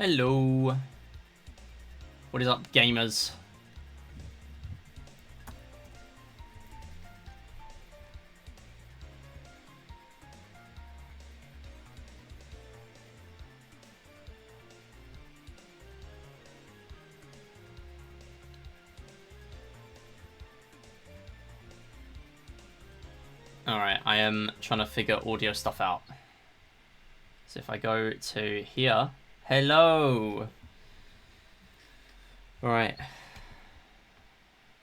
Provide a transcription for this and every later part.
Hello. What is up, gamers? Alright, I am trying to figure audio stuff out. So if I go to here... Hello! Alright.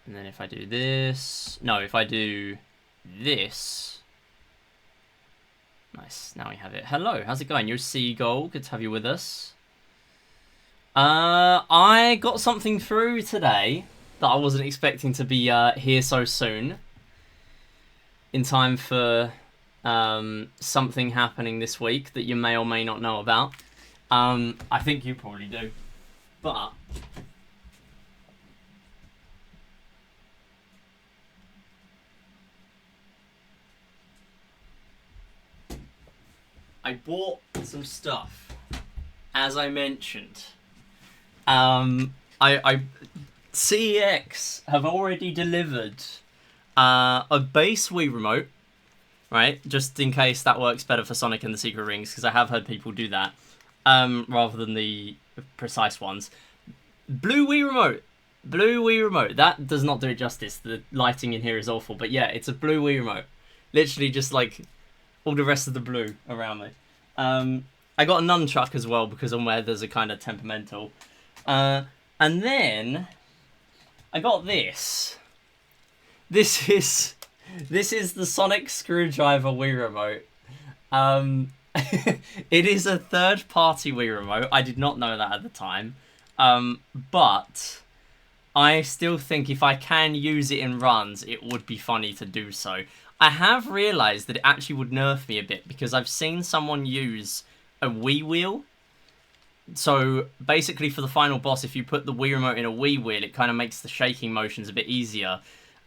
And then if I do this... No, if I do this... Nice, now we have it. Hello, how's it going? You're Seagull, good to have you with us. I got something through today that I wasn't expecting to be here so soon. In time for something happening this week that you may or may not know about. I think you probably do. But I bought some stuff, as I mentioned. CEX have already delivered a base Wii remote, right? Just in case that works better for Sonic and the Secret Rings, because I have heard people do that, rather than the precise ones. Blue Wii remote. That does not do it justice. The lighting in here is awful, but yeah, it's a blue Wii remote. Literally just like all the rest of the blue around me. I got a nunchuck as well because I'm where there's a kind of temperamental. And then I got this. This is the Sonic Screwdriver Wii remote. It is a third-party Wii remote. I did not know that at the time. But I still think if I can use it in runs, it would be funny to do so. I have realised that it actually would nerf me a bit because I've seen someone use a Wii wheel. So basically for the final boss, if you put the Wii remote in a Wii wheel, it kind of makes the shaking motions a bit easier.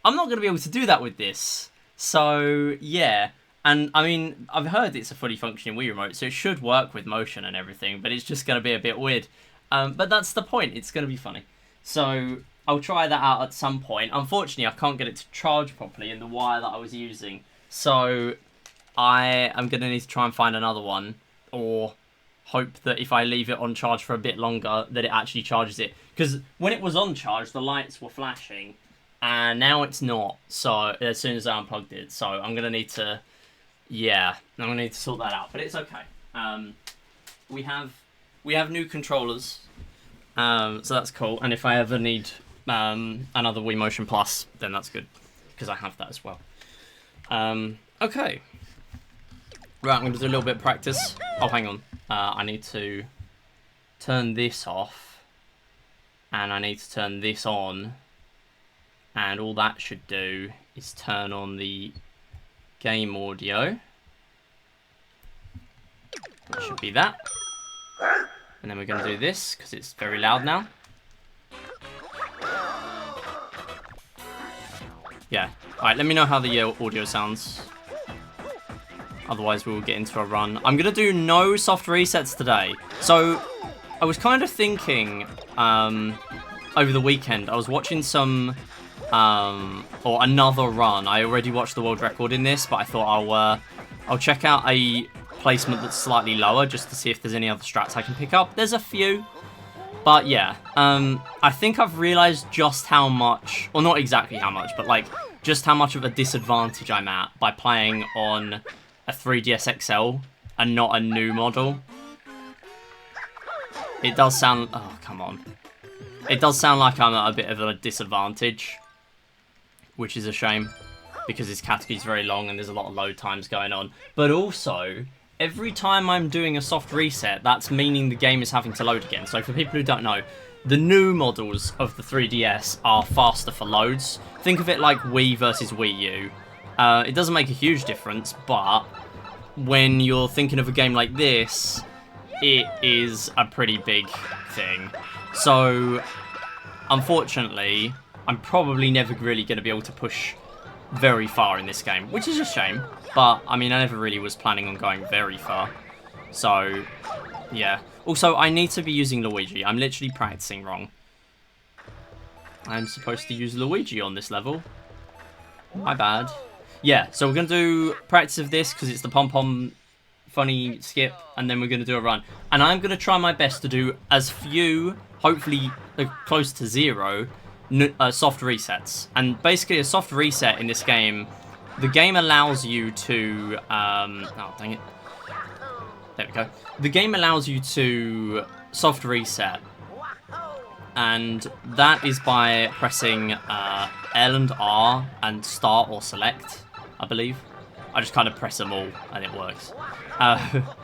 I'm not going to be able to do that with this. So, yeah. And, I mean, I've heard it's a fully functioning Wii remote, so it should work with motion and everything, but it's just going to be a bit weird. But that's the point. It's going to be funny. So, I'll try that out at some point. Unfortunately, I can't get it to charge properly in the wire that I was using. So, I am going to need to try and find another one, or hope that if I leave it on charge for a bit longer, that it actually charges it. Because when it was on charge, the lights were flashing, and now it's not, so as soon as I unplugged it. So I'm going to need to, yeah, I'm going to need to sort that out. But it's okay. We have new controllers, so that's cool. And if I ever need another Wii Motion Plus, then that's good, because I have that as well. Okay. Right, I'm going to do a little bit of practice. Oh, hang on. I need to turn this off, and I need to turn this on. And all that should do is turn on the game audio. It should be that. And then we're going to do this, because it's very loud now. Yeah. Alright, let me know how the audio sounds. Otherwise, we will get into a run. I'm going to do no soft resets today. So, I was kind of thinking, over the weekend, I was watching some... or another run. I already watched the world record in this, but I thought I'll check out a placement that's slightly lower just to see if there's any other strats I can pick up. There's a few, but yeah, I think I've realised just how much, or not exactly how much, but like just how much of a disadvantage I'm at by playing on a 3DS XL and not a new model. It does sound, oh come on, it does sound like I'm at a bit of a disadvantage, which is a shame, because this category is very long and there's a lot of load times going on. But also, every time I'm doing a soft reset, that's meaning the game is having to load again. So for people who don't know, the new models of the 3DS are faster for loads. Think of it like Wii versus Wii U. It doesn't make a huge difference, but when you're thinking of a game like this, it is a pretty big thing. So, unfortunately, I'm probably never really going to be able to push very far in this game, which is a shame. But, I mean, I never really was planning on going very far. So, yeah. Also, I need to be using Luigi. I'm literally practicing wrong. I'm supposed to use Luigi on this level. My bad. Yeah, so we're going to do practice of this because it's the pom-pom funny skip, and then we're going to do a run. And I'm going to try my best to do as few, hopefully close to 0, soft resets. And basically a soft reset in this game, the game allows you to... oh, dang it. There we go. The game allows you to soft reset. And that is by pressing L and R and start or select, I believe. I just kind of press them all and it works. Oh,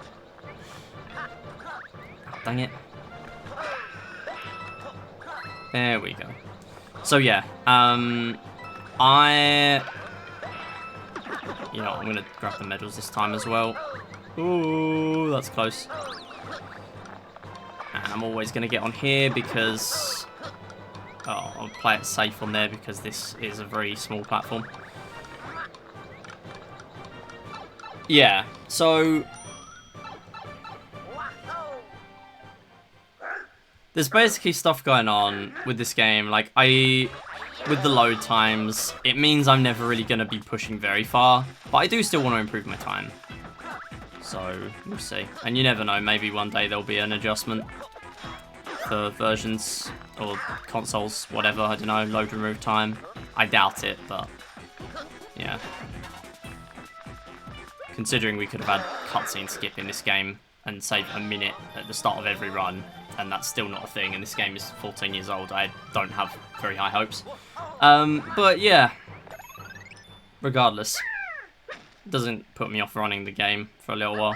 dang it. There we go. So yeah, I'm going to grab the medals this time as well. Ooh, that's close. And I'm always going to get on here because... Oh, I'll play it safe on there because this is a very small platform. Yeah, so... There's basically stuff going on with this game. Like, with the load times, it means I'm never really going to be pushing very far. But I do still want to improve my time. So, we'll see. And you never know, maybe one day there'll be an adjustment for versions or consoles, whatever, I don't know, load remove time. I doubt it, but yeah. Considering we could have had cutscene skip in this game and save a minute at the start of every run, and that's still not a thing, and this game is 14 years old, I don't have very high hopes. But yeah, regardless, it doesn't put me off running the game for a little while.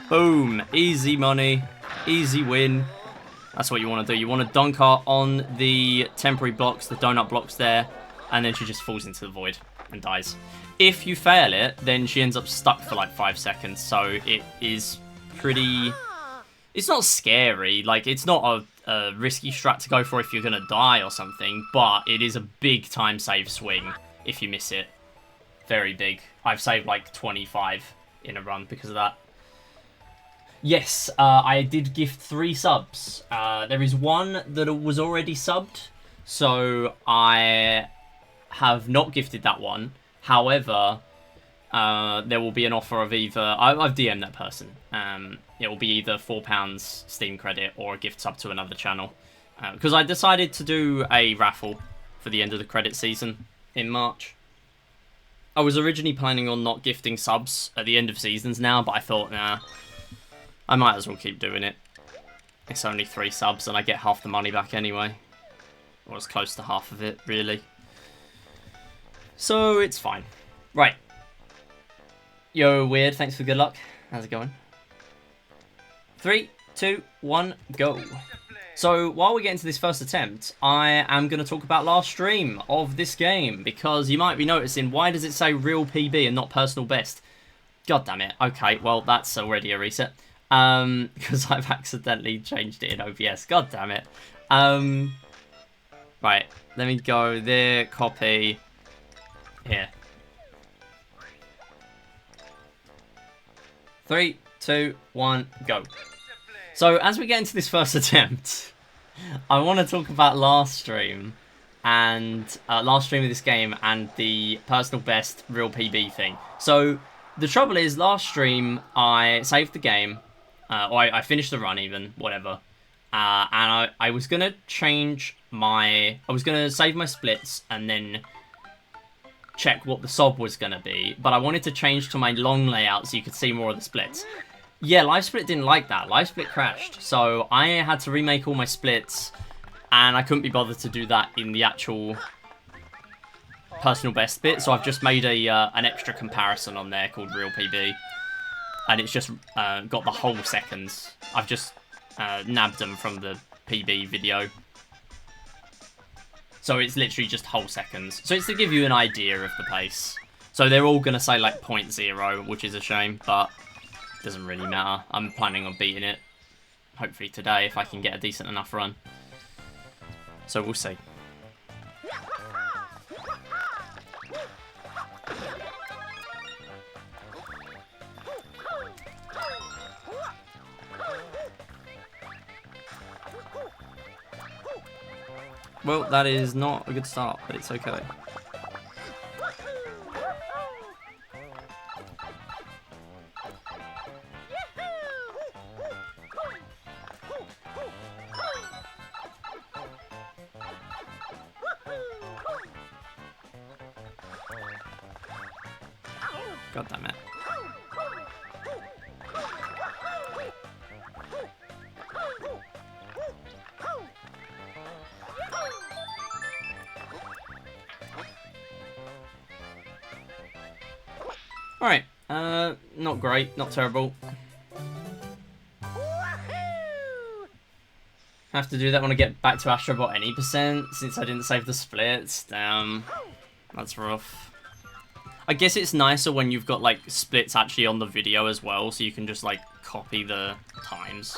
Boom, easy money, easy win. That's what you want to do. You want to dunk her on the temporary blocks, the donut blocks there, and then she just falls into the void and dies. If you fail it, then she ends up stuck for like 5 seconds, so it is pretty... It's not scary, like, it's not a risky strat to go for if you're going to die or something, but it is a big time save swing if you miss it. Very big. I've saved like 25 in a run because of that. Yes, I did gift 3 subs. There is one that was already subbed, so I have not gifted that one. However, there will be an offer of either... I've DM'd that person. It will be either £4 Steam credit or a gift sub to another channel. Because I decided to do a raffle for the end of the credit season in March. I was originally planning on not gifting subs at the end of seasons now, but I thought, nah, I might as well keep doing it. It's only 3 subs and I get half the money back anyway. Or as close to half of it, really. So, it's fine. Right. Yo, Weird, thanks for good luck. How's it going? 3, 2, 1, go. So, while we get into this first attempt, I am going to talk about last stream of this game, because you might be noticing, why does it say real PB and not personal best? God damn it. Okay, well, that's already a reset. Because I've accidentally changed it in OBS. God damn it. Right, let me go there, copy, here. 3, 2, 1, go. So, as we get into this first attempt, I want to talk about last stream and last stream of this game and the personal best real PB thing. So, the trouble is, last stream, I saved the game, or I finished the run even, whatever, and I was going to change my... I was going to save my splits and then check what the sob was going to be, but I wanted to change to my long layout so you could see more of the splits. Yeah, LiveSplit didn't like that. LiveSplit crashed, so I had to remake all my splits, and I couldn't be bothered to do that in the actual personal best bit, so I've just made an extra comparison on there called Real PB, and it's just got the whole seconds. I've just nabbed them from the PB video. So it's literally just whole seconds. So it's to give you an idea of the pace. So they're all going to say like 0.0, which is a shame, but it doesn't really matter. I'm planning on beating it, hopefully today, if I can get a decent enough run. So we'll see. Well, that is not a good start, but it's okay. God damn it. Alright, not great, not terrible. Have to do that when I get back to Astrobot any percent, since I didn't save the splits. Damn, that's rough. I guess it's nicer when you've got, like, splits actually on the video as well, so you can just, like, copy the times.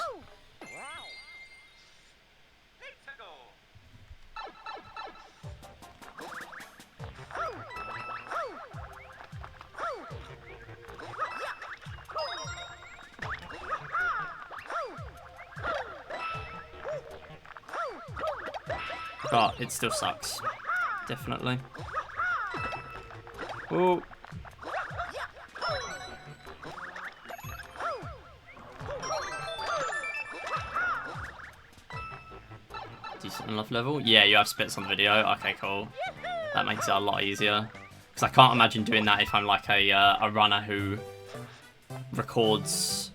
But it still sucks. Definitely. Oh. Decent enough level. Yeah, you have splits on the video. Okay, cool. That makes it a lot easier. Because I can't imagine doing that if I'm like a runner who records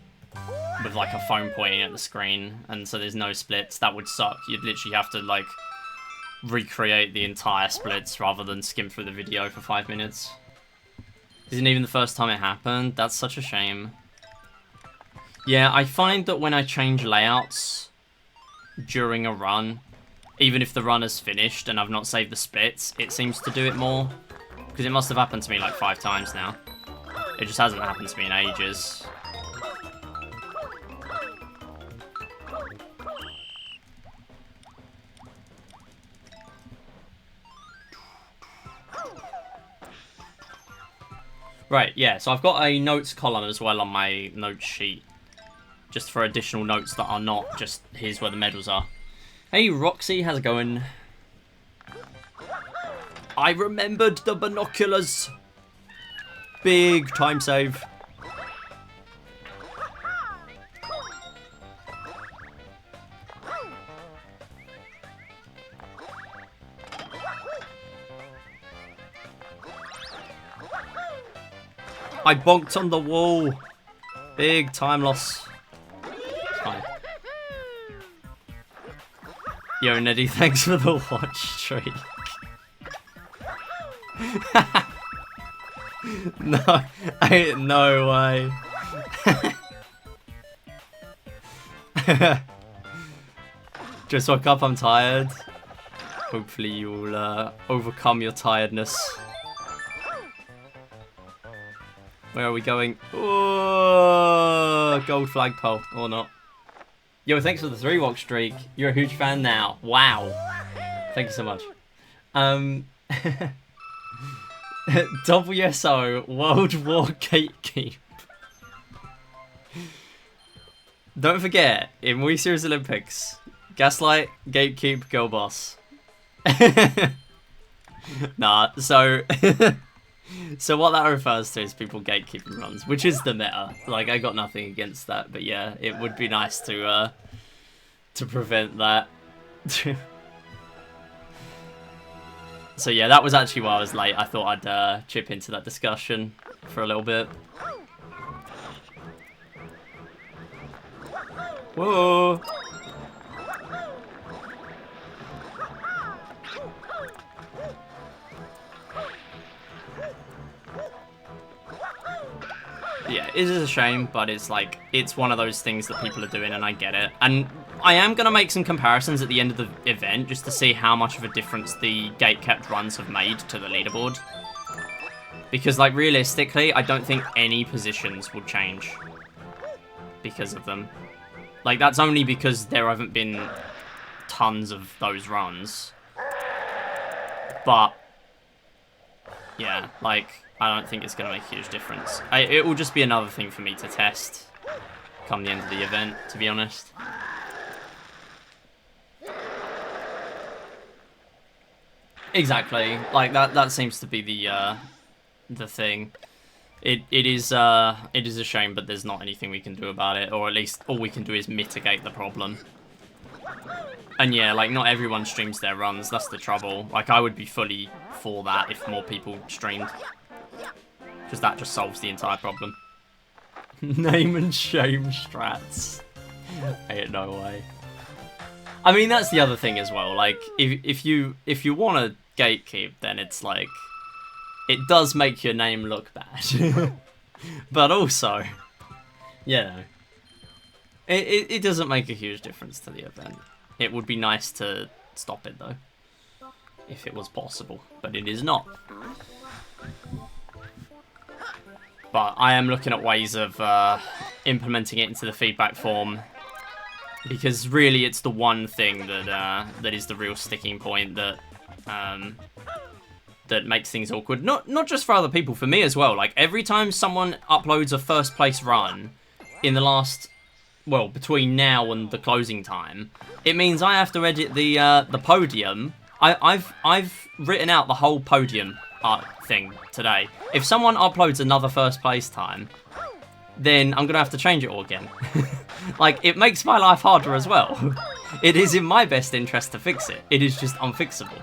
with like a phone pointing at the screen, and so there's no splits. That would suck. You'd literally have to like recreate the entire splits rather than skim through the video for 5 minutes. Isn't even the first time it happened. That's such a shame. Yeah, I find that when I change layouts during a run, even if the run is finished and I've not saved the splits, it seems to do it more. Because it must have happened to me like 5 times now. It just hasn't happened to me in ages. Right, yeah, so I've got a notes column as well on my notes sheet. Just for additional notes that are not just here's where the medals are. Hey, Roxy, how's it going? I remembered the binoculars. Big time save. I bonked on the wall. Big time loss. Fine. Yo, Neddy, thanks for the watch streak. No way. Just woke up, I'm tired. Hopefully you'll overcome your tiredness. Where are we going? Oh, gold flagpole, or not. Yo, thanks for the 3-walk streak. You're a huge fan now. Wow. Thank you so much. WSO, World War Gatekeep. Don't forget, in Wii Series Olympics, Gaslight, Gatekeep, Girl Boss. Nah, so... So what that refers to is people gatekeeping runs, which is the meta. Like, I got nothing against that, but yeah, it would be nice to prevent that. So yeah, that was actually why I was late. I thought I'd chip into that discussion for a little bit. Whoa! Yeah, it is a shame, but it's like, it's one of those things that people are doing, and I get it. And I am going to make some comparisons at the end of the event, just to see how much of a difference the gate-kept runs have made to the leaderboard. Because, like, realistically, I don't think any positions will change because of them. Like, that's only because there haven't been tons of those runs. But, yeah, like... I don't think it's going to make a huge difference. It will just be another thing for me to test come the end of the event, to be honest. Exactly. Like that seems to be the thing. It is a shame, but there's not anything we can do about it, or at least all we can do is mitigate the problem. And yeah, like, not everyone streams their runs, that's the trouble. Like, I would be fully for that if more people streamed. Because that just solves the entire problem. Name and shame strats. Ain't no way. I mean, that's the other thing as well. Like, if you want to gatekeep, then it's like, it does make your name look bad. But also, you know, it doesn't make a huge difference to the event. It would be nice to stop it, though, if it was possible, but it is not. But I am looking at ways of implementing it into the feedback form, because really it's the one thing that is the real sticking point that that makes things awkward. Not just for other people, for me as well. Like, every time someone uploads a first place run in the last, well, between now and the closing time, it means I have to edit the podium. I've written out the whole podium art thing today. If someone uploads another first place time, then I'm gonna have to change it all again. Like, it makes my life harder as well. It is in my best interest to fix it. It is just unfixable.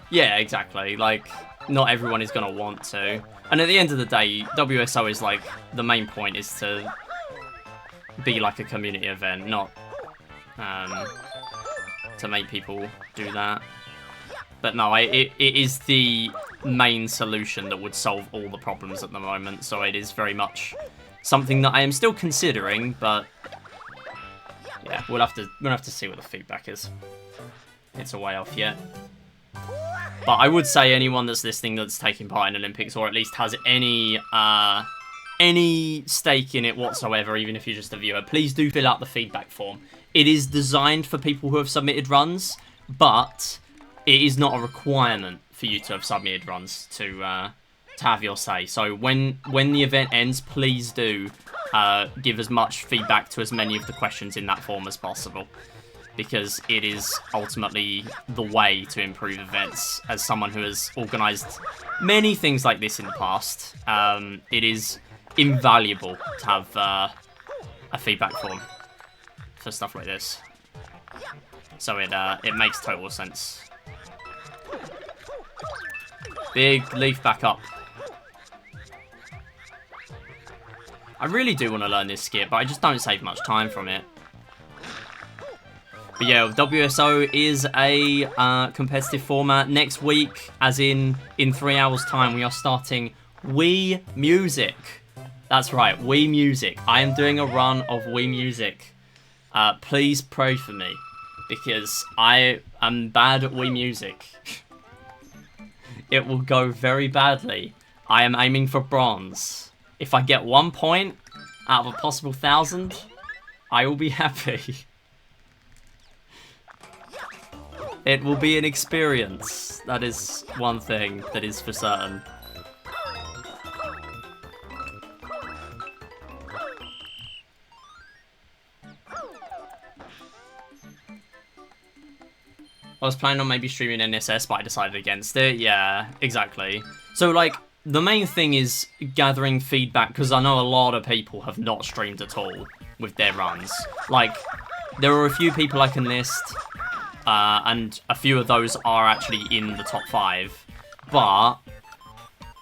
Yeah, exactly. Like, not everyone is gonna want to. And at the end of the day, WSO is like, the main point is to be like a community event, not to make people do that. But no, it is the main solution that would solve all the problems at the moment, so it is very much something that I am still considering, but yeah, we'll have to see what the feedback is. It's a way off yet. But I would say anyone that's listening that's taking part in Olympics, or at least has any stake in it whatsoever, even if you're just a viewer, please do fill out the feedback form. It is designed for people who have submitted runs, but it is not a requirement for you to have submitted runs to have your say. So when the event ends, please do give as much feedback to as many of the questions in that form as possible, because it is ultimately the way to improve events. As someone who has organised many things like this in the past, it is invaluable to have a feedback form for stuff like this. So it makes total sense. Big leaf back up. I really do want to learn this skip, but I just don't save much time from it. But yeah, WSO is a competitive format. Next week, as in 3 hours' time, we are starting Wii Music. That's right, Wii Music. I am doing a run of Wii Music. Please pray for me, because I am bad at Wii Music. It will go very badly. I am aiming for bronze. If I get 1 point out of a possible 1,000, I will be happy. It will be an experience. That is one thing that is for certain. I was planning on maybe streaming NSS, but I decided against it. Yeah, exactly. So, like, the main thing is gathering feedback, because I know a lot of people have not streamed at all with their runs. Like, there are a few people I can list, and a few of those are actually in the top 5, but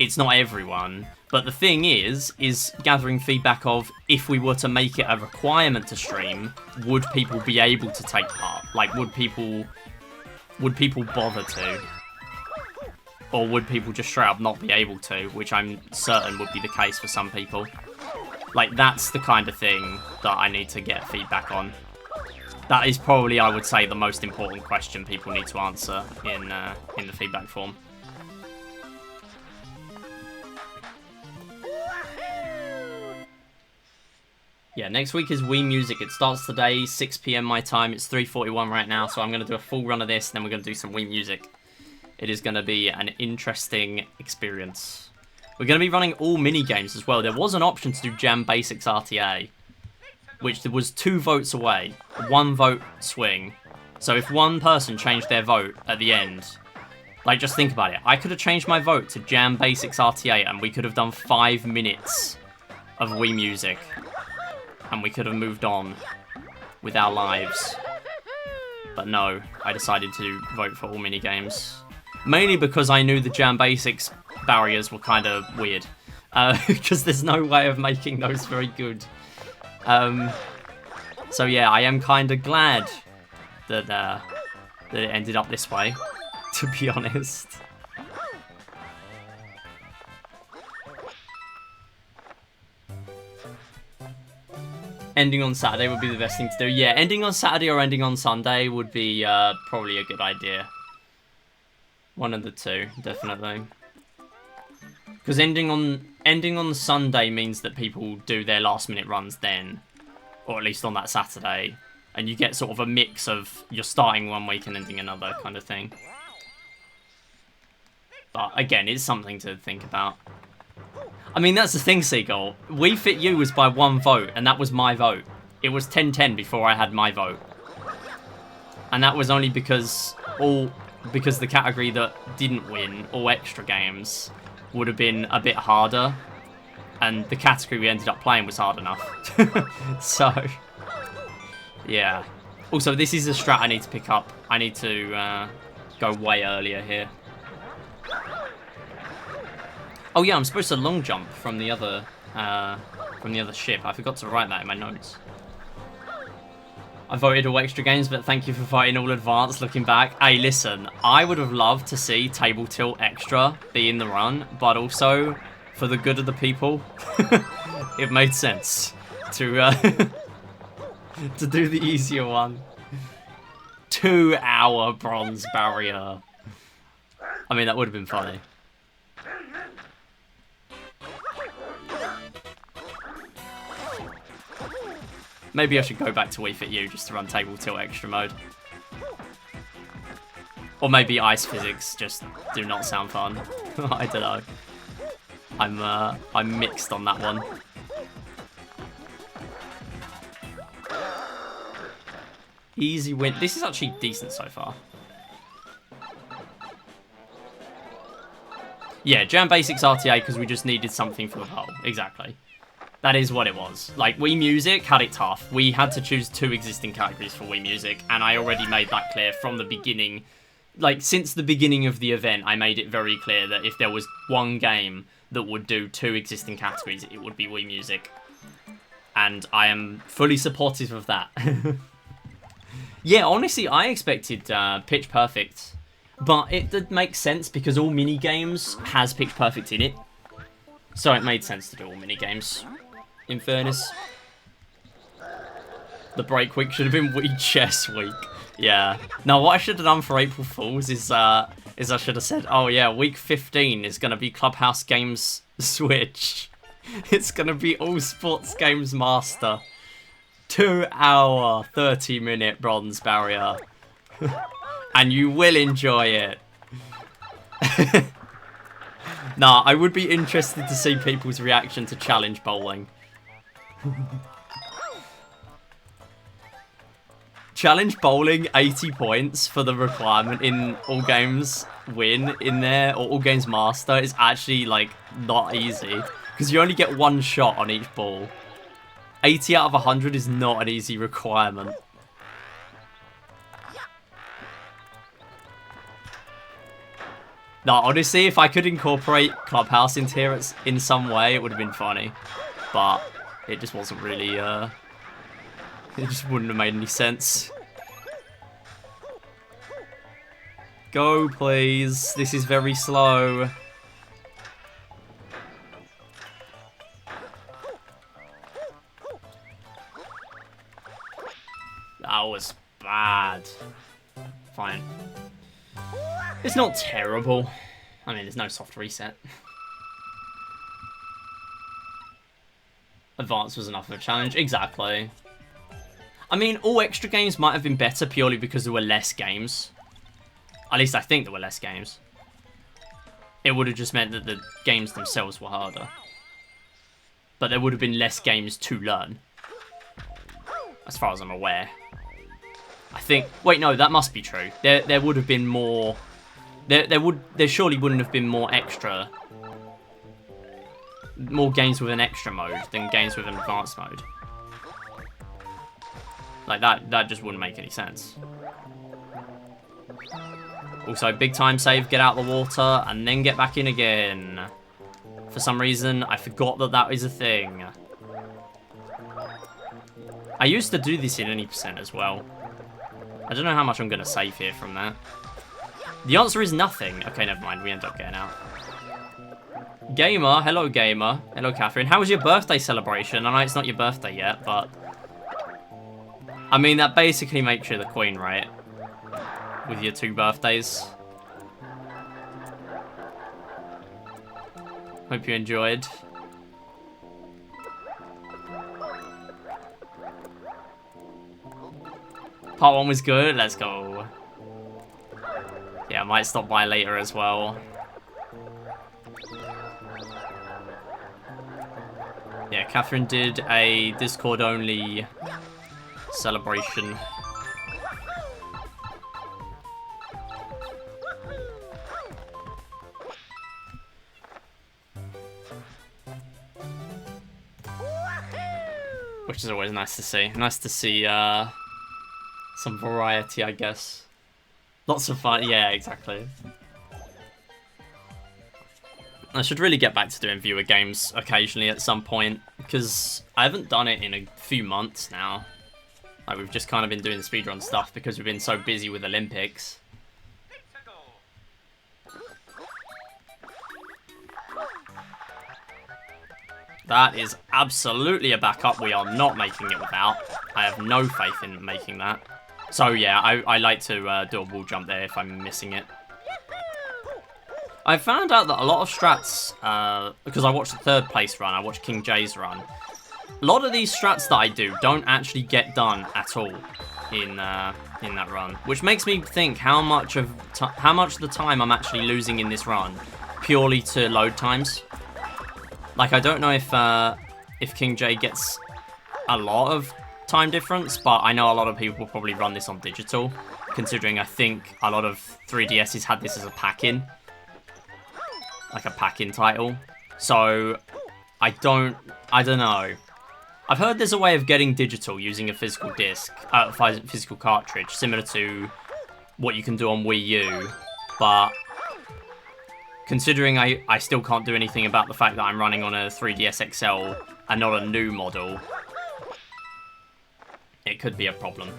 it's not everyone. But the thing is gathering feedback of, if we were to make it a requirement to stream, would people be able to take part? Like, would people bother to? Or would people just straight up not be able to, which I'm certain would be the case for some people. Like, that's the kind of thing that I need to get feedback on. That is probably, I would say, the most important question people need to answer in the feedback form. Yeah, next week is Wii Music. It starts today, 6 PM my time. It's 3:41 right now, so I'm going to do a full run of this, and then we're going to do some Wii Music. It is going to be an interesting experience. We're going to be running all mini-games as well. There was an option to do Jam Basics RTA, which was 2 votes away, 1 vote swing. So if one person changed their vote at the end, like just think about it. I could have changed my vote to Jam Basics RTA and we could have done 5 minutes of Wii Music. And we could have moved on with our lives. But no, I decided to vote for all minigames. Mainly because I knew the Jam Basics barriers were kind of weird. Because there's no way of making those very good. So yeah, I am kind of glad that, that it ended up this way, to be honest. Ending on Saturday would be the best thing to do. Yeah, ending on Saturday or ending on Sunday would be probably a good idea. One of the two, definitely. Because ending on Sunday means that people do their last minute runs then, or at least on that Saturday, and you get sort of a mix of you're starting one week and ending another kind of thing. But again, it's something to think about. I mean, that's the thing, Seagull. Wii Fit U was by 1 vote, and that was my vote. It was 10-10 before I had my vote. And that was only because the category that didn't win, all extra games, would have been a bit harder. And the category we ended up playing was hard enough. So, yeah. Also, this is a strat I need to pick up. I need to go way earlier here. Oh yeah, I'm supposed to long jump from the other ship. I forgot to write that in my notes. I voted all extra games, but thank you for fighting all advanced. Looking back, hey, listen, I would have loved to see Table Tilt Extra be in the run, but also for the good of the people, it made sense to to do the easier one. 2-hour bronze barrier. I mean, that would have been funny. Maybe I should go back to Wii Fit U just to run Table Tilt Extra mode. Or maybe Ice Physics just do not sound fun. I don't know. I'm mixed on that one. Easy win. This is actually decent so far. Yeah, Jam Basics RTA because we just needed something for the poll. Exactly. That is what it was. Like, Wii Music had it tough. We had to choose 2 existing categories for Wii Music, and I already made that clear from the beginning. Like, since the beginning of the event, I made it very clear that if there was one game that would do 2 existing categories, it would be Wii Music. And I am fully supportive of that. Yeah, honestly, I expected Pitch Perfect, but it did make sense because all mini-games has Pitch Perfect in it. So it made sense to do all mini-games. In fairness, the break week should have been Wii Chess Week. Yeah. Now, what I should have done for April Fools is I should have said, oh yeah, week 15 is going to be Clubhouse Games Switch. It's going to be All Sports Games Master. 2-hour, 30-minute bronze barrier. And you will enjoy it. Nah, I would be interested to see people's reaction to challenge bowling. Challenge bowling 80 points for the requirement in All Games Win in there, or All Games Master, is actually, like, not easy. Because you only get 1 shot on each ball. 80 out of 100 is not an easy requirement. No, honestly, if I could incorporate Clubhouse into here in some way, it would have been funny. But it just wasn't really, it just wouldn't have made any sense. Go, please. This is very slow. That was bad. Fine. It's not terrible. I mean, there's no soft reset. Advance was enough of a challenge. Exactly. I mean, all extra games might have been better purely because there were less games. At least I think there were less games. It would have just meant that the games themselves were harder. But there would have been less games to learn. as far as I'm aware. I think... Wait, no, that must be true. There would have been more... There surely wouldn't have been more games with an extra mode than games with an advanced mode. Like, that just wouldn't make any sense. Also, big time save, get out the water, and then get back in again. For some reason, I forgot that is a thing. I used to do this in any percent as well. I don't know how much I'm going to save here from that. The answer is nothing. Okay, never mind. We end up getting out. Gamer. Hello, Gamer. Hello, Catherine. How was your birthday celebration? I know it's not your birthday yet, but... I mean, that basically makes you the queen, right? With your 2 birthdays. Hope you enjoyed. Part 1 was good. Let's go. Yeah, I might stop by later as well. Yeah, Catherine did a Discord-only celebration. Which is always nice to see. Nice to see some variety, I guess. Lots of fun. Yeah, exactly. I should really get back to doing viewer games occasionally at some point, because I haven't done it in a few months now. Like, we've just kind of been doing the speedrun stuff because we've been so busy with Olympics. That is absolutely a backup we are not making it without. I have no faith in making that. So yeah, I like to do a wall jump there if I'm missing it. I found out that a lot of strats, because I watched the 3rd place run, I watched King J's run. A lot of these strats that I do don't actually get done at all in that run, which makes me think how much of the time I'm actually losing in this run purely to load times. Like, I don't know if King J gets a lot of time difference, but I know a lot of people will probably run this on digital, considering I think a lot of 3DSs had this as a pack-in. Like a pack-in title. So, I don't know. I've heard there's a way of getting digital using a physical disc, physical cartridge, similar to what you can do on Wii U, but considering I still can't do anything about the fact that I'm running on a 3DS XL and not a new model, it could be a problem.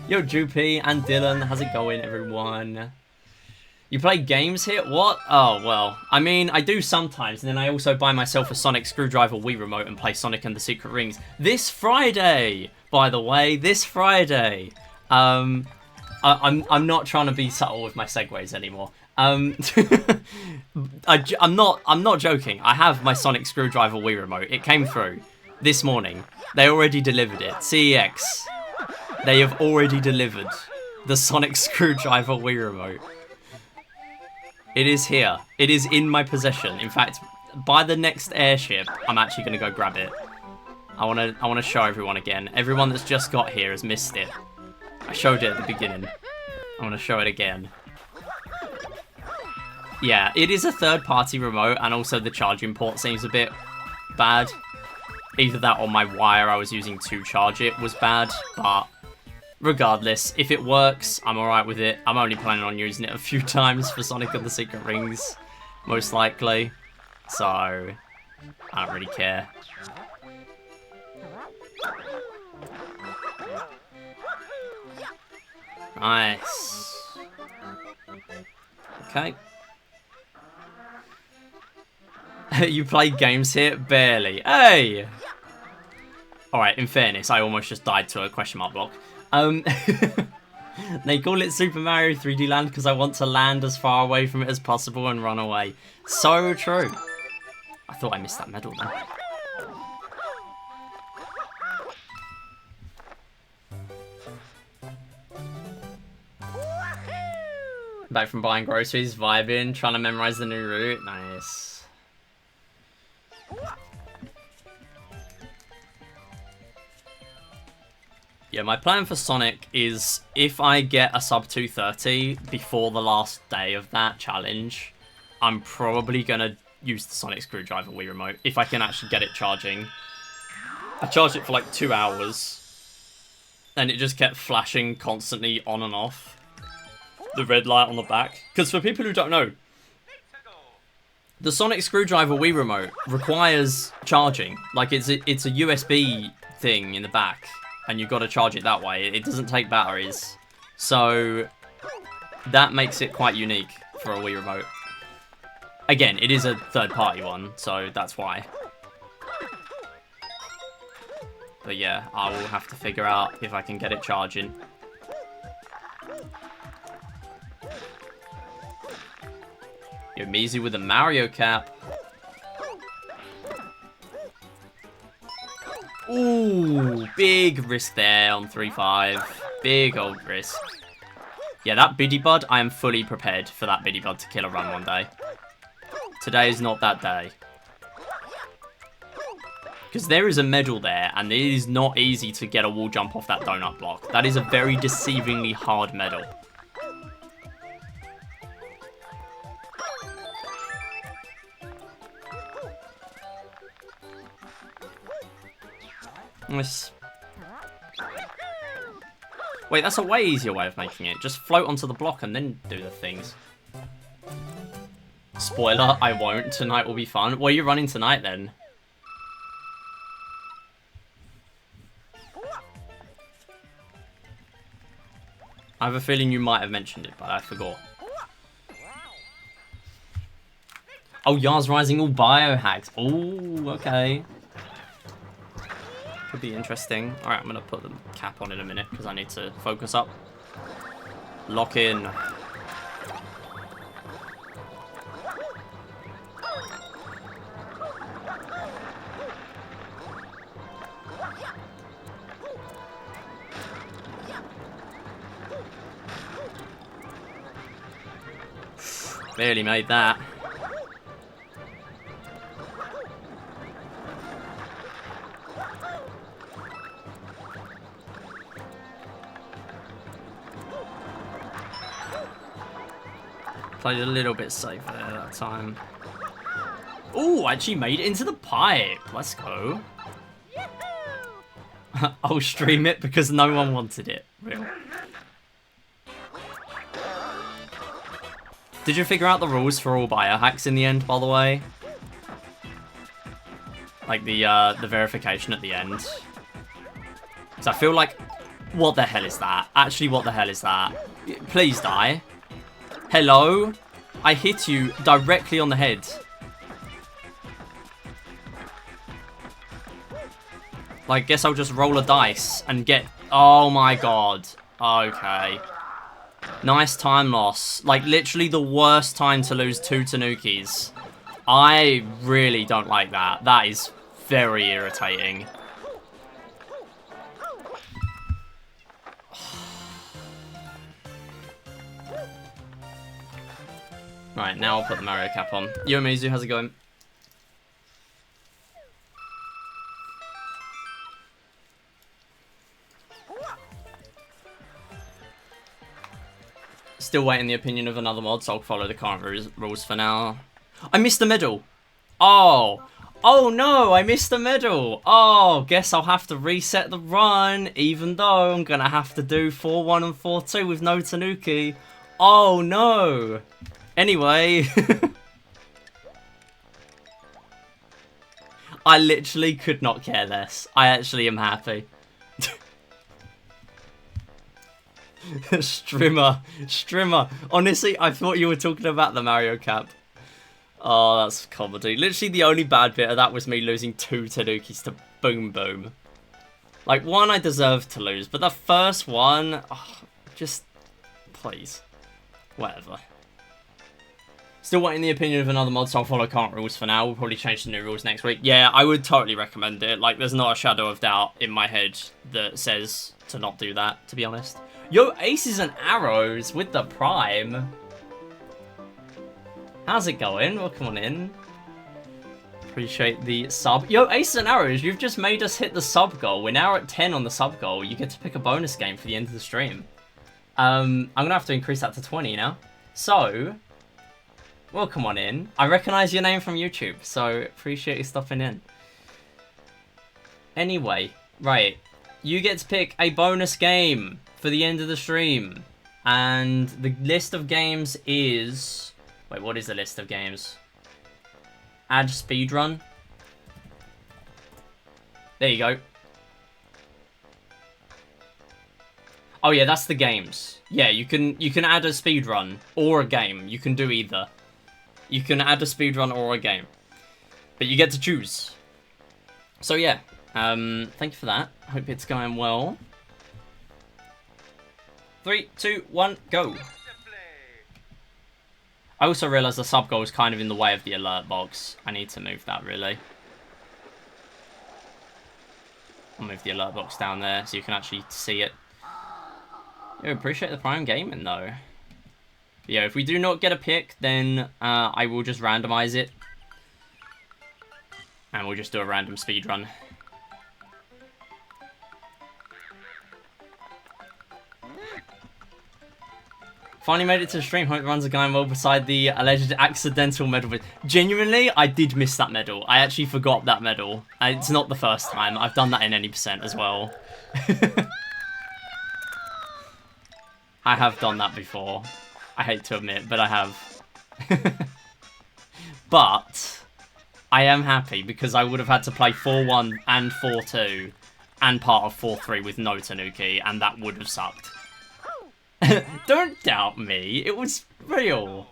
Yo, Droopy and Dylan, how's it going, everyone? You play games here? What? Oh, well, I mean, I do sometimes, and then I also buy myself a Sonic Screwdriver Wii Remote and play Sonic and the Secret Rings. This Friday, by the way, this Friday. I'm not trying to be subtle with my segues anymore. I'm not joking. I have my Sonic Screwdriver Wii Remote. It came through this morning. They already delivered it. CEX. They have already delivered the Sonic Screwdriver Wii Remote. It is here. It is in my possession. In fact, by the next airship, I'm actually going to go grab it. I want to show everyone again. Everyone that's just got here has missed it. I showed it at the beginning. I want to show it again. Yeah, it is a third-party remote, and also the charging port seems a bit bad. Either that or my wire I was using to charge it was bad, but regardless, if it works, I'm alright with it. I'm only planning on using it a few times for Sonic and the Secret Rings, most likely. So, I don't really care. Nice. Okay. You play games here? Barely. Hey! Alright, in fairness, I almost just died to a question mark block. They call it Super Mario 3D Land because I want to land as far away from it as possible and run away. So true. I thought I missed that medal then. Back from buying groceries, vibing, trying to memorize the new route. Nice. Yeah, my plan for Sonic is if I get a sub 230 before the last day of that challenge, I'm probably going to use the Sonic Screwdriver Wii Remote if I can actually get it charging. I charged it for like 2 hours and it just kept flashing constantly on and off. The red light on the back. Because for people who don't know, the Sonic Screwdriver Wii Remote requires charging. Like it's a USB thing in the back. And you've got to charge it that way. It doesn't take batteries. So that makes it quite unique for a Wii Remote. Again, it is a third-party one, so that's why. But yeah, I will have to figure out if I can get it charging. Yo, Mizu with a Mario cap. Ooh, big risk there on 3-5. Big old risk. Yeah, that Bidybud, I am fully prepared for that Bidybud to kill a run one day. Today is not that day. Because there is a medal there, and it is not easy to get a wall jump off that donut block. That is a very deceivingly hard medal. Nice. Wait, that's a way easier way of making it. Just float onto the block and then do the things. Spoiler, I won't. Tonight will be fun. What are you running tonight then? I have a feeling you might have mentioned it, but I forgot. Oh, Yars Rising all biohacks. Oh, okay. Could be interesting. Alright, I'm going to put the cap on in a minute because I need to focus up. Lock in. Barely made that. Played a little bit safer there that time. Ooh, actually made it into the pipe. Let's go. I'll stream it because no one wanted it. Real. Did you figure out the rules for all biohacks in the end, by the way? Like the verification at the end. So I feel like, what the hell is that? Actually, what the hell is that? Please die. Hello? I hit you directly on the head. Like, guess I'll just roll a dice and get... Oh my god. Okay. Nice time loss. Like, literally the worst time to lose 2 Tanukis. I really don't like that. That is very irritating. Right, now I'll put the Mario cap on. Yo, Mizu, how's it going? Still waiting the opinion of another mod, so I'll follow the current rules for now. I missed the medal. Oh. Oh no, I missed the medal. Oh, guess I'll have to reset the run, even though I'm going to have to do 4-1 and 4-2 with no Tanuki. Oh no. Anyway. I literally could not care less. I actually am happy. Strimmer. Honestly, I thought you were talking about the Mario cap. Oh, that's comedy. Literally, the only bad bit of that was me losing 2 Tanukis to Boom Boom. Like, one I deserved to lose, but the first one... Oh, just... Please. Whatever. Still waiting the opinion of another mod, so I'll follow current rules for now. We'll probably change the new rules next week. Yeah, I would totally recommend it. Like, there's not a shadow of doubt in my head that says to not do that, to be honest. Yo, aces and arrows with the prime. How's it going? Welcome on in. Appreciate the sub. Yo, Ace and Arrows, you've just made us hit the sub goal. We're now at 10 on the sub goal. You get to pick a bonus game for the end of the stream. I'm going to have to increase that to 20 now. So, welcome on in. I recognize your name from YouTube, so appreciate you stopping in. Anyway, right. You get to pick a bonus game for the end of the stream. And the list of games is... Wait, what is the list of games? Add speedrun. There you go. Oh yeah, that's the games. Yeah, you can add a speedrun or a game. You can do either. You can add a speedrun or a game. But you get to choose. So yeah, thank you for that. Hope it's going well. 3, 2, 1, go. I also realised the sub goal is kind of in the way of the alert box. I need to move that, really. I'll move the alert box down there so you can actually see it. I appreciate the Prime Gaming, though. But yeah, if we do not get a pick, then I will just randomise it. And we'll just do a random speedrun. Finally made it to the stream. Hope it runs a game well beside the alleged accidental medal. Genuinely, I did miss that medal. I actually forgot that medal. It's not the first time. I've done that in any percent as well. I have done that before. I hate to admit, but I have. But I am happy because I would have had to play 4-1 and 4-2 and part of 4-3 with no Tanuki, and that would have sucked. Don't doubt me, it was real.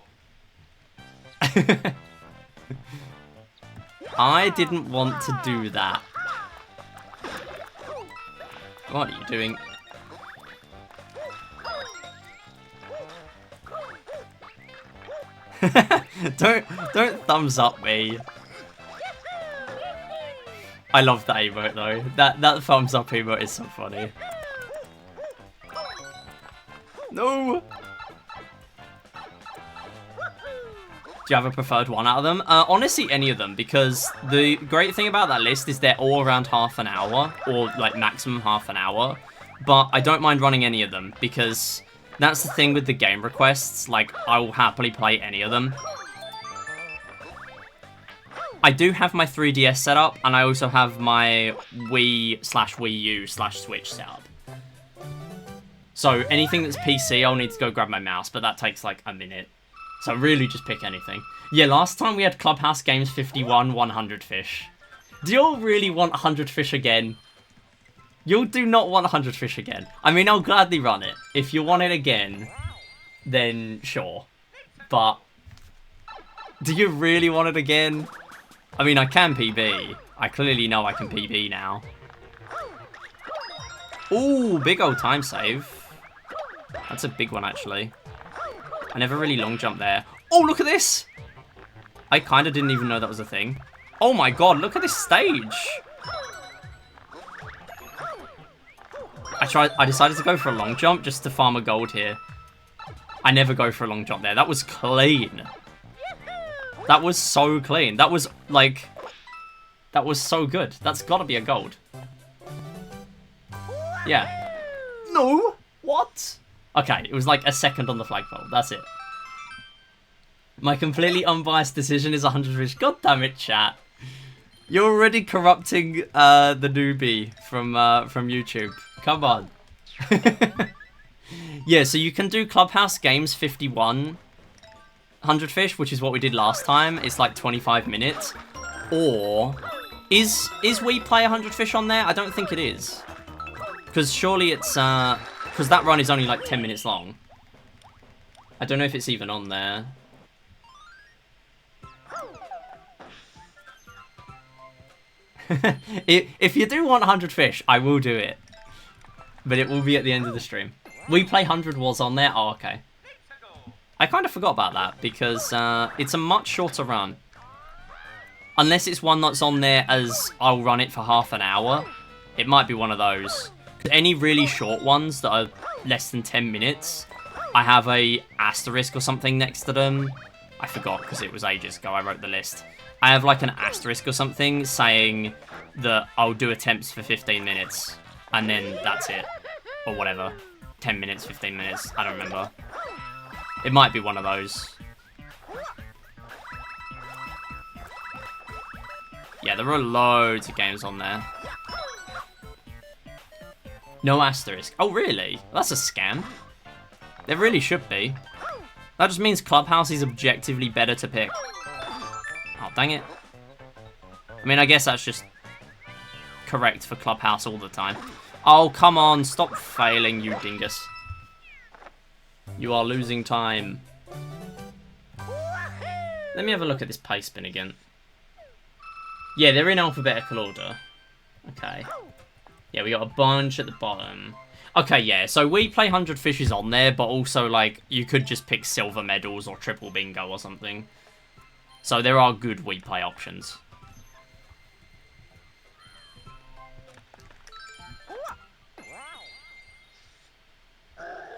I didn't want to do that. What are you doing? don't thumbs up me. I love that emote though. That thumbs up emote is so funny. No! Do you have a preferred one out of them? Honestly, any of them, because the great thing about that list is they're all around half an hour, or like maximum half an hour. But I don't mind running any of them, because that's the thing with the game requests. Like, I will happily play any of them. I do have my 3DS set up, and I also have my Wii/Wii U/Switch set up. So anything that's PC, I'll need to go grab my mouse, but that takes like a minute. So really just pick anything. Yeah, last time we had Clubhouse Games 51, 100 fish. Do you all really want 100 fish again? You do not want 100 fish again. I mean, I'll gladly run it. If you want it again, then sure. But do you really want it again? I mean, I can PB. I clearly know I can PB now. Ooh, big old time save. That's a big one, actually. I never really long jumped there. Oh, look at this! I kind of didn't even know that was a thing. Oh my god, look at this stage! I decided to go for a long jump just to farm a gold here. I never go for a long jump there. That was clean. That was so clean. That was, like... That was so good. That's gotta be a gold. Yeah. No! What? Okay, it was like a second on the flagpole. That's it. My completely unbiased decision is 100 fish. God damn it, chat. You're already corrupting the newbie from YouTube. Come on. Yeah, so you can do Clubhouse Games 51 100 fish, which is what we did last time. It's like 25 minutes. Or is We Play 100 fish on there? I don't think it is. Because surely it's, because that run is only like 10 minutes long. I don't know if it's even on there. If you do want 100 fish, I will do it. But it will be at the end of the stream. We Play 100 was on there? Oh, okay. I kind of forgot about that because it's a much shorter run. Unless it's one that's on there as I'll run it for half an hour. It might be one of those. Any really short ones that are less than 10 minutes, I have a asterisk or something next to them. I forgot because it was ages ago I wrote the list. I have like an asterisk or something saying that I'll do attempts for 15 minutes and then that's it. Or whatever. 10 minutes, 15 minutes. I don't remember. It might be one of those. Yeah, there are loads of games on there. No asterisk. Oh, really? That's a scam. There really should be. That just means Clubhouse is objectively better to pick. Oh, dang it. I mean, I guess that's just correct for Clubhouse all the time. Oh, come on. Stop failing, you dingus. You are losing time. Let me have a look at this pace spin again. Yeah, they're in alphabetical order. Okay. Yeah, we got a bunch at the bottom. Okay, yeah, so we play 100 Fishes on there, but also, like, you could just pick silver medals or triple bingo or something. So there are good we play options.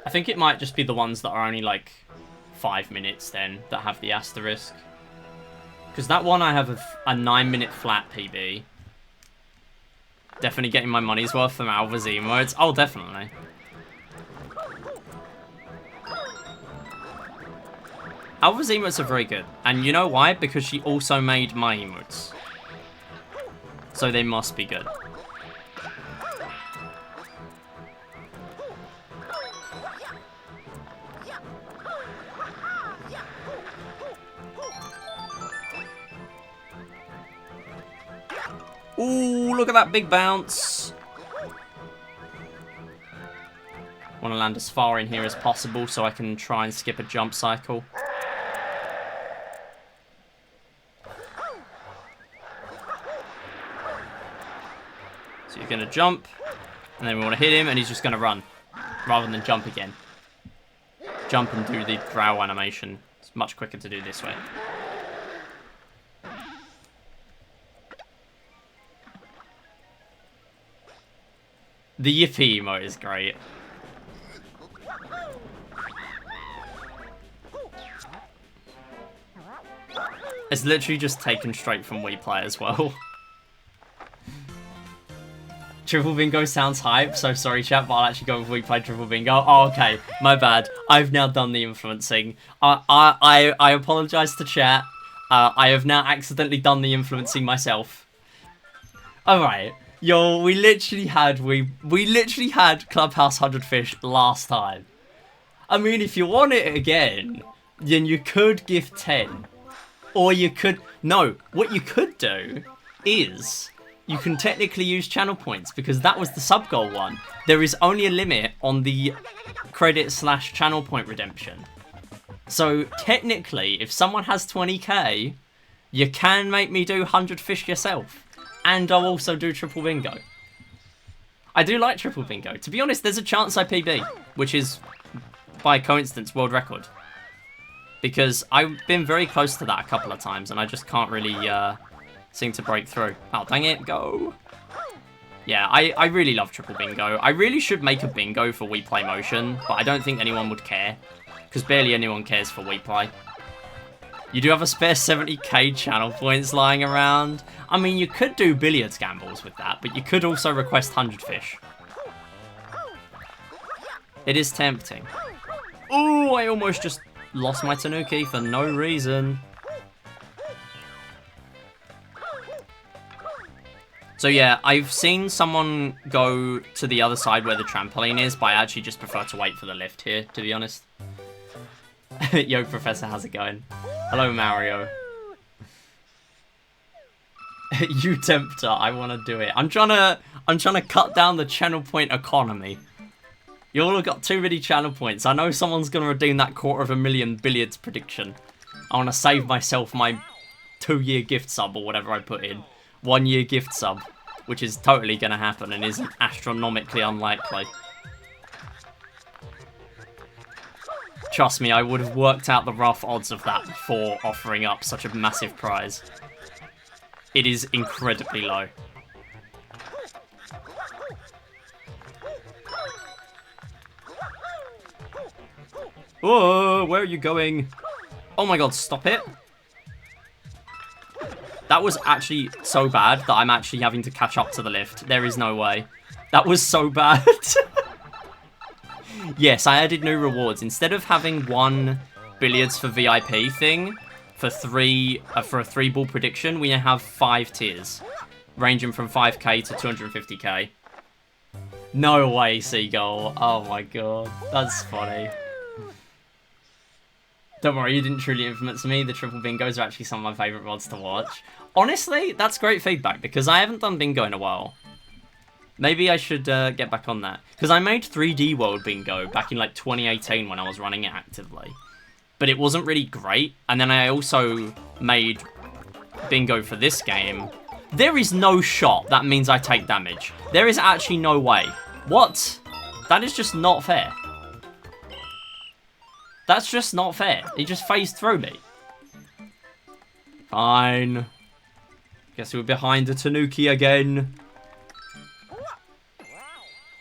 I think it might just be the ones that are only, like, 5 minutes then that have the asterisk. Because that one I have a 9-minute flat PB. Definitely getting my money's worth from Alva's emotes. Oh, definitely. Alva's emotes are very good. And you know why? Because she also made my emotes. So they must be good. Ooh, look at that big bounce. Want to land as far in here as possible so I can try and skip a jump cycle. So you're going to jump, and then we want to hit him, and he's just going to run, rather than jump again. Jump and do the growl animation. It's much quicker to do this way. The Yippee emote is great. It's literally just taken straight from Wii Play as well. Triple Bingo sounds hype, so sorry chat, but I'll actually go with Wii Play Triple Bingo. Oh, okay, my bad. I've now done the influencing. I apologise to chat. I have now accidentally done the influencing myself. Alright. Yo, we literally had Clubhouse 100 Fish last time. I mean, if you want it again, then you could give 10. Or you could... No, what you could do is... You can technically use channel points, because that was the subgoal one. There is only a limit on the credit/channel point redemption. So, technically, if someone has 20k, you can make me do 100 Fish yourself. And I'll also do triple bingo. I do like triple bingo. To be honest, there's a chance I PB, which is, by coincidence, world record. Because I've been very close to that a couple of times, and I just can't really seem to break through. Oh, dang it, go. Yeah, I really love triple bingo. I really should make a bingo for Wii Play Motion, but I don't think anyone would care. Because barely anyone cares for Wii Play. You do have a spare 70k channel points lying around. I mean, you could do billiards gambles with that, but you could also request 100 Fish. It is tempting. Ooh, I almost just lost my Tanuki for no reason. So yeah, I've seen someone go to the other side where the trampoline is, but I actually just prefer to wait for the lift here, to be honest. Yo, Professor, how's it going? Hello, Mario. You tempter, I want to do it. I'm trying to cut down the channel point economy. You all have got too many channel points. I know someone's going to redeem that 250,000 billiards prediction. I want to save myself my 2-year gift sub or whatever I put in. 1-year gift sub, which is totally going to happen and isn't astronomically unlikely. Trust me, I would have worked out the rough odds of that before offering up such a massive prize. It is incredibly low. Whoa, where are you going? Oh my god, stop it. That was actually so bad that I'm actually having to catch up to the lift. There is no way. That was so bad. Yes, I added new rewards. Instead of having one billiards for VIP thing for a 3-ball prediction, we now have 5 tiers, ranging from 5k to 250k. No way, Seagull. Oh my god, that's funny. Don't worry, you didn't truly influence me. The triple bingos are actually some of my favourite mods to watch. Honestly, that's great feedback, because I haven't done bingo in a while. Maybe I should get back on that. Because I made 3D World Bingo back in like 2018 when I was running it actively. But it wasn't really great. And then I also made bingo for this game. There is no shot that means I take damage. There is actually no way. What? That is just not fair. That's just not fair. He just phased through me. Fine. Guess we're behind the Tanuki again.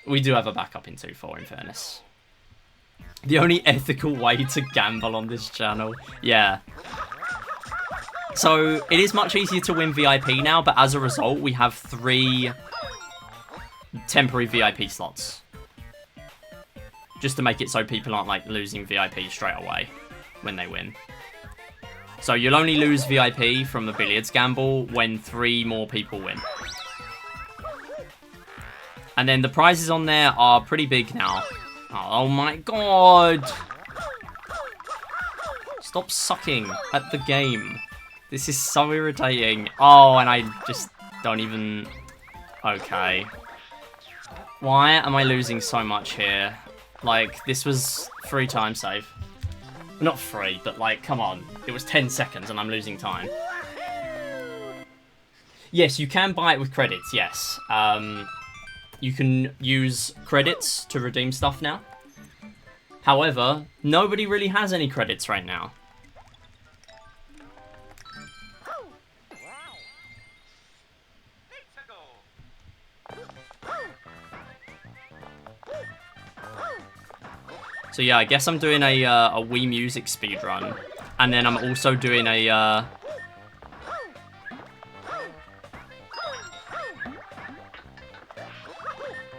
We do have a backup in 2-4, in fairness. The only ethical way to gamble on this channel. Yeah. So, it is much easier to win VIP now, but as a result, we have 3 temporary VIP slots. Just to make it so people aren't, like, losing VIP straight away when they win. So, you'll only lose VIP from the billiards gamble when 3 more people win. And then the prizes on there are pretty big now. Oh my god! Stop sucking at the game. This is so irritating. Oh, and I just don't even... Okay. Why am I losing so much here? Like, this was 3 time save. Not 3, but like, come on. It was 10 seconds and I'm losing time. Yes, you can buy it with credits, yes. You can use credits to redeem stuff now. However, nobody really has any credits right now. So yeah, I guess I'm doing a Wii Music speedrun. And then I'm also doing a...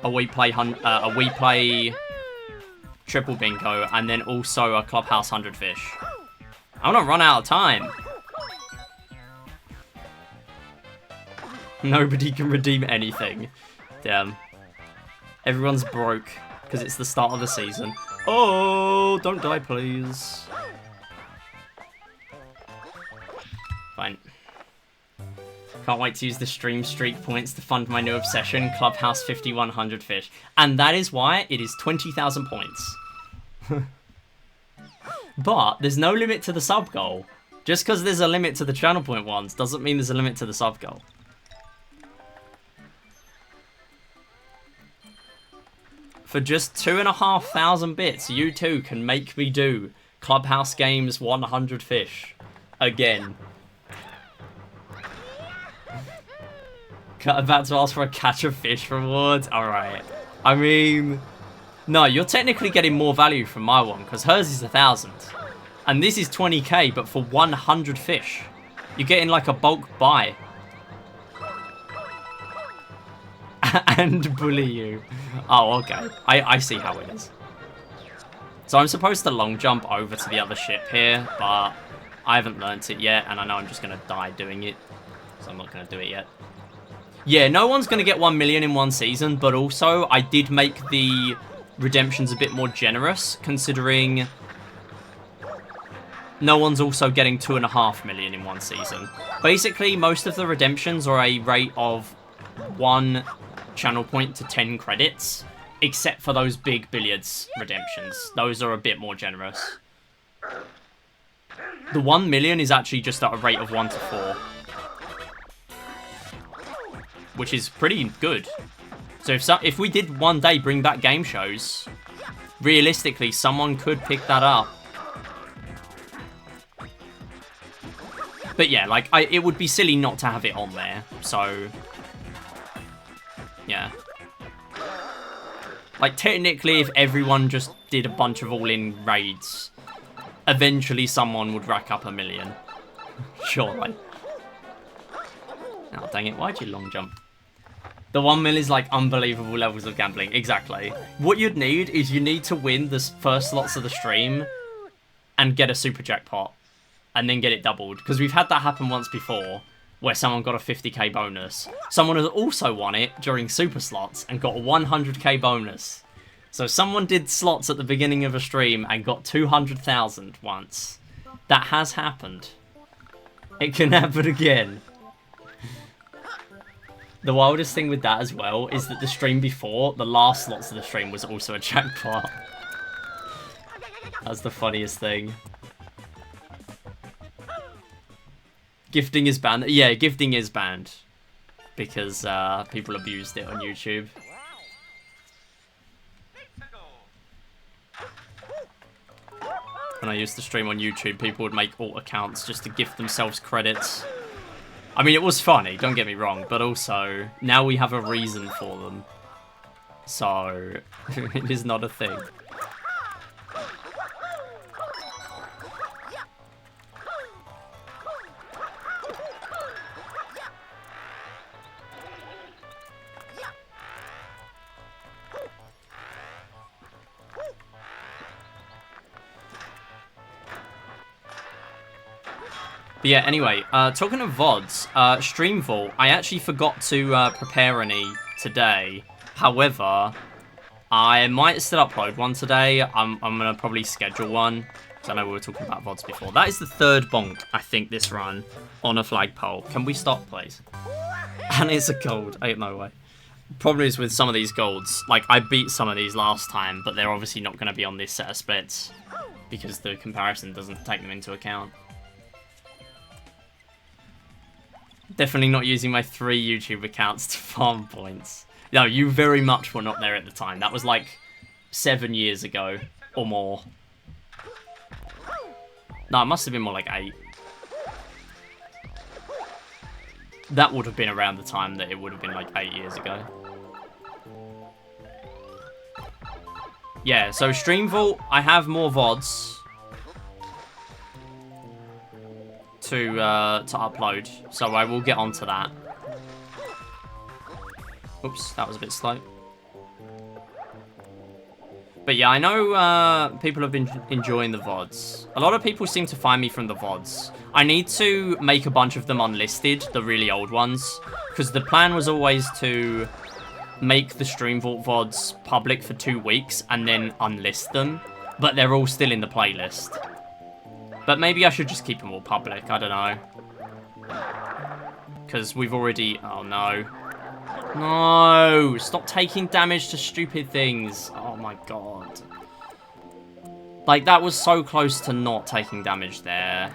a Wii Play triple bingo, and then also a Clubhouse 100 fish. I'm gonna run out of time. Nobody can redeem anything. Damn. Everyone's broke because it's the start of the season. Oh, don't die, please. Fine. Can't wait to use the stream streak points to fund my new obsession, Clubhouse 5100 fish. And that is why it is 20,000 points. But there's no limit to the sub goal. Just because there's a limit to the channel point ones doesn't mean there's a limit to the sub goal. For just 2,500 bits, you too can make me do Clubhouse Games 100 fish. Again. About to ask for a catch of fish reward? Alright. I mean... No, you're technically getting more value from my one, because hers is 1,000. And this is 20k, but for 100 fish. You're getting like a bulk buy. And bully you. Oh, okay. I see how it is. So I'm supposed to long jump over to the other ship here, but I haven't learnt it yet, and I know I'm just going to die doing it. So I'm not going to do it yet. Yeah, no one's going to get 1 million in one season, but also I did make the redemptions a bit more generous, considering no one's also getting 2.5 million in one season. Basically, most of the redemptions are a rate of 1 channel point to 10 credits, except for those big billiards redemptions. Those are a bit more generous. The 1 million is actually just at a rate of 1 to 4. Which is pretty good. So if we did one day bring back game shows, realistically, someone could pick that up. But yeah, like, it would be silly not to have it on there. So, yeah. Like, technically, if everyone just did a bunch of all-in raids, eventually someone would rack up 1 million. Surely. Oh, dang it. Why'd you long jump? The 1 mil is like unbelievable levels of gambling. Exactly. What you'd need is you need to win the first slots of the stream and get a super jackpot. And then get it doubled. Because we've had that happen once before, where someone got a 50k bonus. Someone has also won it during super slots and got a 100k bonus. So someone did slots at the beginning of a stream and got 200,000 once. That has happened. It can happen again. The wildest thing with that as well is that the stream before, the last slots of the stream was also a jackpot. That's the funniest thing. Gifting is banned. Yeah, gifting is banned. Because people abused it on YouTube. When I used to stream on YouTube, people would make alt accounts just to gift themselves credits. I mean, it was funny, don't get me wrong, but also, now we have a reason for them. So, it is not a thing. But yeah, anyway, talking of VODs, Stream Vault, I actually forgot to prepare any today. However, I might still upload one today. I'm going to probably schedule one, because I know we were talking about VODs before. That is the third bonk, I think, this run on a flagpole. Can we stop, please? And it's a gold. Ain't no way. Problem is with some of these golds, like, I beat some of these last time, but they're obviously not going to be on this set of splits, because the comparison doesn't take them into account. Definitely not using my 3 YouTube accounts to farm points. No, you very much were not there at the time. That was like 7 years ago or more. No, it must have been more like 8. That would have been around the time that it would have been like 8 years ago. Yeah, so Stream Vault, I have more VODs to upload, so I will get onto that. Oops, that was a bit slow. But yeah, I know people have been enjoying the VODs. A lot of people seem to find me from the VODs. I need to make a bunch of them unlisted, the really old ones, because the plan was always to make the Stream Vault VODs public for 2 weeks and then unlist them, but they're all still in the playlist. But maybe I should just keep them all public, I don't know. Because we've already... Oh, no. No! Stop taking damage to stupid things. Oh, my God. Like, that was so close to not taking damage there.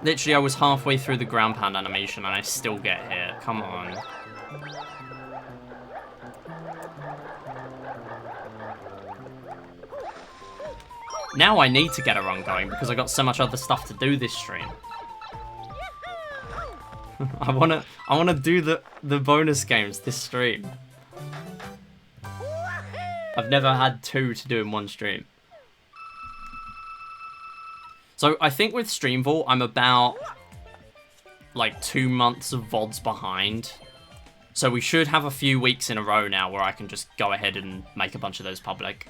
Literally, I was halfway through the ground pound animation and I still get hit. Come on. Now I need to get a run going because I got so much other stuff to do this stream. I wanna do the bonus games this stream. I've never had 2 to do in one stream. So I think with Stream Vault, I'm about like 2 months of VODs behind. So we should have a few weeks in a row now where I can just go ahead and make a bunch of those public.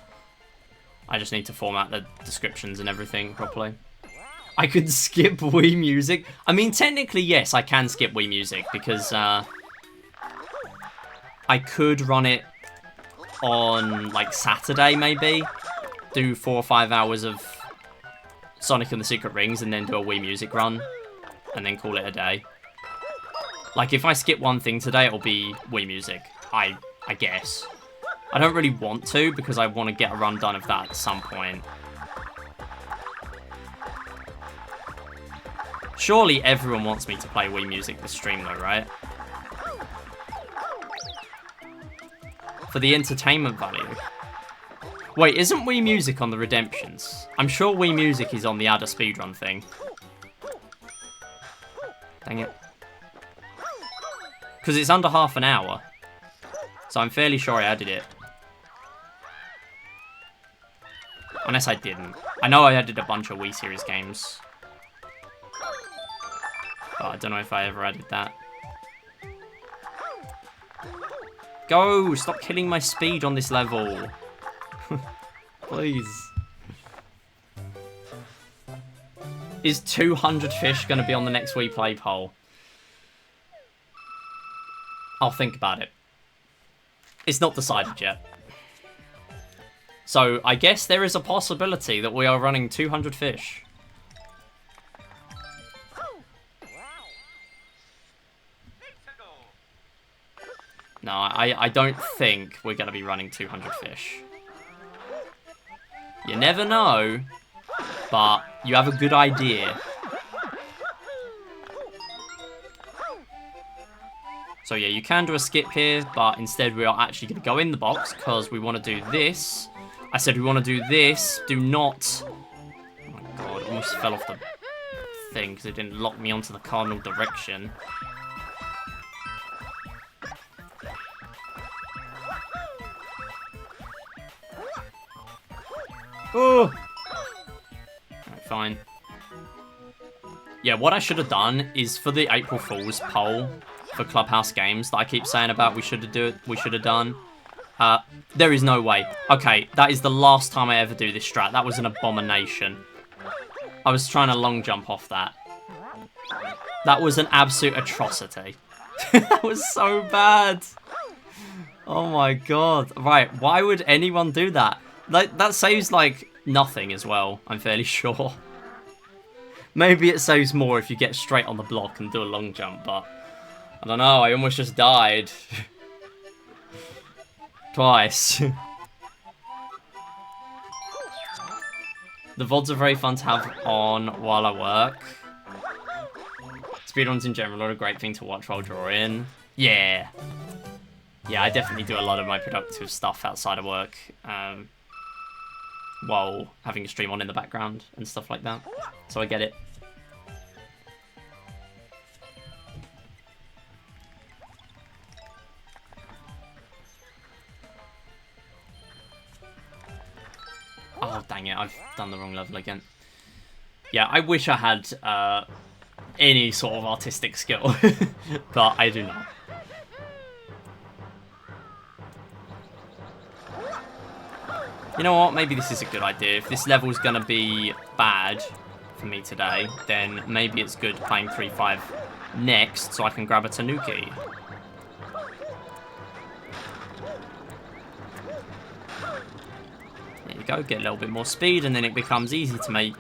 I just need to format the descriptions and everything properly. I could skip Wii Music. I mean, technically, yes, I can skip Wii Music because I could run it on, like, Saturday, maybe. Do 4 or 5 hours of Sonic and the Secret Rings and then do a Wii Music run. And then call it a day. Like, if I skip one thing today, it'll be Wii Music. I guess. I don't really want to, because I want to get a run done of that at some point. Surely everyone wants me to play Wii Music this stream though, right? For the entertainment value. Wait, isn't Wii Music on the Redemptions? I'm sure Wii Music is on the Adder speedrun thing. Dang it. Because it's under half an hour. So I'm fairly sure I added it. Unless I didn't. I know I added a bunch of Wii Series games. But I don't know if I ever added that. Go! Stop killing my speed on this level. Please. Is 200 fish going to be on the next Wii Play poll? I'll think about it. It's not decided yet. So, I guess there is a possibility that we are running 200 fish. No, I don't think we're going to be running 200 fish. You never know, but you have a good idea. So yeah, you can do a skip here, but instead we are actually going to go in the box because we want to do this. I said we want to do this. Do not... Oh my god, I almost fell off the thing because it didn't lock me onto the cardinal direction. Oh! Alright, fine. Yeah, what I should have done is for the April Fool's poll for Clubhouse Games that I keep saying about we should have done. There is no way. Okay, that is the last time I ever do this strat. That was an abomination. I was trying to long jump off that. That was an absolute atrocity. That was so bad. Oh my god. Right, why would anyone do that? Like, that saves, like, nothing as well, I'm fairly sure. Maybe it saves more if you get straight on the block and do a long jump, but... I don't know, I almost just died. Twice. The VODs are very fun to have on while I work. Speedruns in general are a great thing to watch while drawing. Yeah. Yeah, I definitely do a lot of my productive stuff outside of work. While having a stream on in the background and stuff like that. So I get it. Oh, dang it. I've done the wrong level again. Yeah, I wish I had any sort of artistic skill. But I do not. You know what? Maybe this is a good idea. If this level's going to be bad for me today, then maybe it's good playing 3-5 next so I can grab a Tanuki. There you go. Get a little bit more speed and then it becomes easy to make.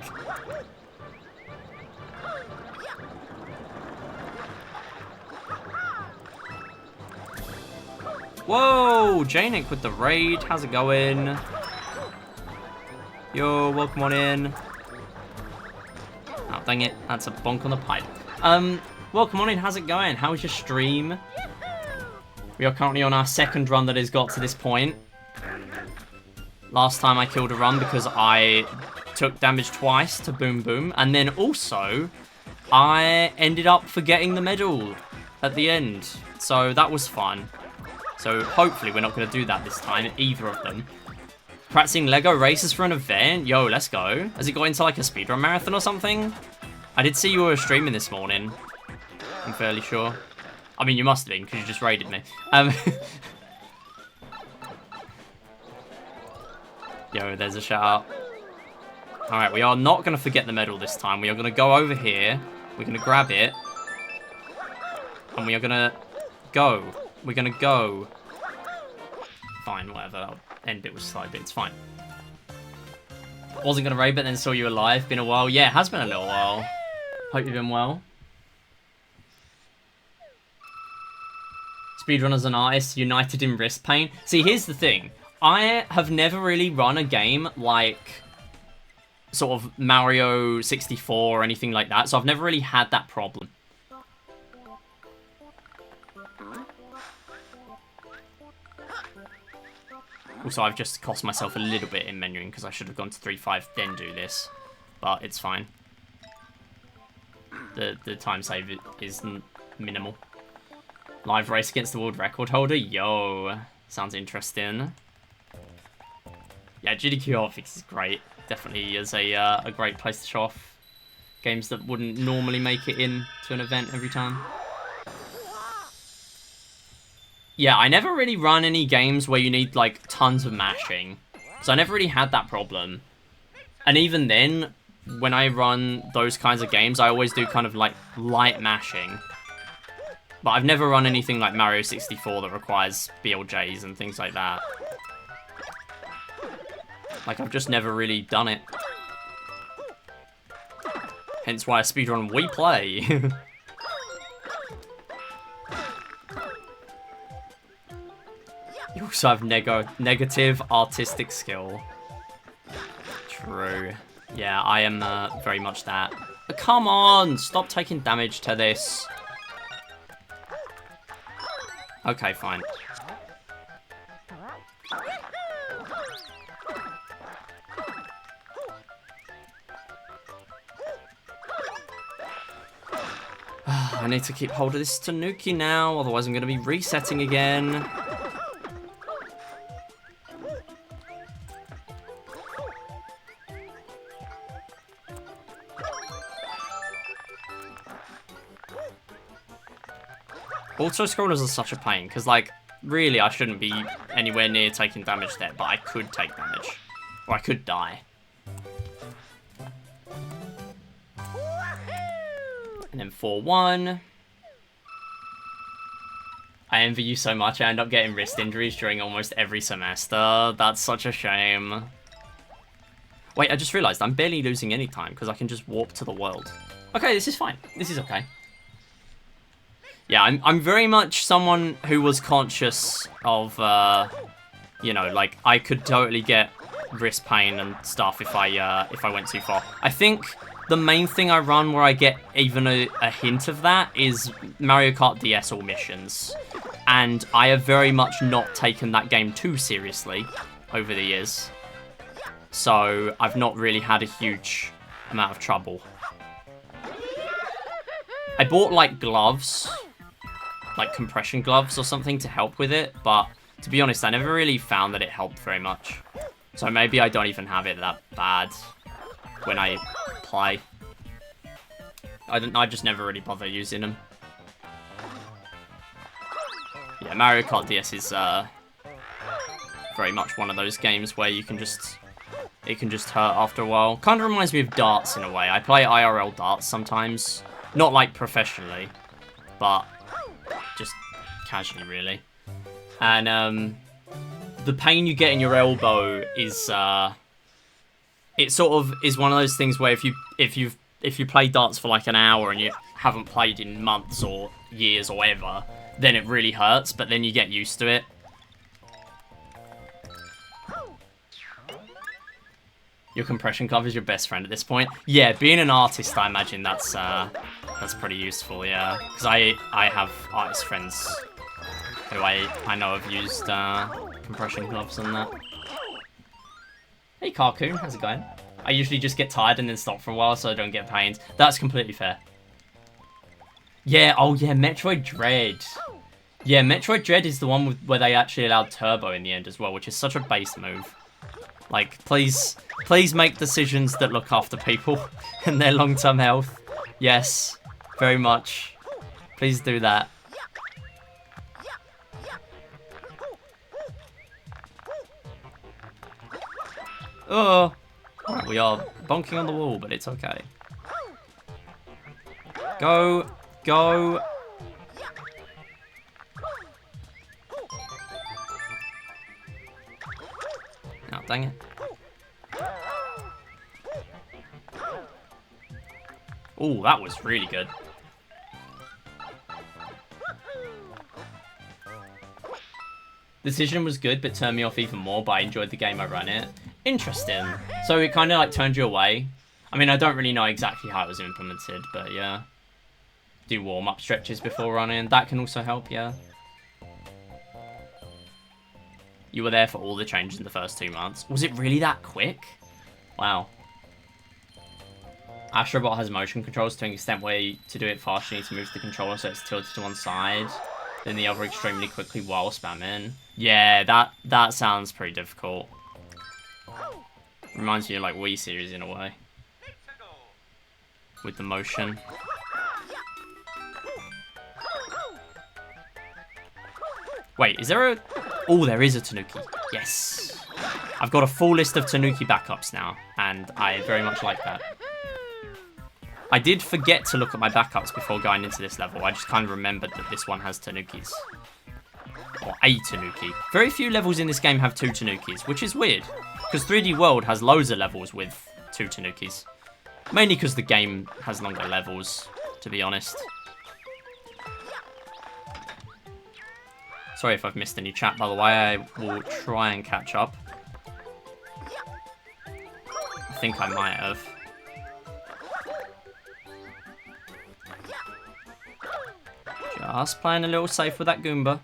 Whoa! Janik with the raid. How's it going? Yo, welcome on in. Oh, dang it. That's a bonk on the pipe. Welcome on in. How's it going? How's your stream? We are currently on our second run that has got to this point. Last time I killed a run because I took damage twice to Boom Boom. And then also, I ended up forgetting the medal at the end. So that was fun. So hopefully we're not going to do that this time, either of them. Practicing Lego races for an event? Yo, let's go. Has it got into like a speedrun marathon or something? I did see you were streaming this morning. I'm fairly sure. I mean, you must have been because you just raided me. Yo, there's a shout out. Alright, we are not going to forget the medal this time. We are going to go over here. We're going to grab it. And we are going to go. We're going to go. Fine, whatever. I'll end it with slide, but it's fine. Wasn't going to raid, but then saw you alive. Been a while. Yeah, it has been a little while. Hope you've been well. Speedrun as an artist, united in wrist pain. See, here's the thing. I have never really run a game like sort of Mario 64 or anything like that, so I've never really had that problem. Also, I've just cost myself a little bit in menuing because I should have gone to 3-5, then do this. But it's fine. The time save is minimal. Live race against the world record holder? Yo. Sounds interesting. Yeah, GDQ Hotfix is great. Definitely is a great place to show off games that wouldn't normally make it in to an event every time. Yeah, I never really run any games where you need, like, tons of mashing. So I never really had that problem. And even then, when I run those kinds of games, I always do kind of, like, light mashing. But I've never run anything like Mario 64 that requires BLJs and things like that. Like, I've just never really done it. Hence why a speedrun we play. You also have negative artistic skill. True. Yeah, I am very much that. But come on! Stop taking damage to this. Okay, fine. I need to keep hold of this Tanuki now, otherwise I'm going to be resetting again. Auto-scrollers are such a pain, because, like, really I shouldn't be anywhere near taking damage there, but I could take damage. Or I could die. And then 4-1. I envy you so much, I end up getting wrist injuries during almost every semester. That's such a shame. Wait, I just realised I'm barely losing any time, because I can just warp to the world. Okay, this is fine. This is okay. Yeah, I'm very much someone who was conscious of, you know, like, I could totally get wrist pain and stuff if I went too far. I think the main thing I run where I get even a hint of that is Mario Kart DS All Missions. And I have very much not taken that game too seriously over the years. So I've not really had a huge amount of trouble. I bought, like, gloves, like compression gloves or something to help with it, but to be honest, I never really found that it helped very much. So maybe I don't even have it that bad when I play. I just never really bother using them. Yeah, Mario Kart DS is very much one of those games where you can just, it can just hurt after a while. Kind of reminds me of darts in a way. I play IRL darts sometimes, not like professionally, but just casually, really. And the pain you get in your elbow is it sort of is one of those things where if you play darts for like an hour and you haven't played in months or years or ever, then it really hurts, but then you get used to it. Your compression glove is your best friend at this point. Yeah, being an artist, I imagine that's pretty useful, yeah. Because I have artist friends who I know have used compression gloves and that. Hey, Carcoon, how's it going? I usually just get tired and then stop for a while so I don't get pains. That's completely fair. Yeah, oh yeah, Metroid Dread. Yeah, Metroid Dread is the one where they actually allowed turbo in the end as well, which is such a base move. Like, please make decisions that look after people and their long-term health. Yes, very much. Please do that. Oh, we are bonking on the wall, but it's okay. Go, go. Oh, dang it. Oh, that was really good. Decision was good, but turned me off even more, but I enjoyed the game I ran it. Interesting. So it kind of like turned you away. I mean, I don't really know exactly how it was implemented, but yeah. Do warm-up stretches before running. That can also help, yeah. You were there for all the changes in the first 2 months. Was it really that quick? Wow. Astrobot has motion controls to an extent where to do it fast, you need to move the controller so it's tilted to one side. then the other extremely quickly while spamming. Yeah, that sounds pretty difficult. Reminds me of like Wii series in a way. With the motion. Wait, is there a... Oh, there is a Tanuki. Yes. I've got a full list of Tanuki backups now, and I very much like that. I did forget to look at my backups before going into this level. I just kind of remembered that this one has Tanukis. Or a Tanuki. Very few levels in this game have 2 Tanukis, which is weird. Because 3D World has loads of levels with 2 Tanukis. Mainly because the game has longer levels, to be honest. Sorry if I've missed any chat, by the way. I will try and catch up. I think I might have. Just playing a little safe with that Goomba.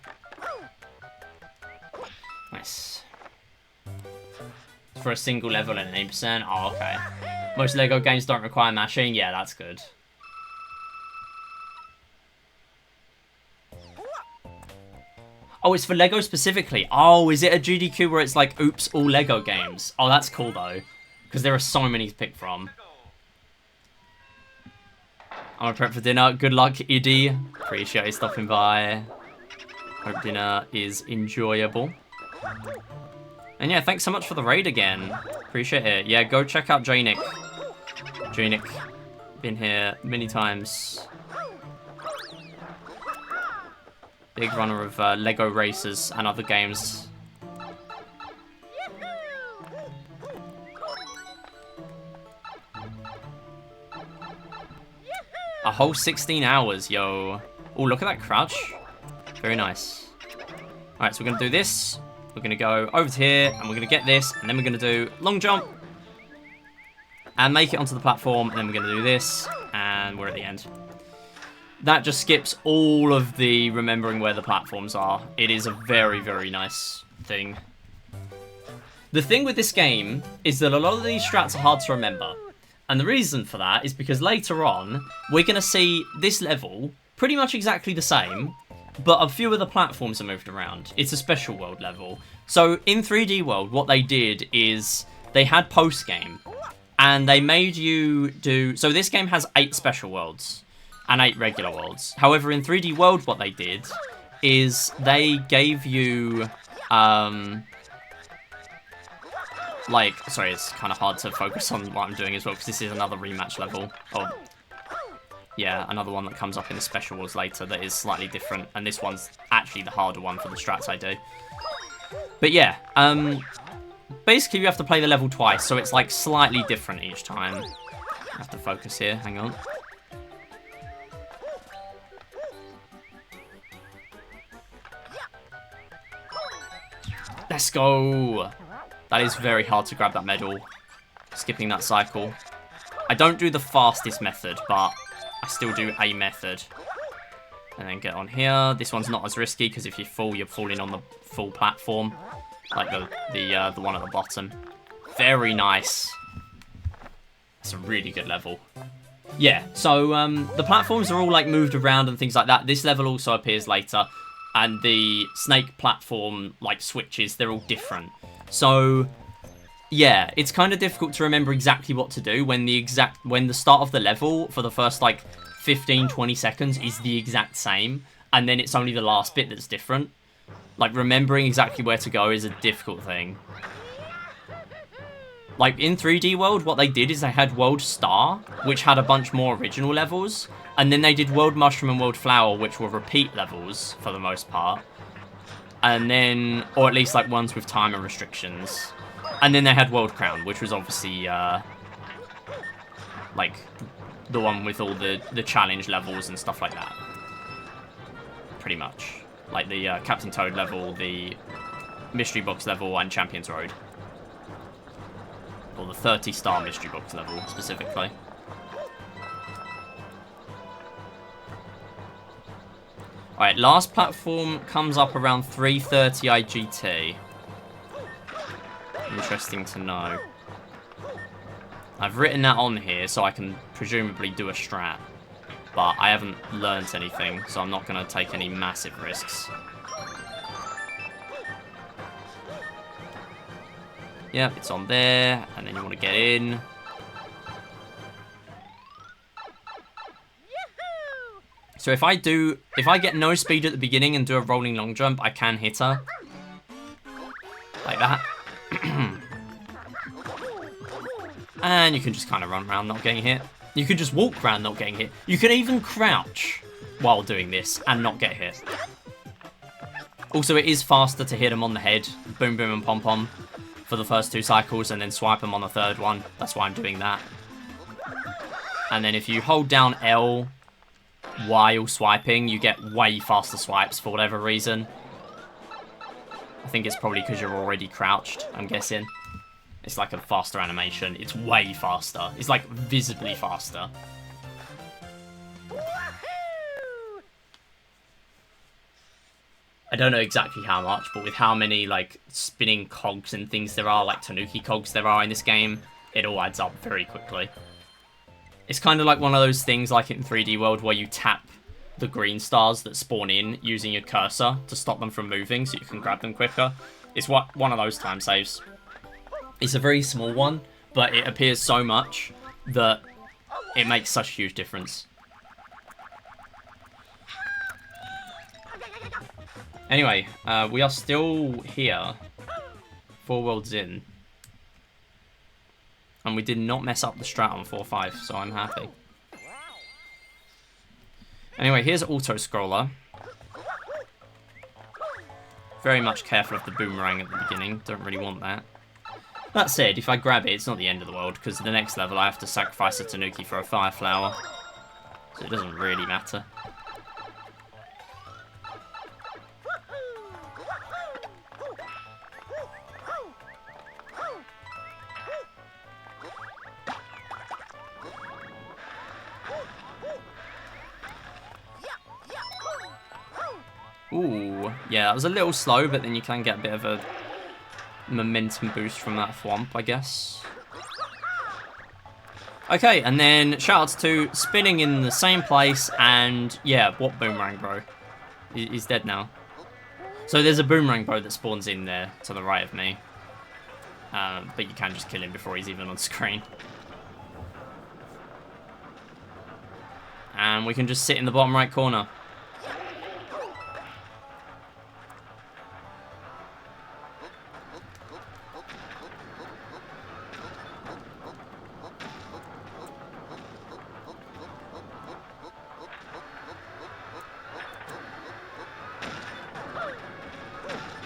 Nice. For a single level and 8%. Oh, okay. Most LEGO games don't require mashing. Yeah, that's good. Oh, it's for LEGO specifically. Oh, is it a GDQ where it's like, oops, all LEGO games? Oh, that's cool, though. Because there are so many to pick from. I'm gonna prep for dinner. Good luck, Iddy. Appreciate you stopping by. Hope dinner is enjoyable. And yeah, thanks so much for the raid again. Appreciate it. Yeah, go check out Janic. Janic. Been here many times. Big runner of LEGO Racers and other games. A whole 16 hours, yo. Oh, look at that crouch. Very nice. Alright, so we're going to do this. We're going to go over to here, and we're going to get this, and then we're going to do long jump. And make it onto the platform, and then we're going to do this, and we're at the end. That just skips all of the remembering where the platforms are. It is a very, very nice thing. The thing with this game is that a lot of these strats are hard to remember. And the reason for that is because later on, we're going to see this level pretty much exactly the same, but a few of the platforms are moved around. It's a special world level. So in 3D World, what they did is they had post-game, and they made you do... So this game has 8 special worlds and 8 regular worlds. However, in 3D World, what they did is they gave you... sorry, it's kind of hard to focus on what I'm doing as well, because this is another rematch level. Oh, yeah, another one that comes up in the special worlds later that is slightly different, and this one's actually the harder one for the strats I do. But yeah, basically you have to play the level twice, so it's like slightly different each time. I have to focus here, hang on. Let's go! That is very hard to grab that medal. Skipping that cycle. I don't do the fastest method, but I still do a method. And then get on here. This one's not as risky, because if you fall, you're falling on the full platform. Like the one at the bottom. Very nice. It's a really good level. Yeah, so the platforms are all like moved around and things like that. This level also appears later. And the snake platform like switches, they're all different. So, yeah, it's kind of difficult to remember exactly what to do when the start of the level for the first, like, 15-20 seconds is the exact same, and then it's only the last bit that's different. Like, remembering exactly where to go is a difficult thing. Like, in 3D World, what they did is they had World Star, which had a bunch more original levels, and then they did World Mushroom and World Flower, which were repeat levels, for the most part. And then, or at least like ones with timer restrictions. And then they had World Crown, which was obviously like the one with all the challenge levels and stuff like that. Pretty much. Like the Captain Toad level, the Mystery Box level, and Champions Road. Or the 30-star Mystery Box level, specifically. Alright, last platform comes up around 3:30 IGT. Interesting to know. I've written that on here so I can presumably do a strat. but I haven't learnt anything, so I'm not going to take any massive risks. Yep, it's on there, and then you want to get in. So if I get no speed at the beginning and do a rolling long jump, I can hit her. Like that. And you can just kind of run around not getting hit. You can just walk around not getting hit. You can even crouch while doing this and not get hit. Also, it is faster to hit them on the head. Boom, boom, and pom-pom for the first 2 cycles, and then swipe them on the 3rd one. That's why I'm doing that. And then if you hold down L while swiping, you get way faster swipes for whatever reason. I think it's probably because you're already crouched, I'm guessing. It's like a faster animation. It's way faster. It's like visibly faster. I don't know exactly how much, but with how many like spinning cogs and things there are, like Tanuki cogs there are in this game, it all adds up very quickly. It's kind of like one of those things like in 3D World where you tap the green stars that spawn in using your cursor to stop them from moving so you can grab them quicker. It's one of those time saves. It's a very small one, but it appears so much that it makes such a huge difference. Anyway, we are still here, 4 worlds in. And we did not mess up the strat on 4-5, so I'm happy. Anyway, here's auto-scroller. Very much careful of the boomerang at the beginning, don't really want that. That said, if I grab it, it's not the end of the world, because the next level I have to sacrifice a Tanuki for a fire flower. So it doesn't really matter. Ooh, yeah, that was a little slow, but then you can get a bit of a momentum boost from that thwomp, I guess. Okay, and then shoutouts to spinning in the same place, and yeah, what boomerang bro? He's dead now. So there's a boomerang bro that spawns in there to the right of me. But you can just kill him before he's even on screen. And we can just sit in the bottom right corner.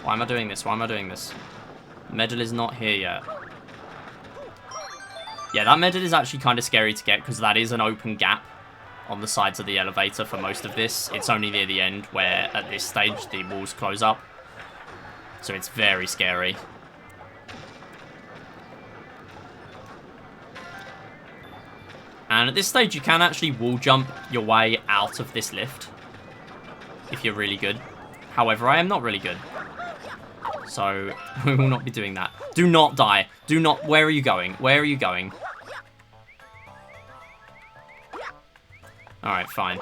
Why am I doing this? Why am I doing this? Medal is not here yet. Yeah, that medal is actually kind of scary to get because that is an open gap on the sides of the elevator for most of this. It's only near the end where at this stage the walls close up. So it's very scary. And at this stage you can actually wall jump your way out of this lift if you're really good. However, I am not really good. So, we will not be doing that. Do not die. Do not... Where are you going? Where are you going? Alright, fine.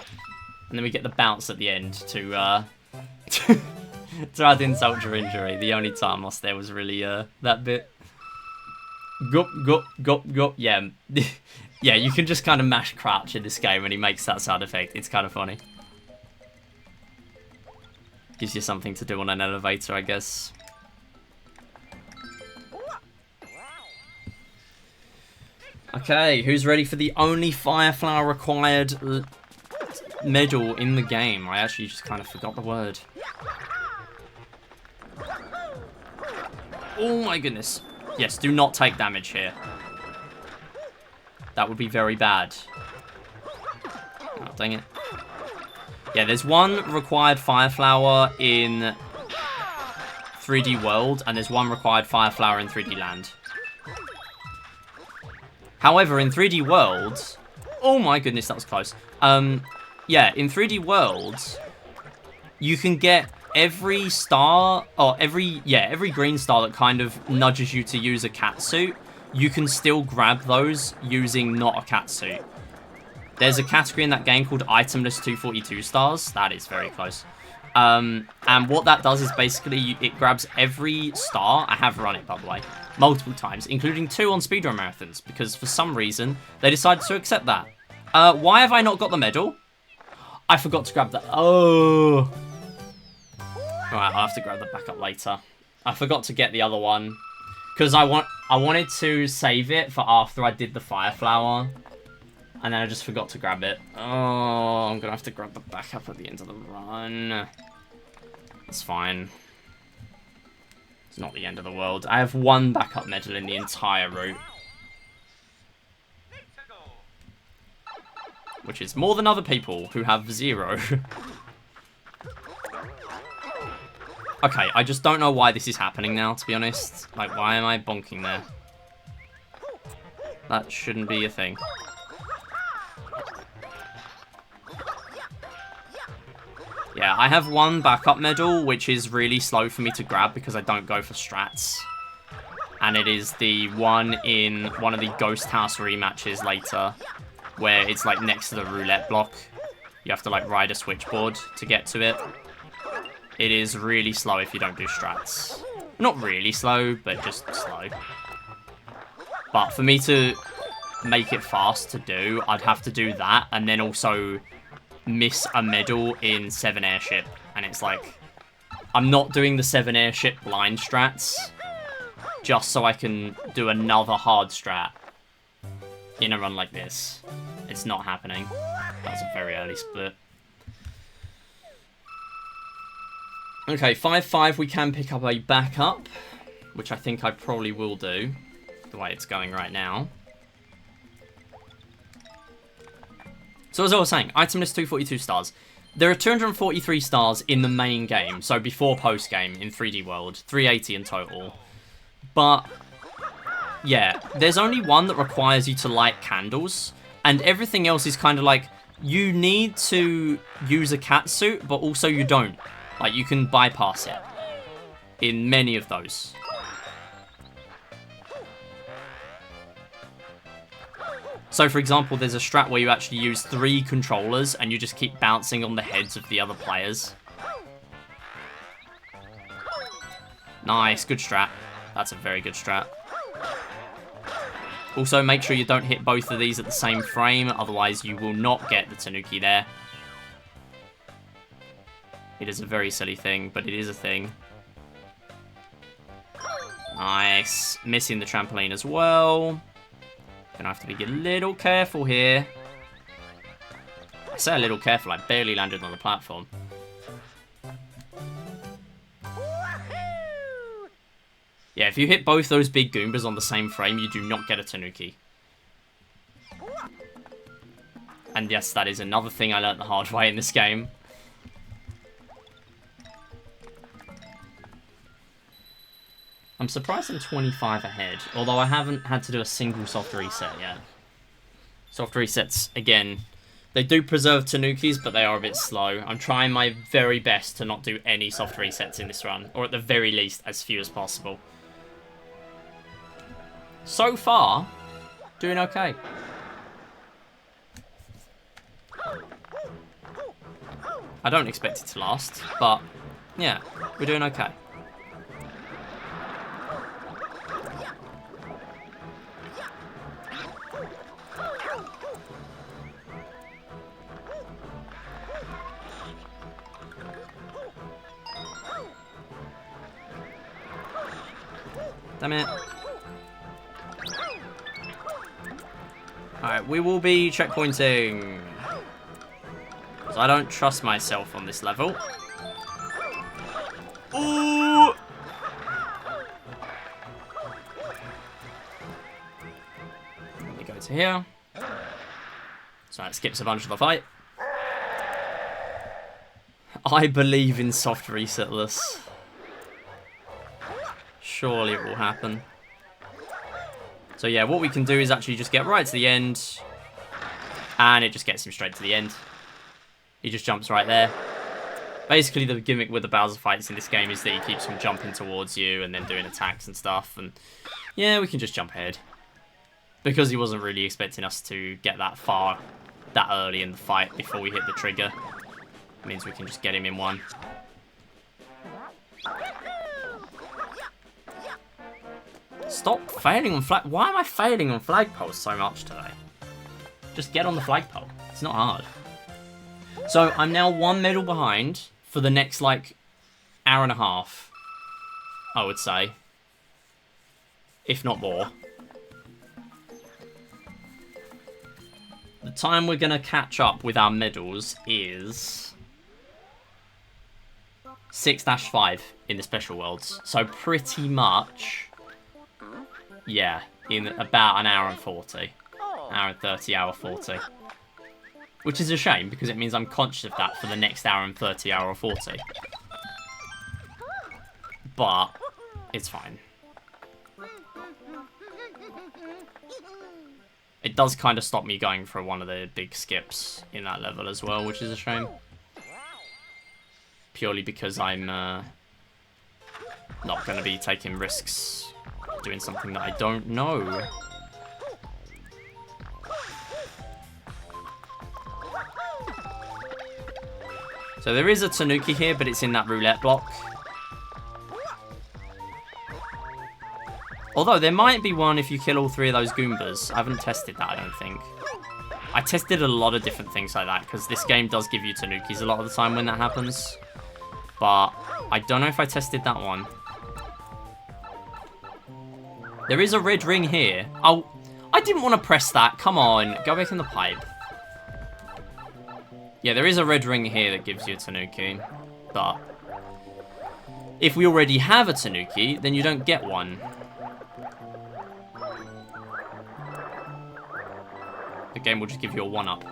And then we get the bounce at the end to to add insult to injury. The only time I lost there was really that bit. Go, go, go, go. Yeah. Yeah, you can just kind of mash crouch in this game and he makes that sound effect. It's kind of funny. Gives you something to do on an elevator, I guess. Okay, who's ready for the only fire flower required medal in the game? I actually just kind of forgot the word. Oh my goodness. Yes, do not take damage here. That would be very bad. Oh, dang it. Yeah, there's one required fire flower in 3D World, and there's one required fire flower in 3D Land. However, in 3D World... Oh my goodness, that was close. Yeah, in 3D World, you can get every star... Or every green star that kind of nudges you to use a catsuit. You can still grab those using not a catsuit. There's a category in that game called Itemless 242 stars. That is very close. And what that does is basically it grabs every star. I have run it, by the way, multiple times, including 2 on speedrun marathons, because for some reason they decided to accept that. Why have I not got the medal? I forgot to grab that. Oh. Alright, I'll have to grab that back up later. I forgot to get the other one. Because I wanted to save it for after I did the fire flower. And then I just forgot to grab it. Oh, I'm going to have to grab the backup at the end of the run. It's fine. It's not the end of the world. I have 1 backup medal in the entire route. Which is more than other people who have 0. Okay, I just don't know why this is happening now, to be honest. Like, why am I bonking there? That shouldn't be a thing. Yeah, I have 1 backup medal, which is really slow for me to grab because I don't go for strats. And it is the one in one of the Ghost House rematches later, where it's like next to the roulette block. You have to like ride a switchboard to get to it. It is really slow if you don't do strats. Not really slow, but just slow. But for me to make it fast to do, I'd have to do that and then also miss a medal in 7 airship. And it's like, I'm not doing the 7 airship blind strats just so I can do another hard strat in a run like this. It's not happening. That was a very early split. Okay, 5-5, we can pick up a backup, which I think I probably will do, the way it's going right now. So as I was saying, item list 242 stars. There are 243 stars in the main game, so before post-game in 3D World, 380 in total. But, yeah, there's only one that requires you to light candles, and everything else is kind of like, you need to use a catsuit, but also you don't. Like, you can bypass it in many of those. So, for example, there's a strat where you actually use 3 controllers and you just keep bouncing on the heads of the other players. Nice, good strat. That's a very good strat. Also, make sure you don't hit both of these at the same frame, otherwise you will not get the Tanuki there. It is a very silly thing, but it is a thing. Nice. Missing the trampoline as well. Gonna have to be a little careful here. I say a little careful, I barely landed on the platform. Yeah, if you hit both those big Goombas on the same frame, you do not get a Tanuki. And yes, that is another thing I learnt the hard way in this game. I'm surprised I'm 25 ahead, although I haven't had to do a single soft reset yet. Soft resets, again, they do preserve Tanukis, but they are a bit slow. I'm trying my very best to not do any soft resets in this run, or at the very least, as few as possible. So far, doing okay. I don't expect it to last, but yeah, we're doing okay. Damn it. Alright, we will be checkpointing. Because I don't trust myself on this level. Ooh! Let me go to here. So that skips a bunch of the fight. I believe in soft resetless. Surely it will happen. So yeah, what we can do is actually just get right to the end. And it just gets him straight to the end. He just jumps right there. Basically, the gimmick with the Bowser fights in this game is that he keeps him jumping towards you and then doing attacks and stuff. And yeah, we can just jump ahead. Because he wasn't really expecting us to get that far that early in the fight before we hit the trigger. It means we can just get him in one. Stop failing on flag. Why am I failing on flagpoles so much today? Just get on the flagpole. It's not hard. So I'm now 1 medal behind for the next, like, hour and a half, I would say. If not more. The time we're going to catch up with our medals is 6-5 in the Special Worlds. So pretty much, yeah, in about an hour and 40. Hour and 30, hour 40. Which is a shame, because it means I'm conscious of that for the next hour and 30, hour 40. But it's fine. It does kind of stop me going for one of the big skips in that level as well, which is a shame. Purely because I'm not going to be taking risks doing something that I don't know. So there is a Tanuki here, but it's in that roulette block. Although, there might be one if you kill all 3 of those Goombas. I haven't tested that, I don't think. I tested a lot of different things like that, because this game does give you Tanukis a lot of the time when that happens. But I don't know if I tested that one. There is a red ring here. Oh, I didn't want to press that. Come on, go back in the pipe. Yeah, there is a red ring here that gives you a Tanuki. But if we already have a Tanuki, then you don't get one. The game will just give you a 1-up.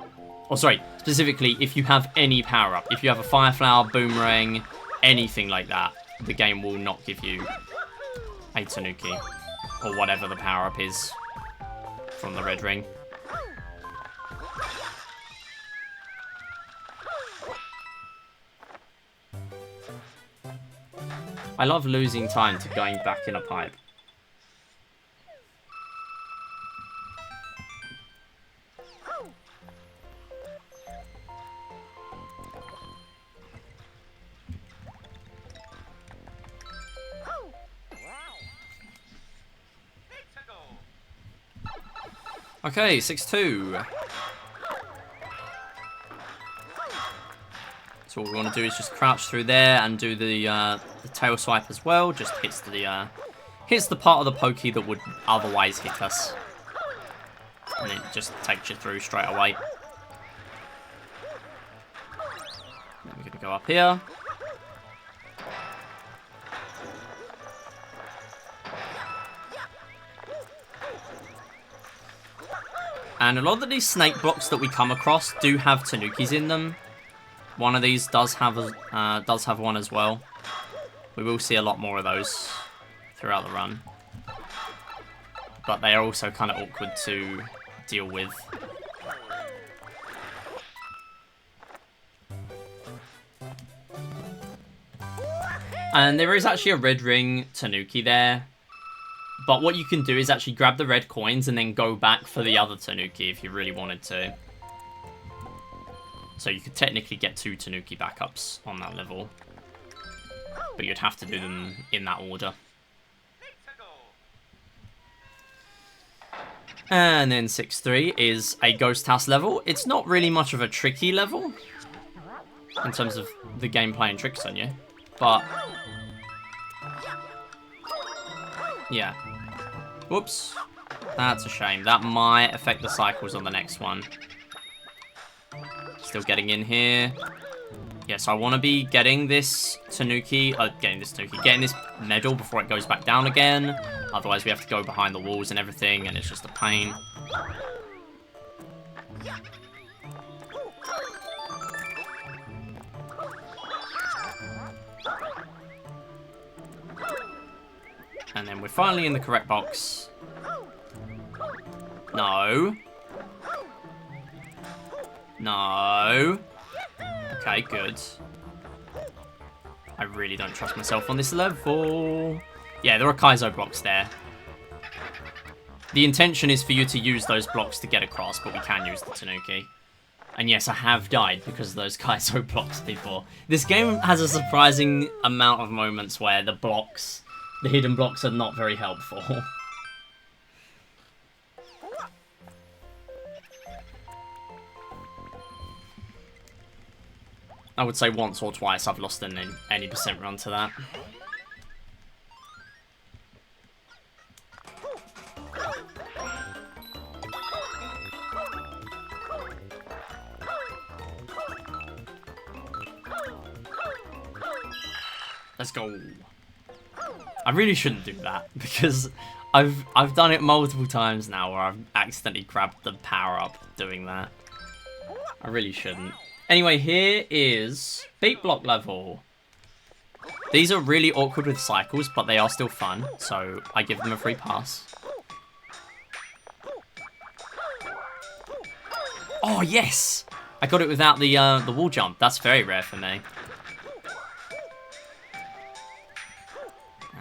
Oh, sorry. Specifically, if you have any power-up. If you have a Fire Flower, Boomerang, anything like that, the game will not give you a Tanuki. Or whatever the power-up is from the red ring. I love losing time to going back in a pipe. Okay, 6-2. So what we want to do is just crouch through there and do the tail swipe as well. Just hits the part of the pokey that would otherwise hit us, and it just takes you through straight away. Then we're gonna go up here. And a lot of these snake blocks that we come across do have Tanukis in them. One of these does have one as well. We will see a lot more of those throughout the run. But they are also kind of awkward to deal with. And there is actually a red ring Tanuki there. But what you can do is actually grab the red coins and then go back for the other Tanuki if you really wanted to. So you could technically get 2 Tanuki backups on that level. But you'd have to do them in that order. And then 6-3 is a Ghost House level. It's not really much of a tricky level in terms of the game playing tricks on you. But yeah. Whoops. That's a shame. That might affect the cycles on the next one. Still getting in here. Yes, I want to be getting this Tanuki, getting this medal before it goes back down again. Otherwise, we have to go behind the walls and everything, and it's just a pain. And then we're finally in the correct box. No. No. Okay, good. I really don't trust myself on this level. Yeah, there are Kaizo blocks there. The intention is for you to use those blocks to get across, but we can use the Tanuki. And yes, I have died because of those Kaizo blocks before. This game has a surprising amount of moments where the hidden blocks are not very helpful. I would say once or twice I've lost an any percent run to that. Let's go. I really shouldn't do that because I've done it multiple times now where I've accidentally grabbed the power up doing that. I really shouldn't. Anyway, here is beat block level. These are really awkward with cycles, but they are still fun, so I give them a free pass. Oh yes! I got it without the wall jump. That's very rare for me.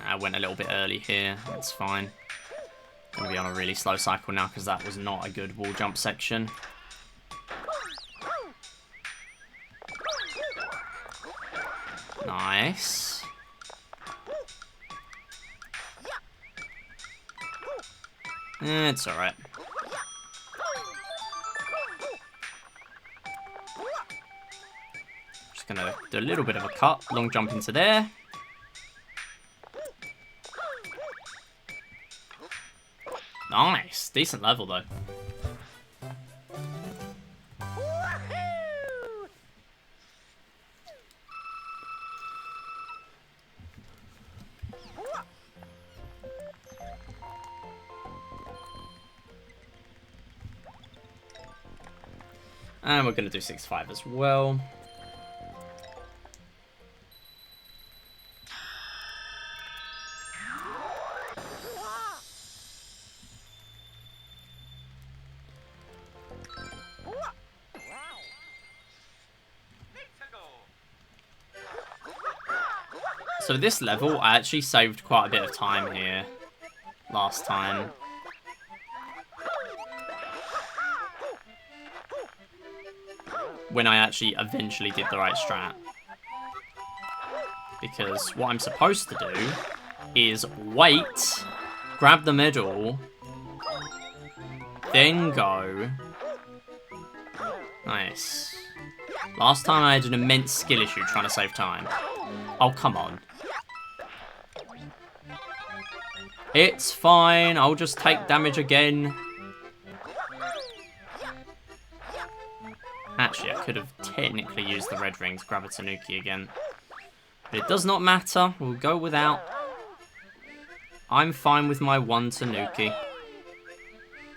I went a little bit early here. That's fine. I'm gonna be on a really slow cycle now because that was not a good wall jump section. Nice. It's alright. Just gonna do a little bit of a cut. Long jump into there. Nice. Decent level, though. And we're going to do 6-5 as well. So this level, I actually saved quite a bit of time here last time. When I actually eventually did the right strat. Because what I'm supposed to do is wait, grab the middle, then go. Nice. Last time I had an immense skill issue trying to save time. Oh, come on. It's fine, I'll just take damage again. Actually, I could have technically used the red ring to grab a Tanuki again. But it does not matter, we'll go without. I'm fine with my one Tanuki.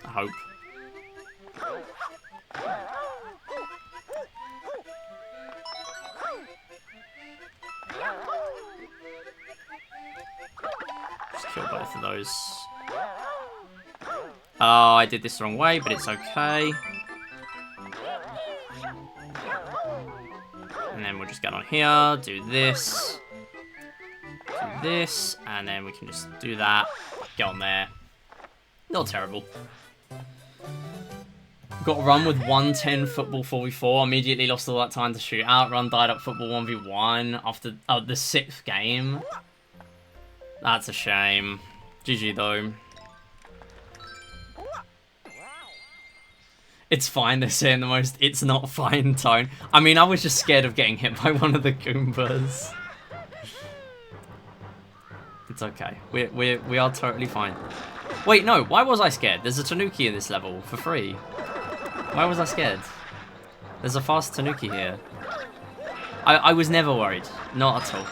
I hope. Just kill both of those. Oh, I did this the wrong way, but it's okay. And then we'll just get on here, do this, and then we can just do that, get on there. Not terrible. Got a run with 110 football 4v4, immediately lost all that time to shoot out, run died up football 1v1 after the 6th game. That's a shame. GG though. It's fine, they're saying the most it's not fine tone. I mean, I was just scared of getting hit by one of the Goombas. It's okay. We are totally fine. Wait, no, why was I scared? There's a Tanuki in this level for free. Why was I scared? There's a fast Tanuki here. I was never worried. Not at all.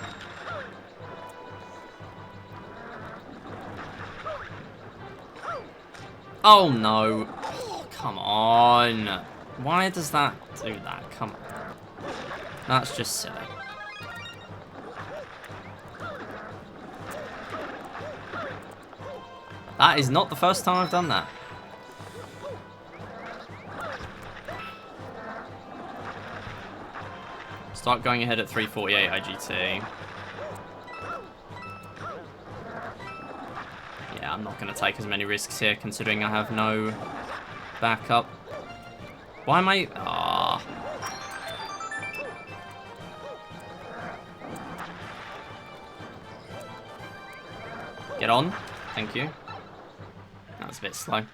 Oh no. Come on. Why does that do that? Come on. That's just silly. That is not the first time I've done that. Start going ahead at 348 IGT. Yeah, I'm not going to take as many risks here considering I have no backup. Why am I... Ah. Get on. Thank you. That's a bit slow.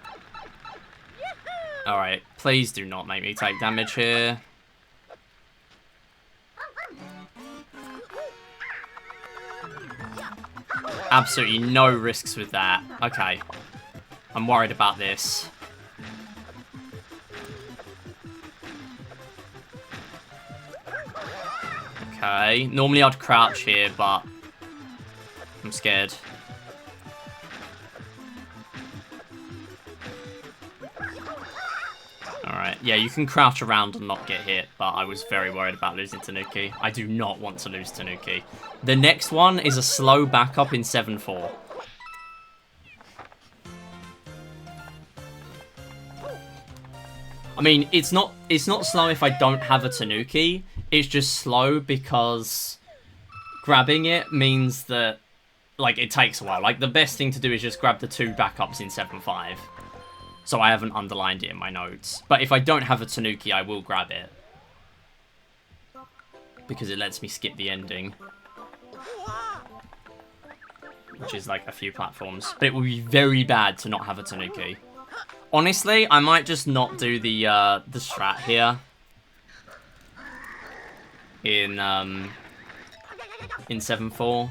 Alright, please do not make me take damage here. Absolutely no risks with that. Okay. I'm worried about this. Okay. Normally I'd crouch here, but I'm scared. Alright, yeah, you can crouch around and not get hit, but I was very worried about losing Tanuki. I do not want to lose Tanuki. The next one is a slow backup in 7-4. I mean, it's not slow if I don't have a Tanuki. It's just slow because grabbing it means that, like, it takes a while. Like, the best thing to do is just grab the 2 backups in 7-5. So I haven't underlined it in my notes. But if I don't have a Tanuki, I will grab it. Because it lets me skip the ending. Which is like a few platforms. But it would be very bad to not have a Tanuki. Honestly, I might just not do the strat here. In 7-4.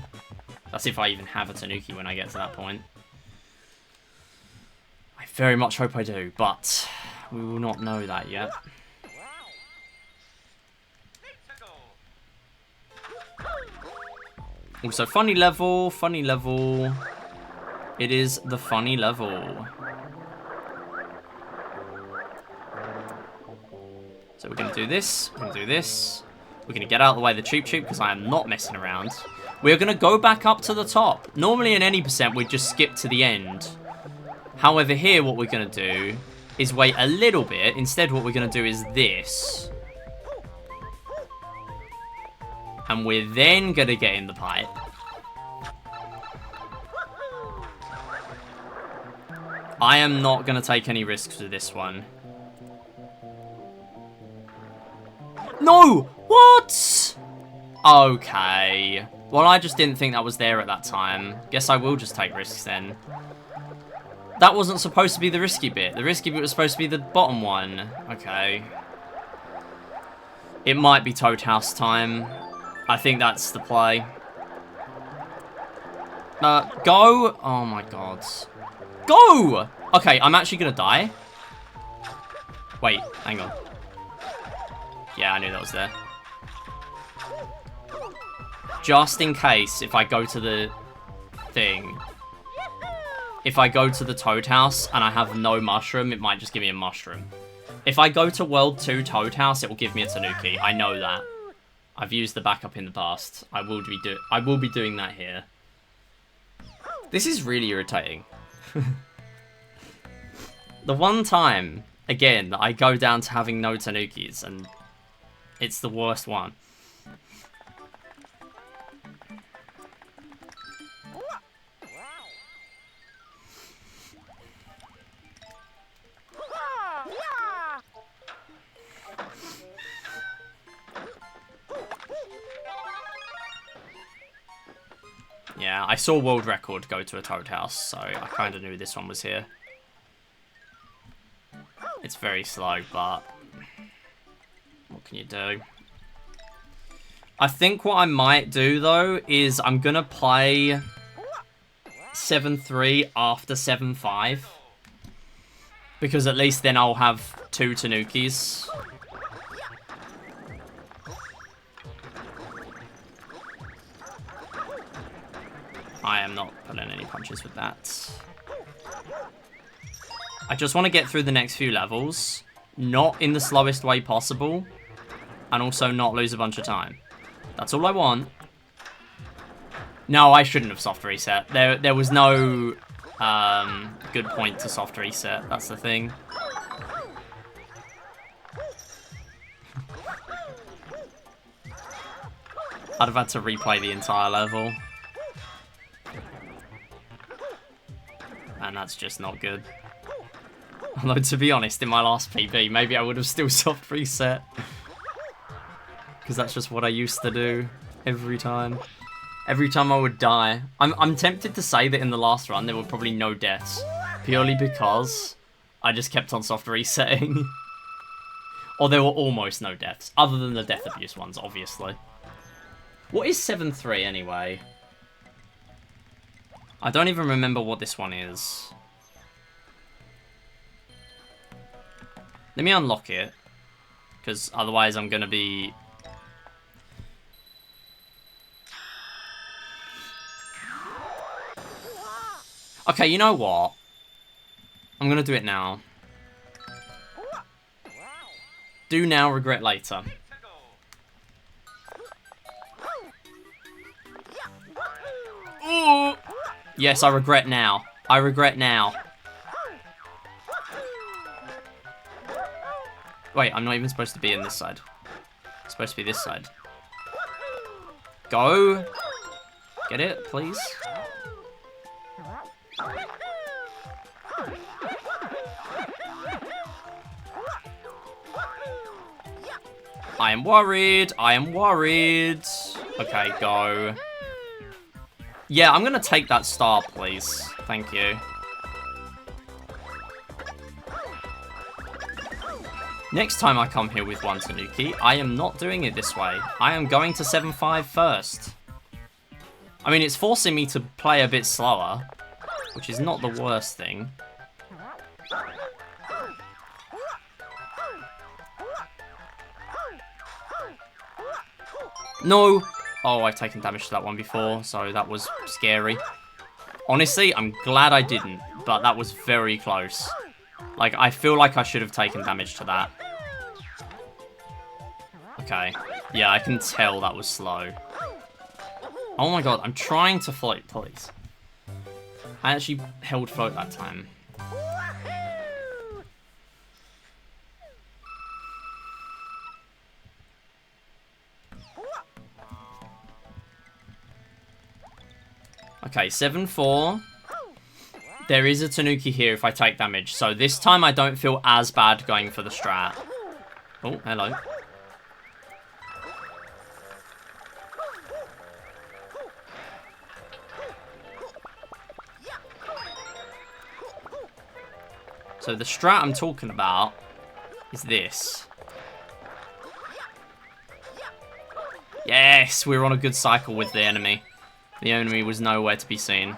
That's if I even have a Tanuki when I get to that point. I very much hope I do, but we will not know that yet. Also, funny level, funny level. It is the funny level. So we're going to do this, we're going to do this. We're going to get out of the way of the Cheep Cheep because I am not messing around. We're going to go back up to the top. Normally in any percent, we'd just skip to the end. However, here what we're going to do is wait a little bit. Instead, what we're going to do is this. And we're then going to get in the pipe. I am not going to take any risks with this one. No! What? Okay. Well, I just didn't think that was there at that time. Guess I will just take risks then. That wasn't supposed to be the risky bit. The risky bit was supposed to be the bottom one. Okay. It might be Toad House time. I think that's the play. Go! Oh my god. Go! Okay, I'm actually gonna die. Wait, hang on. Yeah, I knew that was there. Just in case, if I go to the thing. If I go to the Toad House and I have no mushroom, it might just give me a mushroom. If I go to World 2 Toad House, it will give me a Tanuki. I know that. I've used the backup in the past. I will be doing that here. This is really irritating. The one time, again, that I go down to having no Tanukis, and it's the worst one. Yeah, I saw world record go to a Toad House, so I kind of knew this one was here. It's very slow, but what can you do? I think what I might do, though, is I'm going to play 7-3 after 7-5. Because at least then I'll have 2 Tanukis. I am not pulling any punches with that. I just want to get through the next few levels. Not in the slowest way possible. And also not lose a bunch of time. That's all I want. No, I shouldn't have soft reset. There was no good point to soft reset. That's the thing. I'd have had to replay the entire level. And that's just not good. Although, to be honest, in my last PB, maybe I would have still soft reset. Because that's just what I used to do every time. Every time I would die. I'm tempted to say that in the last run there were probably no deaths. Purely because I just kept on soft resetting. Or there were almost no deaths. Other than the death abuse ones, obviously. What is 7-3 anyway? I don't even remember what this one is. Let me unlock it. Because otherwise I'm going to be... Okay, you know what? I'm going to do it now. Do now, regret later. Ooh. Yes, I regret now. I regret now. Wait, I'm not even supposed to be in this side. It's supposed to be this side. Go. Get it, please. I am worried. I am worried. Okay, go. Yeah, I'm going to take that star, please. Thank you. Next time I come here with one Tanuki, I am not doing it this way. I am going to 7-5 first. I mean, it's forcing me to play a bit slower, which is not the worst thing. No! Oh, I've taken damage to that one before, so that was scary. Honestly, I'm glad I didn't, but that was very close. Like, I feel like I should have taken damage to that. Okay. Yeah, I can tell that was slow. Oh my god, I'm trying to float, please. I actually held float that time. Okay, 7-4. There is a Tanuki here if I take damage, so this time I don't feel as bad going for the strat. Oh, hello. So the strat I'm talking about is this. Yes, we're on a good cycle with the enemy. The enemy was nowhere to be seen.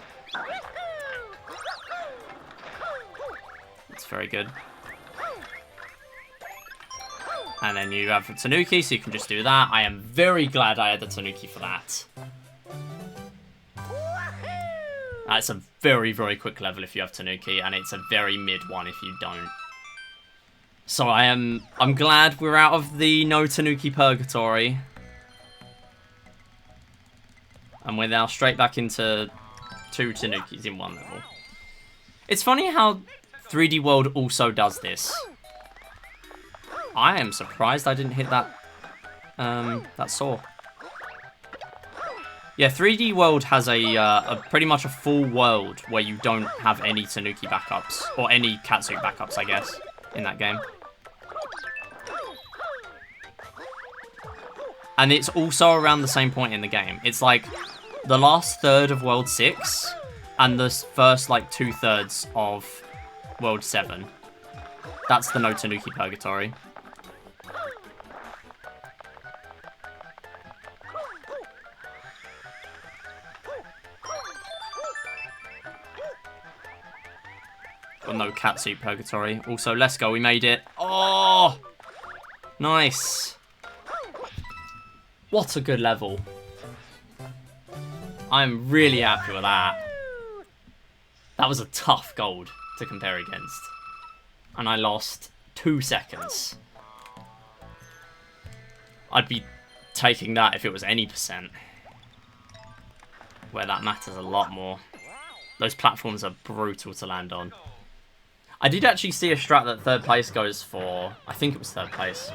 That's very good. And then you have a Tanuki, so you can just do that. I am very glad I had the Tanuki for that. That's a very, very quick level if you have Tanuki, and it's a very mid one if you don't. So I'm glad we're out of the no Tanuki purgatory. And we're now straight back into 2 Tanukis in 1 level. It's funny how 3D World also does this. I am surprised I didn't hit that saw. Yeah, 3D World has a pretty much a full world where you don't have any Tanuki backups, or any Catsuit backups, I guess, in that game. And it's also around the same point in the game. It's like the last third of World 6 and the first like 2/3 of World 7. That's the no Tanuki purgatory. Got no Catsuit purgatory. Also, let's go. We made it. Oh! Nice. What a good level. I'm really happy with that. That was a tough gold to compare against. And I lost 2 seconds. I'd be taking that if it was any percent. Where that matters a lot more. Those platforms are brutal to land on. I did actually see a strat that 3rd place goes for. I think it was 3rd place.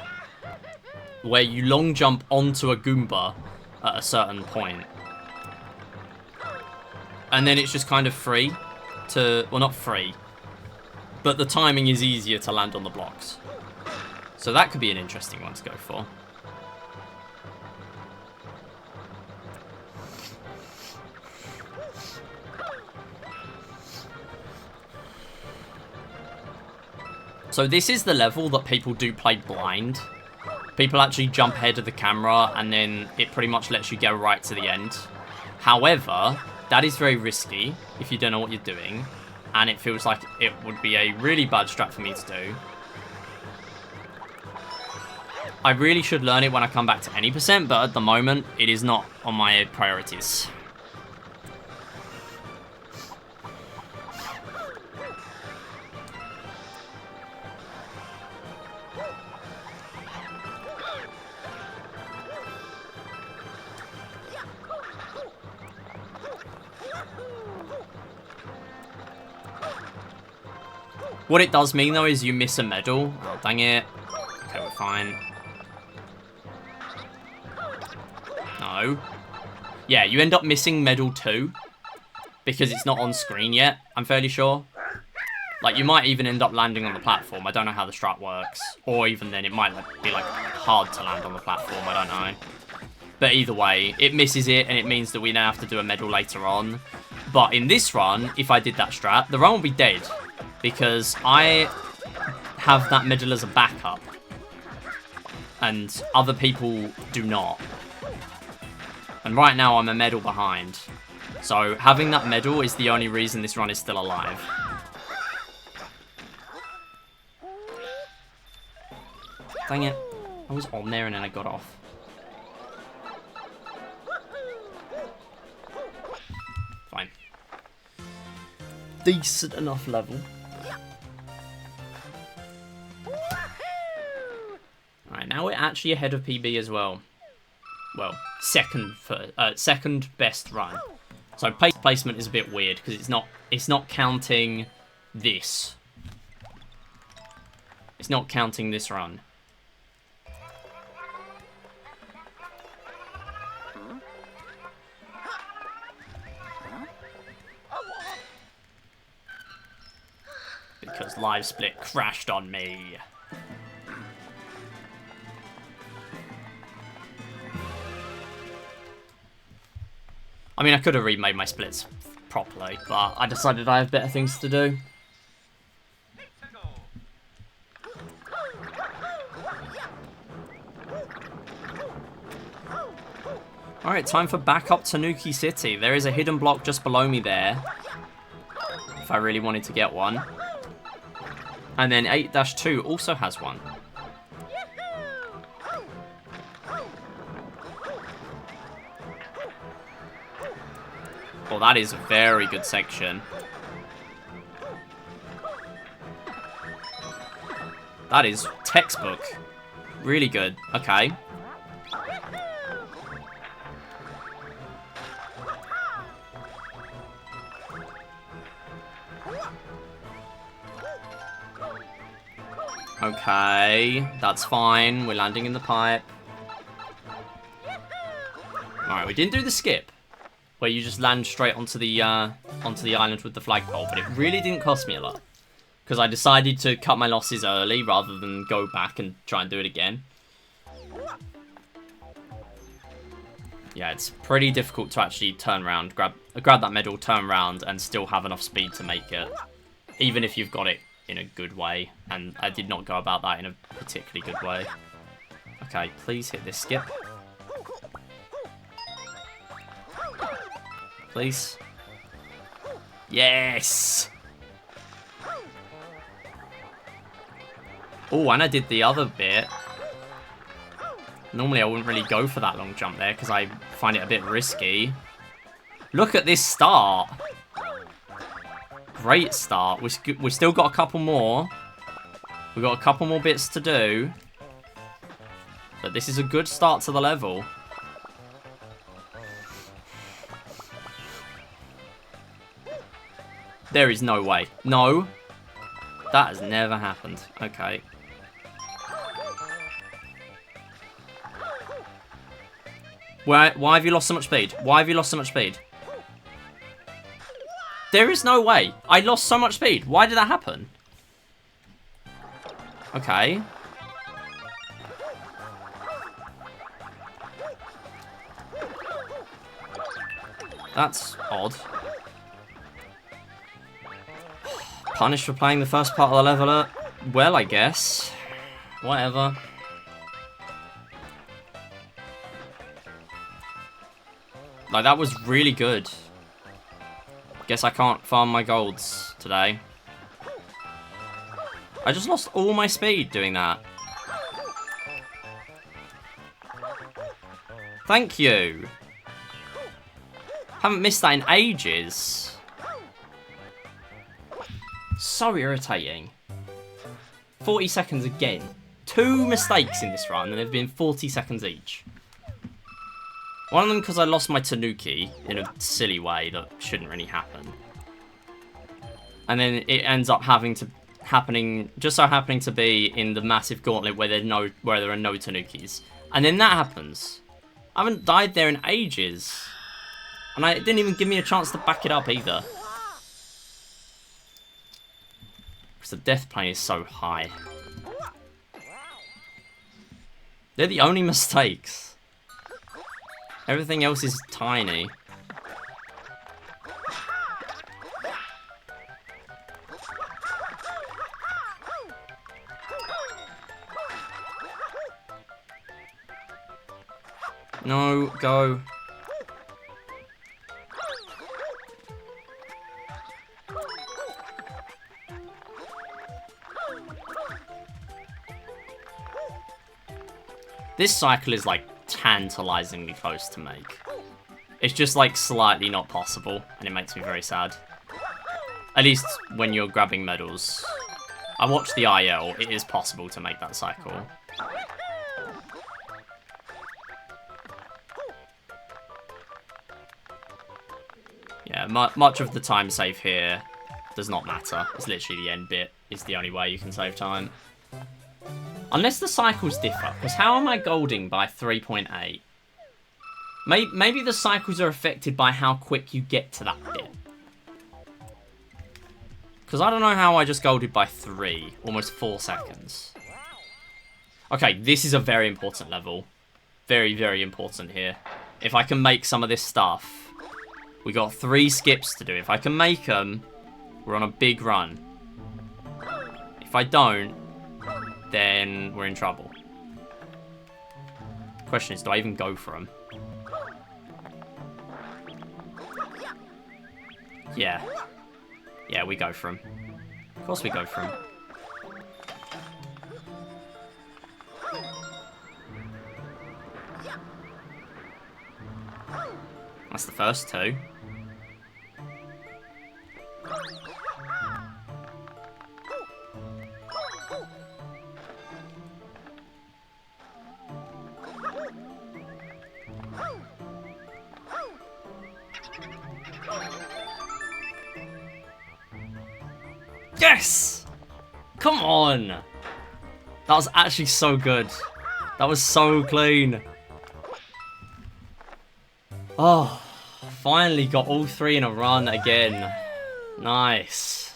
Where you long jump onto a Goomba at a certain point. And then it's just kind of free to... Well, not free. But the timing is easier to land on the blocks. So that could be an interesting one to go for. So this is the level that people do play blind. People actually jump ahead of the camera, and then it pretty much lets you go right to the end. However, that is very risky if you don't know what you're doing, and it feels like it would be a really bad strat for me to do. I really should learn it when I come back to any percent, but at the moment, it is not on my priorities. What it does mean, though, is you miss a medal. Oh, dang it. Okay, we're fine. No. Yeah, you end up missing medal 2 because it's not on screen yet, I'm fairly sure. Like, you might even end up landing on the platform. I don't know how the strat works. Or even then, it might be, like, hard to land on the platform. I don't know. But either way, it misses it, and it means that we now have to do a medal later on. But in this run, if I did that strat, the run will be dead. Because I have that medal as a backup. And other people do not. And right now I'm a medal behind. So having that medal is the only reason this run is still alive. Dang it. I was on there and then I got off. Fine. Decent enough level. Alright, now we're actually ahead of PB as well. Well, second best run. So placement is a bit weird because it's not counting this. It's not counting this run. Because Live Split crashed on me. I mean, I could have remade my splits properly, but I decided I have better things to do. Alright, time for back up Tanuki City. There is a hidden block just below me there, if I really wanted to get one. And then 8-2 also has one. Well, that is a very good section. That is textbook. Really good. Okay. Okay, that's fine. We're landing in the pipe. Alright, we didn't do the skip, where you just land straight onto the island with the flagpole, but it really didn't cost me a lot. Because I decided to cut my losses early rather than go back and try and do it again. Yeah, it's pretty difficult to actually turn around, grab that medal, turn around, and still have enough speed to make it. Even if you've got it in a good way. And I did not go about that in a particularly good way. Okay, please hit this skip. Please. Yes! Oh, and I did the other bit. Normally I wouldn't really go for that long jump there because I find it a bit risky. Look at this start. Great start. We still got a couple more. We've got a couple more bits to do. But this is a good start to the level. There is no way. No. That has never happened. Okay. Why have you lost so much speed? Why have you lost so much speed? There is no way. I lost so much speed. Why did that happen? Okay. That's odd. Punished for playing the first part of the level Well, I guess. Whatever. Like, that was really good. Guess I can't farm my golds today. I just lost all my speed doing that. Thank you. Haven't missed that in ages. So irritating. 40 seconds again. 2 mistakes in this run, and they've been 40 seconds each. One of them because I lost my Tanuki in a silly way that shouldn't really happen. And then it ends up happening to be in the massive gauntlet where there are no Tanukis. And then that happens. I haven't died there in ages. And it didn't even give me a chance to back it up either. Because the death plane is so high. They're the only mistakes. Everything else is tiny. No, go. This cycle is like tantalizingly close to make. It's just like slightly not possible, and it makes me very sad. At least when you're grabbing medals. I watched the IL, it is possible to make that cycle. Yeah, much of the time save here does not matter. It's literally the end bit is the only way you can save time. Unless the cycles differ, because how am I golding by 3.8? Maybe the cycles are affected by how quick you get to that bit. Because I don't know how I just golded by 3, almost 4 seconds. Okay, this is a very important level. Very, very important here. If I can make some of this stuff, we got 3 skips to do. If I can make them, we're on a big run. If I don't, then we're in trouble. Question is, do I even go for them? Yeah. Yeah, we go for them. Of course we go for them. That's the first 2. Yes! Come on! That was actually so good. That was so clean. Oh, finally got all 3 in a run again. Nice.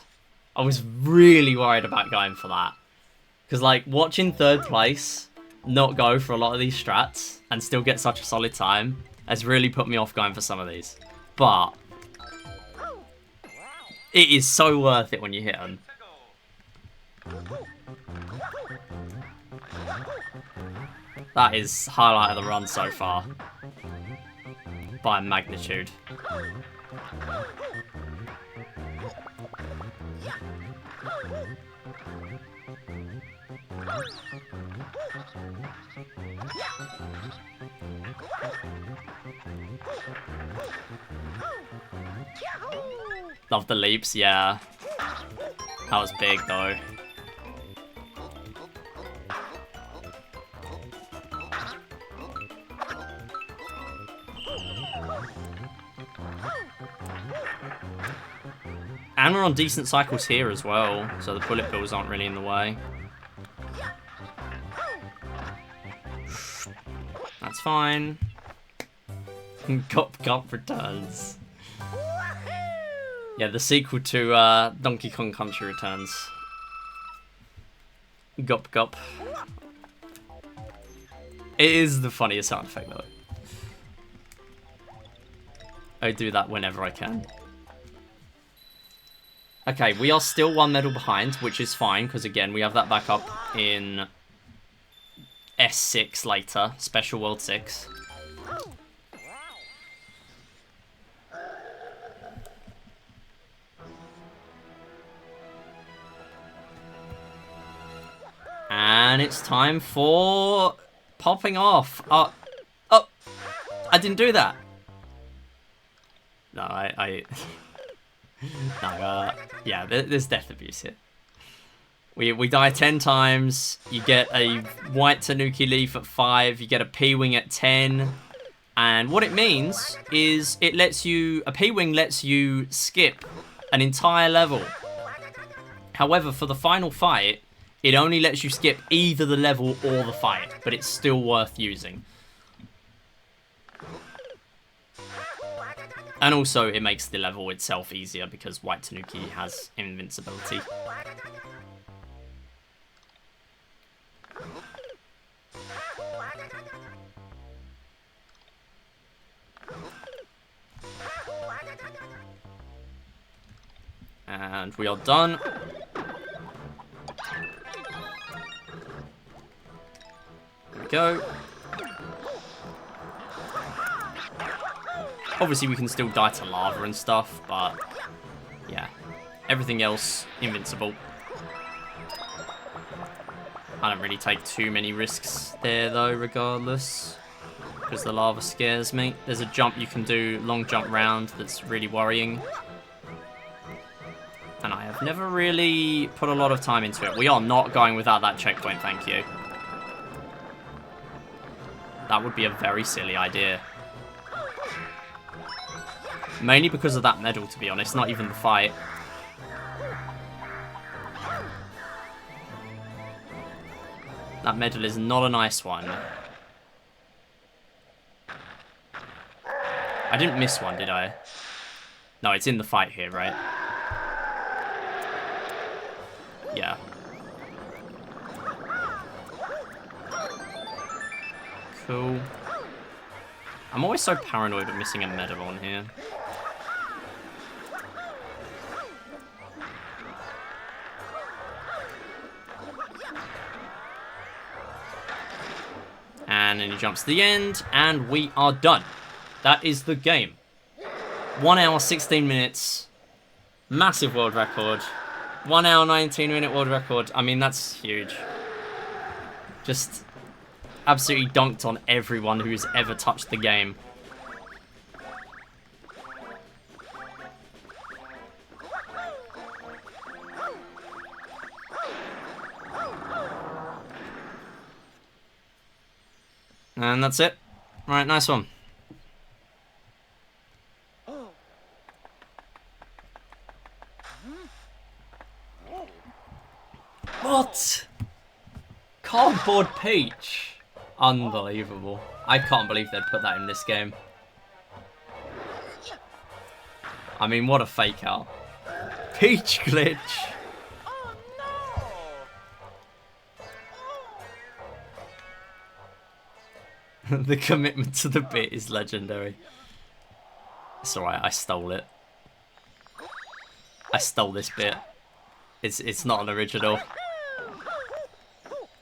I was really worried about going for that. Because, like, watching 3rd place not go for a lot of these strats and still get such a solid time has really put me off going for some of these. But it is so worth it when you hit them. That is highlight of the run so far. By magnitude. Love the leaps, yeah. That was big though. And we're on decent cycles here as well, so the bullet bills aren't really in the way. That's fine. Gop returns. Yeah, the sequel to Donkey Kong Country returns. Gop. It is the funniest sound effect though. I do that whenever I can. Okay, we are still 1 medal behind, which is fine, because again, we have that back up in S6 later, Special World 6. And it's time for popping off. Oh, I didn't do that. No, no, yeah, there's death abuse here. We die 10 times. You get a white Tanuki leaf at 5. You get a P-wing at 10. And what it means is it lets you... A P-wing lets you skip an entire level. However, for the final fight, it only lets you skip either the level or the fight. But it's still worth using. And also, it makes the level itself easier because white Tanuki has invincibility. And we are done. There we go. Obviously, we can still die to lava and stuff, but yeah. Everything else, invincible. I don't really take too many risks there, though, regardless. Because the lava scares me. There's a jump you can do, long jump round, that's really worrying. And I have never really put a lot of time into it. We are not going without that checkpoint, thank you. That would be a very silly idea. Mainly because of that medal, to be honest, not even the fight. That medal is not a nice one. I didn't miss one, did I? No, it's in the fight here, right? Yeah. Cool. I'm always so paranoid of missing a medal on here. And then he jumps to the end, and we are done. That is the game. 1 hour, 16 minutes. Massive world record. 1 hour, 19-minute world record. I mean, that's huge. Just absolutely dunked on everyone who's ever touched the game. And that's it. Right, nice one. What? Cardboard Peach? Unbelievable. I can't believe they'd put that in this game. I mean, what a fake out. Peach glitch. The commitment to the bit is legendary. It's alright, I stole it. I stole this bit. It's not an original.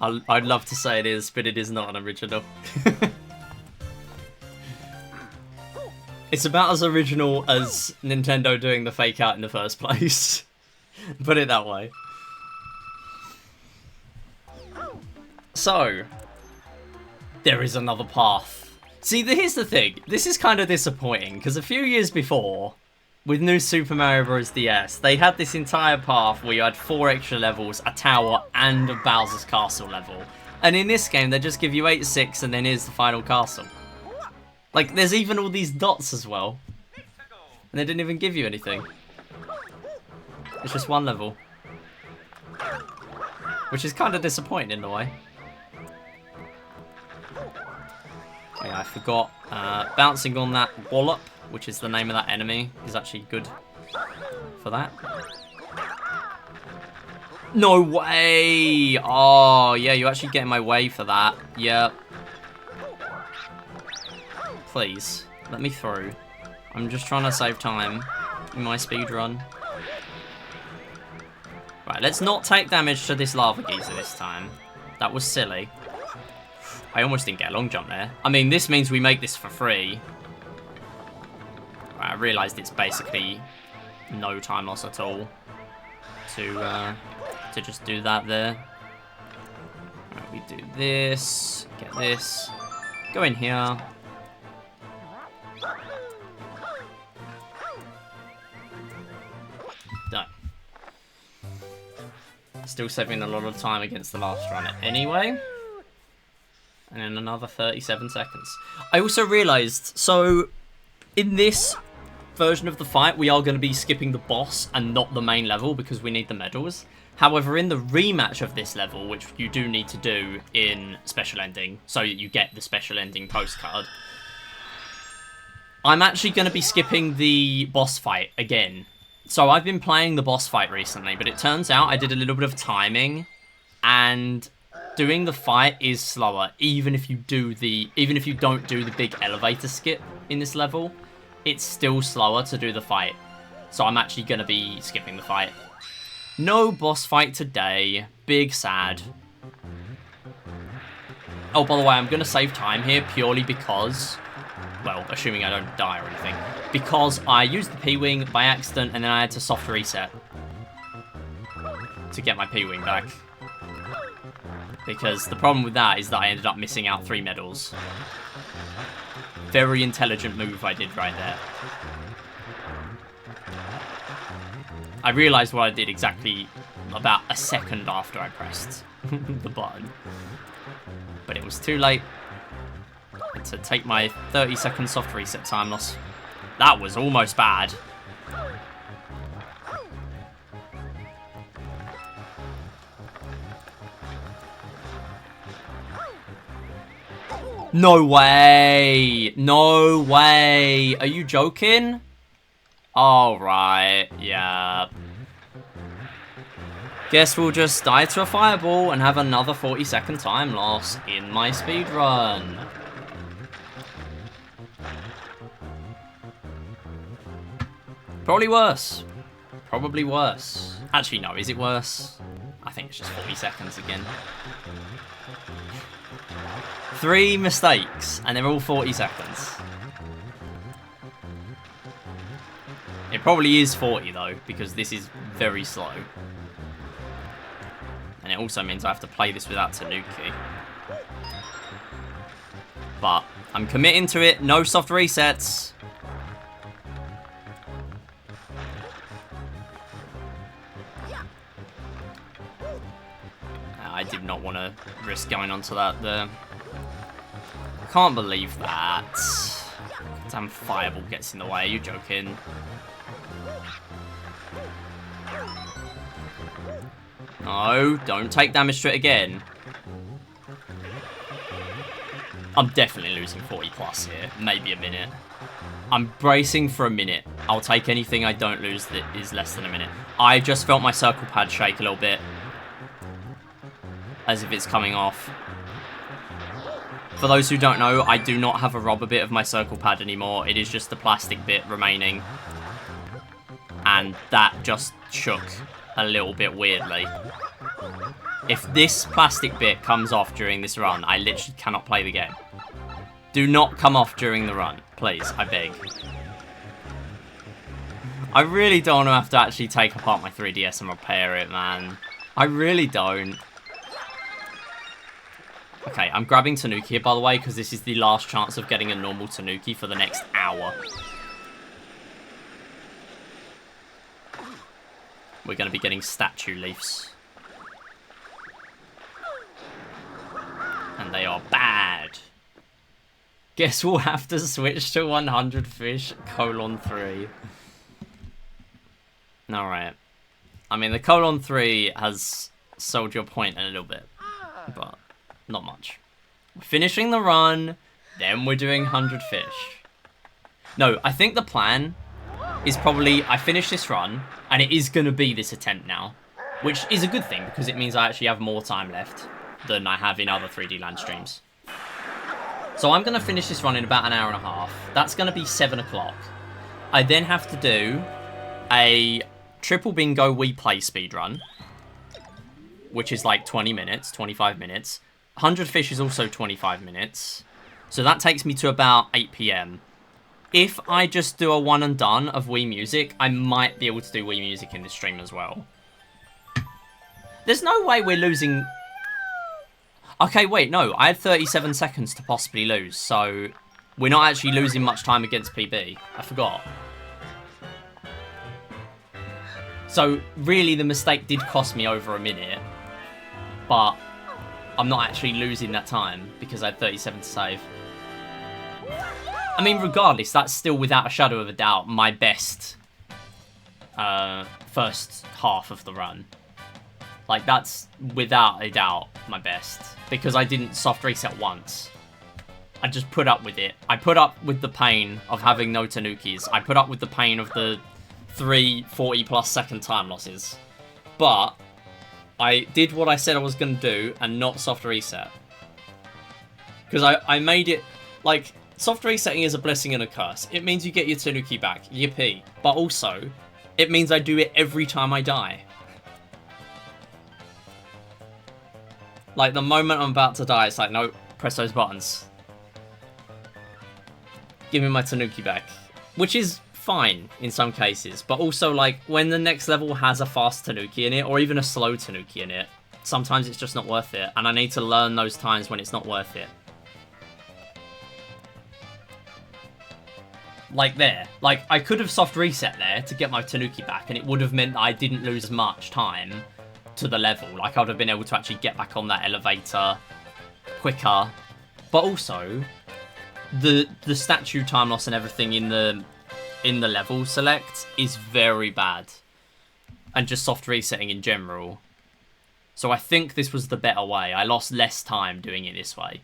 I'd love to say it is, but it is not an original. It's about as original as Nintendo doing the fake out in the first place. Put it that way. So, there is another path. See, here's the thing. This is kind of disappointing, because a few years before, with New Super Mario Bros. DS, they had this entire path where you had 4 extra levels, a tower, and a Bowser's Castle level. And in this game, they just give you 8, 6, and then here's the final castle. Like, there's even all these dots as well. And they didn't even give you anything. It's just one level. Which is kind of disappointing in a way. Oh yeah, I forgot. Bouncing on that wallop, which is the name of that enemy, is actually good for that. No way! Oh, yeah, you actually get in my way for that. Yep. Please, let me through. I'm just trying to save time in my speed run. Right, let's not take damage to this lava geyser this time. That was silly. I almost didn't get a long jump there. I mean, this means we make this for free. Right, I realised it's basically no time loss at all to just do that there. Right, we do this, get this, go in here. Done. Still saving a lot of time against the last run anyway. And then another 37 seconds. I also realised, so in this version of the fight, we are going to be skipping the boss and not the main level because we need the medals. However, in the rematch of this level, which you do need to do in special ending, so you get the special ending postcard, I'm actually going to be skipping the boss fight again. So I've been playing the boss fight recently, but it turns out I did a little bit of timing, and doing the fight is slower, even if you don't do the big elevator skip in this level. It's still slower to do the fight. So I'm actually going to be skipping the fight. No boss fight today. Big sad. Oh, by the way, I'm going to save time here purely because, well, assuming I don't die or anything, because I used the P-Wing by accident and then I had to soft reset to get my P-Wing back. Because the problem with that is that I ended up missing out 3 medals. Very intelligent move I did right there. I realised what I did exactly about a second after I pressed the button. But it was too late to take my 30-second soft reset time loss. That was almost bad. No way! No way! Are you joking? Alright, yeah. Guess we'll just die to a fireball and have another 40-second time loss in my speedrun. Probably worse. Probably worse. Actually, no, is it worse? I think it's just 40 seconds again. 3 mistakes, and they're all 40 seconds. It probably is 40, though, because this is very slow. And it also means I have to play this without Tanuki. But I'm committing to it. No soft resets. I did not want to risk going onto that there. I can't believe that. Damn fireball gets in the way. Are you joking? No, don't take damage to it again. I'm definitely losing 40 plus here. Maybe a minute. I'm bracing for a minute. I'll take anything I don't lose that is less than a minute. I just felt my circle pad shake a little bit. As if it's coming off. For those who don't know, I do not have a rubber bit of my circle pad anymore. It is just the plastic bit remaining. And that just shook a little bit weirdly. If this plastic bit comes off during this run, I literally cannot play the game. Do not come off during the run, please, I beg. I really don't want to have to actually take apart my 3DS and repair it, man. I really don't. Okay, I'm grabbing Tanuki here, by the way, because this is the last chance of getting a normal Tanuki for the next hour. We're going to be getting statue leaves. And they are bad. Guess we'll have to switch to 100 fish, :3. Alright. I mean, the :3 has sold your point a little bit. But not much. We're finishing the run, then we're doing 100 fish. No, I think the plan is probably I finish this run, and it is going to be this attempt now. Which is a good thing, because it means I actually have more time left than I have in other 3D Land streams. So I'm going to finish this run in about an hour and a half. That's going to be 7 o'clock. I then have to do a triple bingo We Play speedrun, which is like 20 minutes, 25 minutes. 100 Fish is also 25 minutes. So that takes me to about 8 PM. If I just do a one and done of Wii Music, I might be able to do Wii Music in this stream as well. There's no way we're losing... Okay, wait, no. I had 37 seconds to possibly lose, so we're not actually losing much time against PB. I forgot. So, really, the mistake did cost me over a minute, but I'm not actually losing that time because I had 37 to save. I mean, regardless, that's still, without a shadow of a doubt, my best first half of the run. Like, that's, without a doubt, my best. Because I didn't soft reset once. I just put up with it. I put up with the pain of having no Tanukis. I put up with the pain of the 3 40+ second time losses. But I did what I said I was going to do and not soft reset. Because I made it, like, soft resetting is a blessing and a curse. It means you get your Tanuki back. Yippee. But also, it means I do it every time I die. Like, the moment I'm about to die, it's like, no, press those buttons. Give me my Tanuki back. Which is fine in some cases. But also, like, when the next level has a fast Tanuki in it, or even a slow Tanuki in it, sometimes it's just not worth it. And I need to learn those times when it's not worth it. Like there. Like, I could have soft reset there to get my Tanuki back, and it would have meant that I didn't lose as much time to the level. Like, I would have been able to actually get back on that elevator quicker. But also, the statue time loss and everything in the level select is very bad. And just soft resetting in general. So I think this was the better way. I lost less time doing it this way.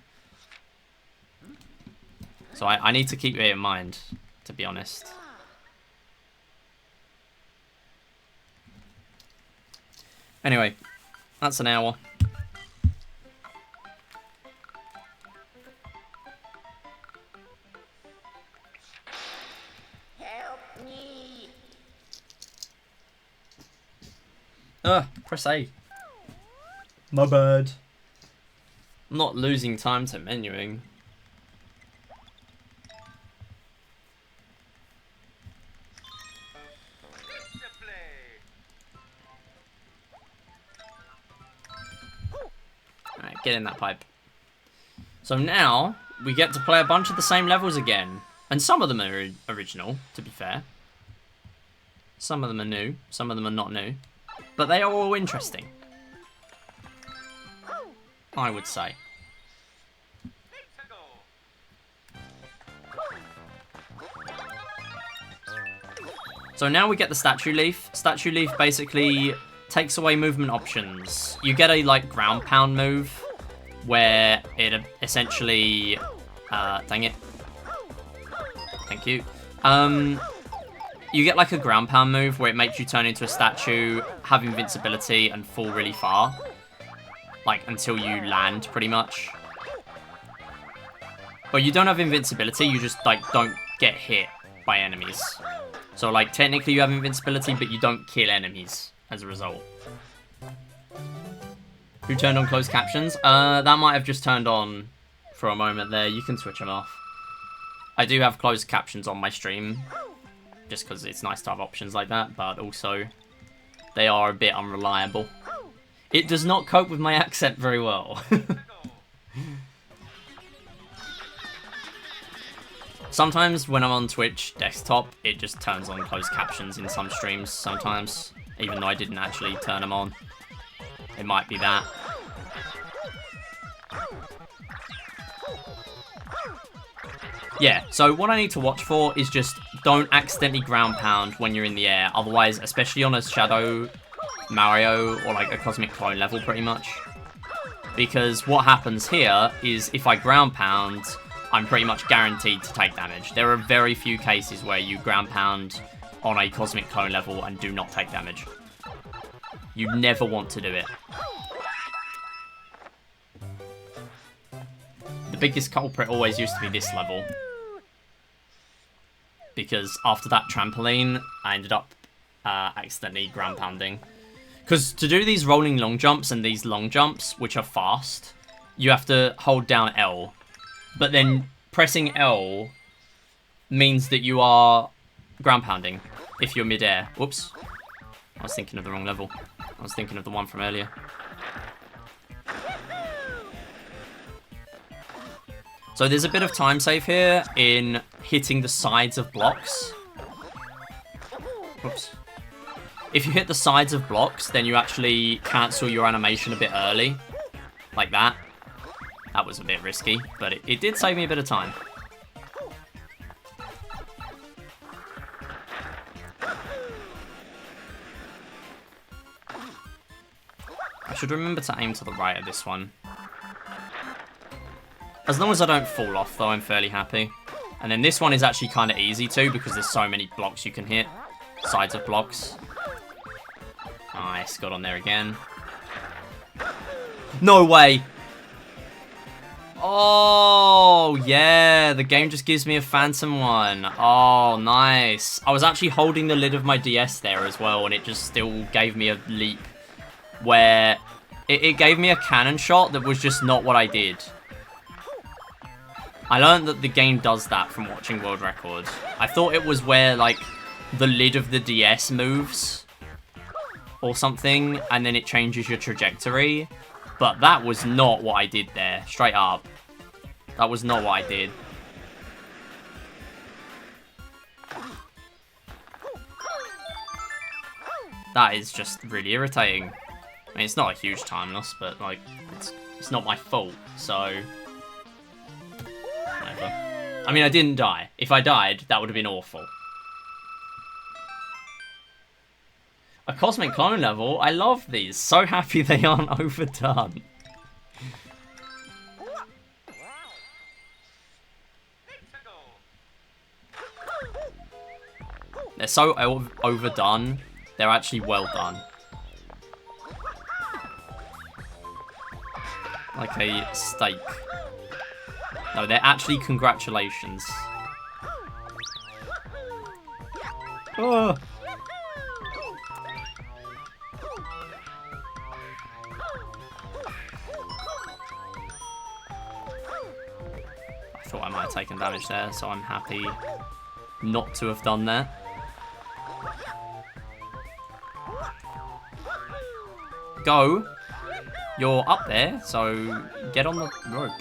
So I need to keep it in mind, to be honest. Anyway, that's an hour. Help me. Press A. My bad. I'm not losing time to menuing. Alright, get in that pipe. So now, we get to play a bunch of the same levels again. And some of them are original, to be fair. Some of them are new, some of them are not new. But they are all interesting, I would say. So now we get the statue leaf. Statue leaf basically takes away movement options. You get a, like, ground pound move where it essentially... dang it. Thank you. You get, like, a ground pound move where it makes you turn into a statue, have invincibility, and fall really far. Like, until you land, pretty much. But you don't have invincibility, you just, like, don't get hit by enemies. So, like, technically you have invincibility, but you don't kill enemies as a result. Who turned on closed captions? That might have just turned on for a moment there. You can switch them off. I do have closed captions on my stream, just because it's nice to have options like that, but also they are a bit unreliable. It does not cope with my accent very well. Sometimes when I'm on Twitch desktop, it just turns on closed captions in some streams sometimes, even though I didn't actually turn them on. It might be that. Yeah, so what I need to watch for is just don't accidentally ground pound when you're in the air. Otherwise, especially on a Shadow Mario or like a Cosmic Clone level pretty much. Because what happens here is if I ground pound, I'm pretty much guaranteed to take damage. There are very few cases where you ground pound on a Cosmic Clone level and do not take damage. You never want to do it. The biggest culprit always used to be this level. Because after that trampoline, I ended up accidentally ground pounding. Because to do these rolling long jumps and these long jumps, which are fast, you have to hold down L. But then pressing L means that you are ground pounding if you're mid-air. Whoops. I was thinking of the wrong level. I was thinking of the one from earlier. So there's a bit of time save here in hitting the sides of blocks. Whoops. If you hit the sides of blocks, then you actually cancel your animation a bit early. Like that. That was a bit risky, but it did save me a bit of time. I should remember to aim to the right of this one. As long as I don't fall off, though, I'm fairly happy. And then this one is actually kind of easy, too, because there's so many blocks you can hit. Sides of blocks. Nice, got on there again. No way! Oh, yeah, the game just gives me a phantom one. Oh, nice. I was actually holding the lid of my DS there as well, and it just still gave me a leap where it gave me a cannon shot that was just not what I did. I learned that the game does that from watching World Record. I thought it was where, like, the lid of the DS moves or something, and then it changes your trajectory. But that was not what I did there, straight up. That was not what I did. That is just really irritating. I mean, it's not a huge time loss, but, like, it's not my fault, so... whatever. I mean, I didn't die. If I died, that would have been awful. A Cosmic Clone level? I love these. So happy they aren't overdone. They're so overdone, they're actually well done. Like a steak. No, they're actually congratulations. Oh. I thought I might have taken damage there, so I'm happy not to have done that. Go. You're up there, so get on the rope.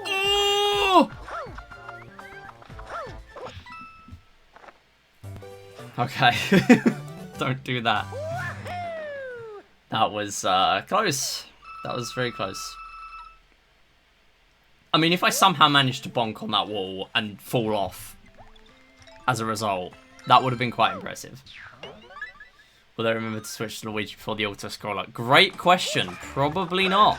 Oh! Okay. Don't do that. That was close. That was very close. I mean, if I somehow managed to bonk on that wall and fall off as a result, that would have been quite impressive. Will they remember to switch to Luigi before the auto-scroller? Great question. Probably not.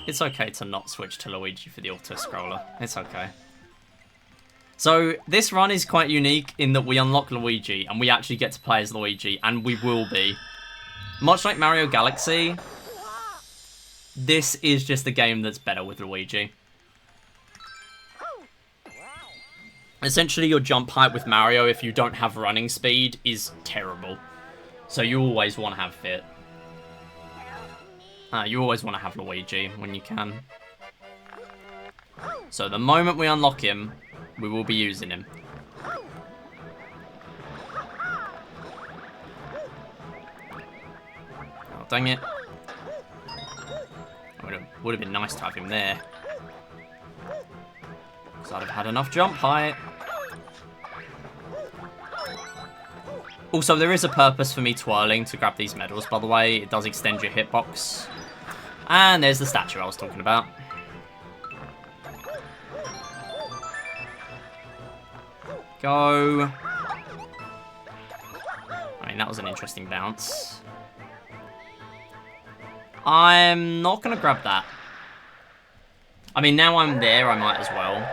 It's okay to not switch to Luigi for the auto-scroller. It's okay. So, this run is quite unique in that we unlock Luigi, and we actually get to play as Luigi, and we will be. Much like Mario Galaxy, this is just a game that's better with Luigi. Essentially, your jump height with Mario, if you don't have running speed, is terrible. So you always want to have Fit. You always want to have Luigi when you can. So the moment we unlock him, we will be using him. Oh, dang it. Would have been nice to have him there. Because I'd have had enough jump height. Also, there is a purpose for me twirling to grab these medals, by the way. It does extend your hitbox. And there's the statue I was talking about. Go. I mean, that was an interesting bounce. I'm not going to grab that. I mean, now I'm there, I might as well.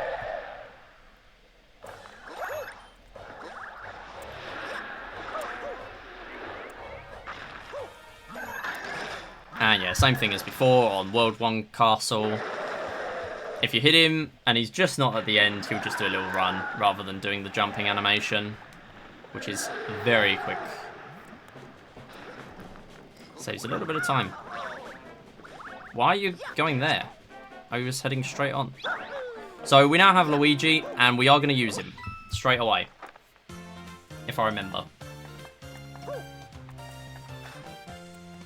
And yeah, same thing as before on World 1 Castle. If you hit him and he's just not at the end, he'll just do a little run rather than doing the jumping animation, which is very quick. Saves a little bit of time. Why are you going there? I was heading straight on. So we now have Luigi, and we are going to use him straight away, if I remember.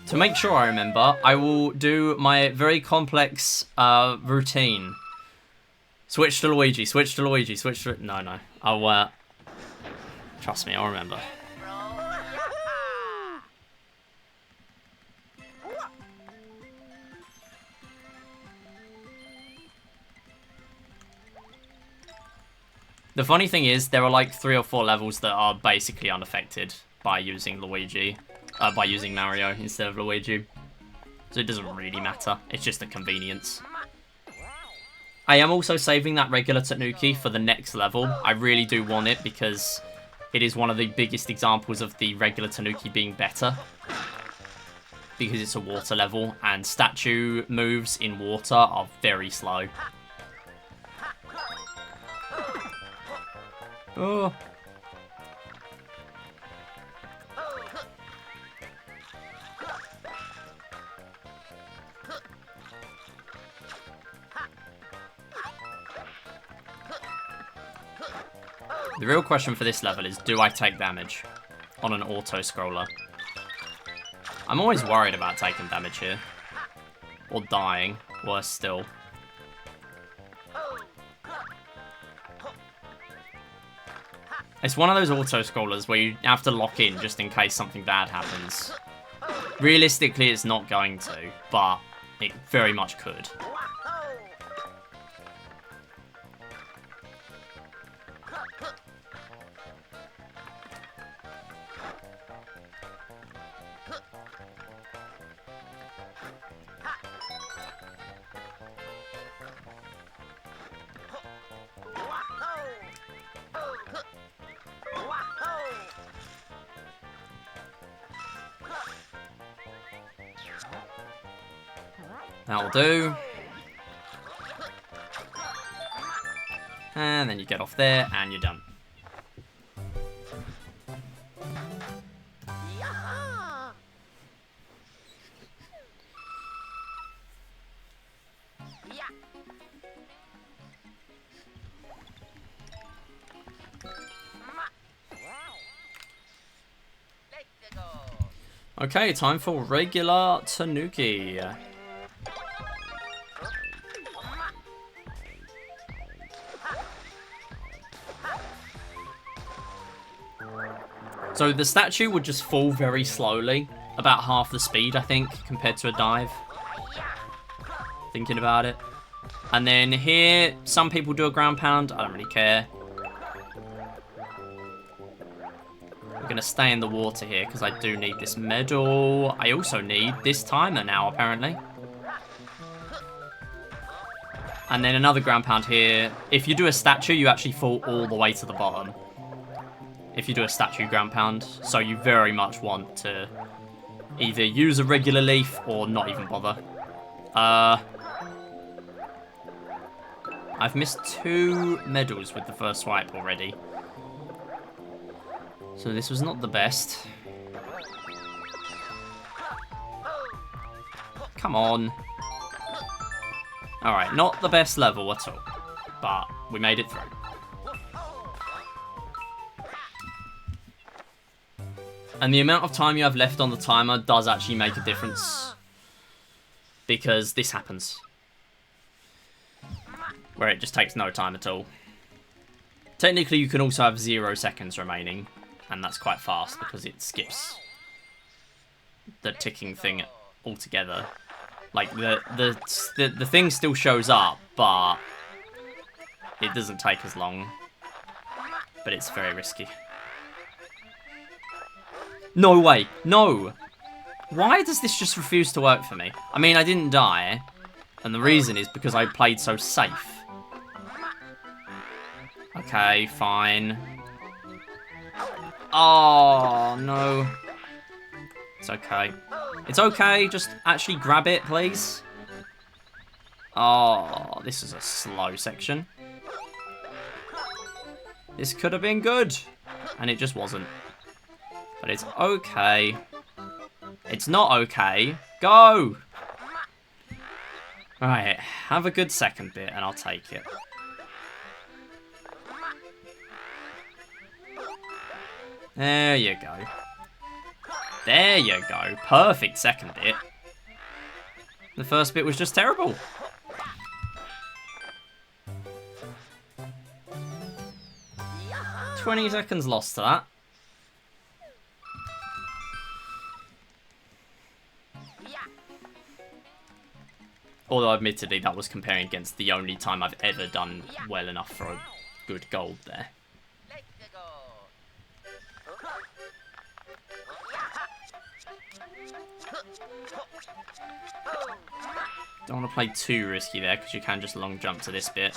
To make sure I remember, I will do my very complex routine. Switch to Luigi, switch to Luigi, switch to... No. I'll, trust me, I'll remember. The funny thing is, there are like 3 or 4 levels that are basically unaffected by using Luigi. By using Mario instead of Luigi. So it doesn't really matter. It's just a convenience. I am also saving that regular Tanuki for the next level. I really do want it because it is one of the biggest examples of the regular Tanuki being better. Because it's a water level and statue moves in water are very slow. Oh. The real question for this level is, do I take damage on an auto-scroller? I'm always worried about taking damage here. Or dying, worse still. It's one of those auto-scrollers where you have to lock in just in case something bad happens. Realistically, it's not going to, but it very much could. That'll do. And then you get off there, and you're done. Okay, time for regular Tanuki. So the statue would just fall very slowly, about half the speed, I think, compared to a dive. Thinking about it. And then here, some people do a ground pound. I don't really care. We're going to stay in the water here because I do need this medal. I also need this timer now, apparently. And then another ground pound here. If you do a statue, you actually fall all the way to the bottom. If you do a statue ground pound. So you very much want to either use a regular leaf or not even bother. I've missed 2 medals with the first swipe already. So this was not the best. Come on. Alright, not the best level at all. But we made it through. And the amount of time you have left on the timer does actually make a difference. Because this happens. Where it just takes no time at all. Technically, you can also have 0 seconds remaining. And that's quite fast because it skips the ticking thing altogether. Like, the thing still shows up, but it doesn't take as long. But it's very risky. No way. No. Why does this just refuse to work for me? I mean, I didn't die. And the reason is because I played so safe. Okay, fine. Oh, no. It's okay. It's okay, just actually grab it, please. Oh, this is a slow section. This could have been good. And it just wasn't. But it's okay. It's not okay. Go! Right, have a good second bit and I'll take it. There you go. There you go. Perfect second bit. The first bit was just terrible. Yeah. 20 seconds lost to that. Although, admittedly, that was comparing against the only time I've ever done well enough for a good gold there. Don't want to play too risky there, because you can just long jump to this bit.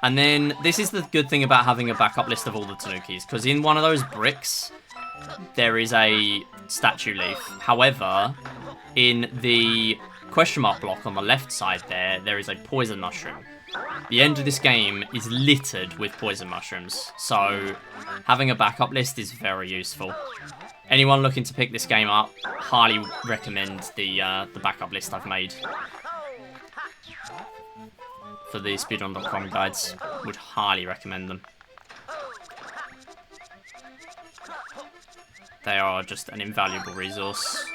And then, this is the good thing about having a backup list of all the Tanukis, because in one of those bricks, there is a statue leaf. However, in the question mark block on the left side there is a poison mushroom. The end of this game is littered with poison mushrooms, so having a backup list is very useful. Anyone looking to pick this game up, highly recommend the backup list I've made for the speedrun.com guides. Would highly recommend them. They are just an invaluable resource.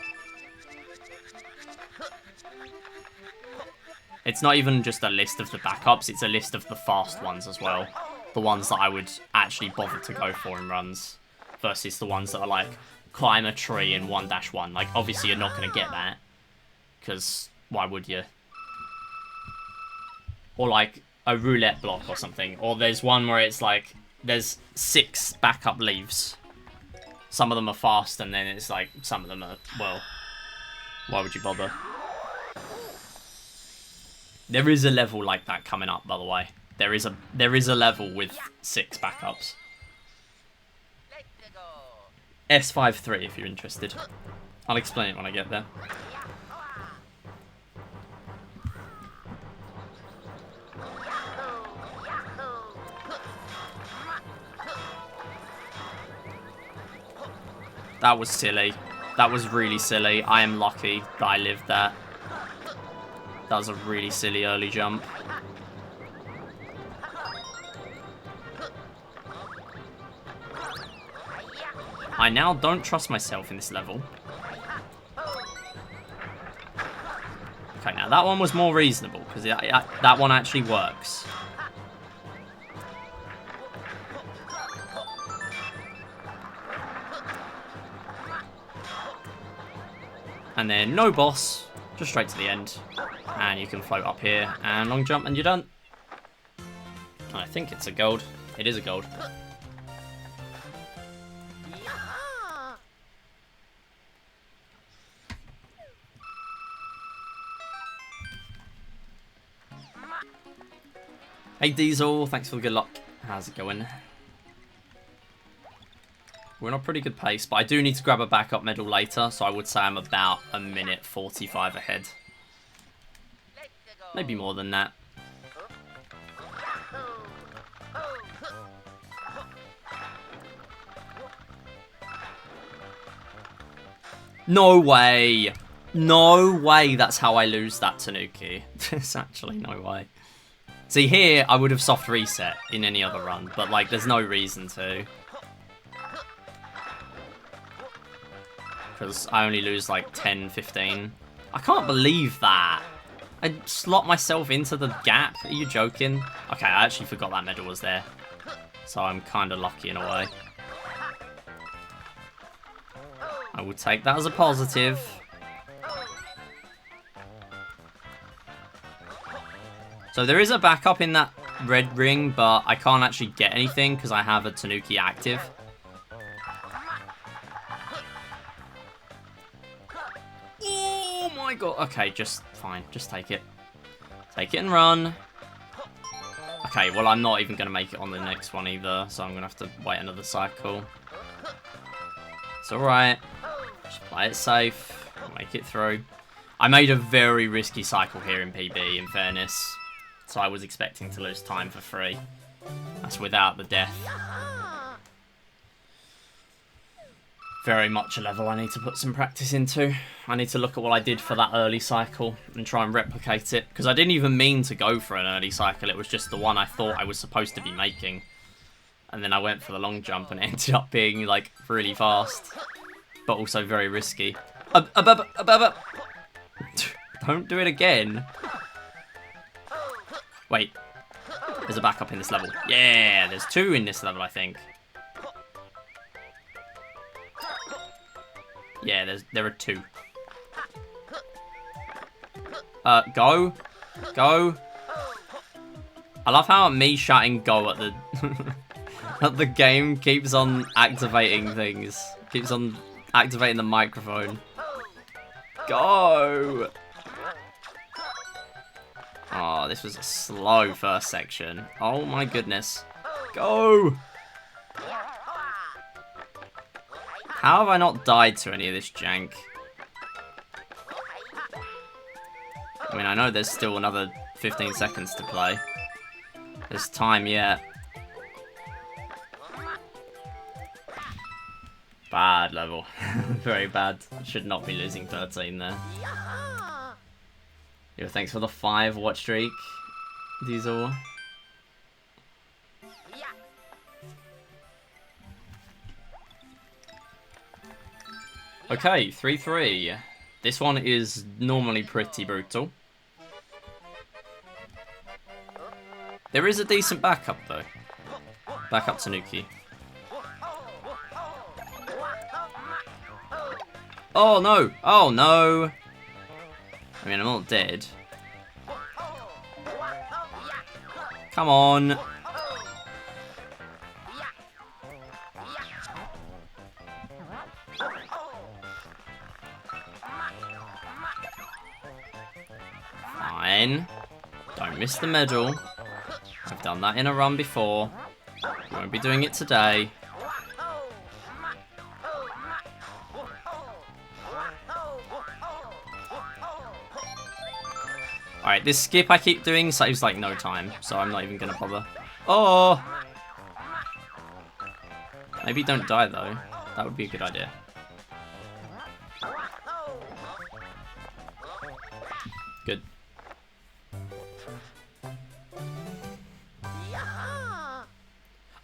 It's not even just a list of the backups, it's a list of the fast ones as well. The ones that I would actually bother to go for in runs. Versus the ones that are like, climb a tree in 1-1. Like, obviously you're not going to get that. Because, why would you? Or like, a roulette block or something. Or there's one where it's like, there's 6 backup leaves. Some of them are fast, and then it's like, some of them are, well, why would you bother? There is a level like that coming up, by the way. There is a level with 6 backups. S53 if you're interested. I'll explain it when I get there. That was silly. That was really silly. I am lucky that I lived that. That was a really silly early jump. I now don't trust myself in this level. Okay, now that one was more reasonable, because that one actually works. And then no boss, just straight to the end. And you can float up here and long jump and you're done. I think it's a gold. It is a gold. Hey Diesel, thanks for the good luck. How's it going? We're on a pretty good pace, but I do need to grab a backup medal later, so I would say I'm about a minute 45 ahead. Maybe more than that. No way! No way that's how I lose that Tanuki. There's actually no way. See, here, I would have soft reset in any other run, but, like, there's no reason to. Because I only lose, like, 10, 15. I can't believe that. I slot myself into the gap. Are you joking? Okay, I actually forgot that medal was there. So I'm kind of lucky in a way. I would take that as a positive. So there is a backup in that red ring, but I can't actually get anything because I have a Tanuki active. Oh my god. Okay, just fine. Just take it. Take it and run. Okay, well, I'm not even going to make it on the next one either, so I'm going to have to wait another cycle. It's alright. Just play it safe. Make it through. I made a very risky cycle here in PB, in fairness. So I was expecting to lose time for free. That's without the death. Very much a level I need to put some practice into. I need to look at what I did for that early cycle and try and replicate it. Because I didn't even mean to go for an early cycle. It was just the one I thought I was supposed to be making. And then I went for the long jump and it ended up being, like, really fast. But also very risky. Don't do it again. Wait. There's a backup in this level. Yeah, there's 2 in this level, I think. Yeah, there are 2. Go. Go. I love how me shouting go at the... at the game keeps on activating things. Keeps on activating the microphone. Go! Oh, this was a slow first section. Oh my goodness. Go! How have I not died to any of this jank? I mean, I know there's still another 15 seconds to play. There's time yet. Bad level. Very bad. Should not be losing 13 there. Yo, thanks for the 5 watch streak, Diesel. Okay, 3-3. This one is normally pretty brutal. There is a decent backup, though. Backup Tanuki. Oh, no! Oh, no! I mean, I'm not dead. Come on! Fine. Don't miss the medal. I've done that in a run before. Won't be doing it today. Alright, this skip I keep doing saves like no time, so I'm not even gonna bother. Oh! Maybe don't die though. That would be a good idea. Good.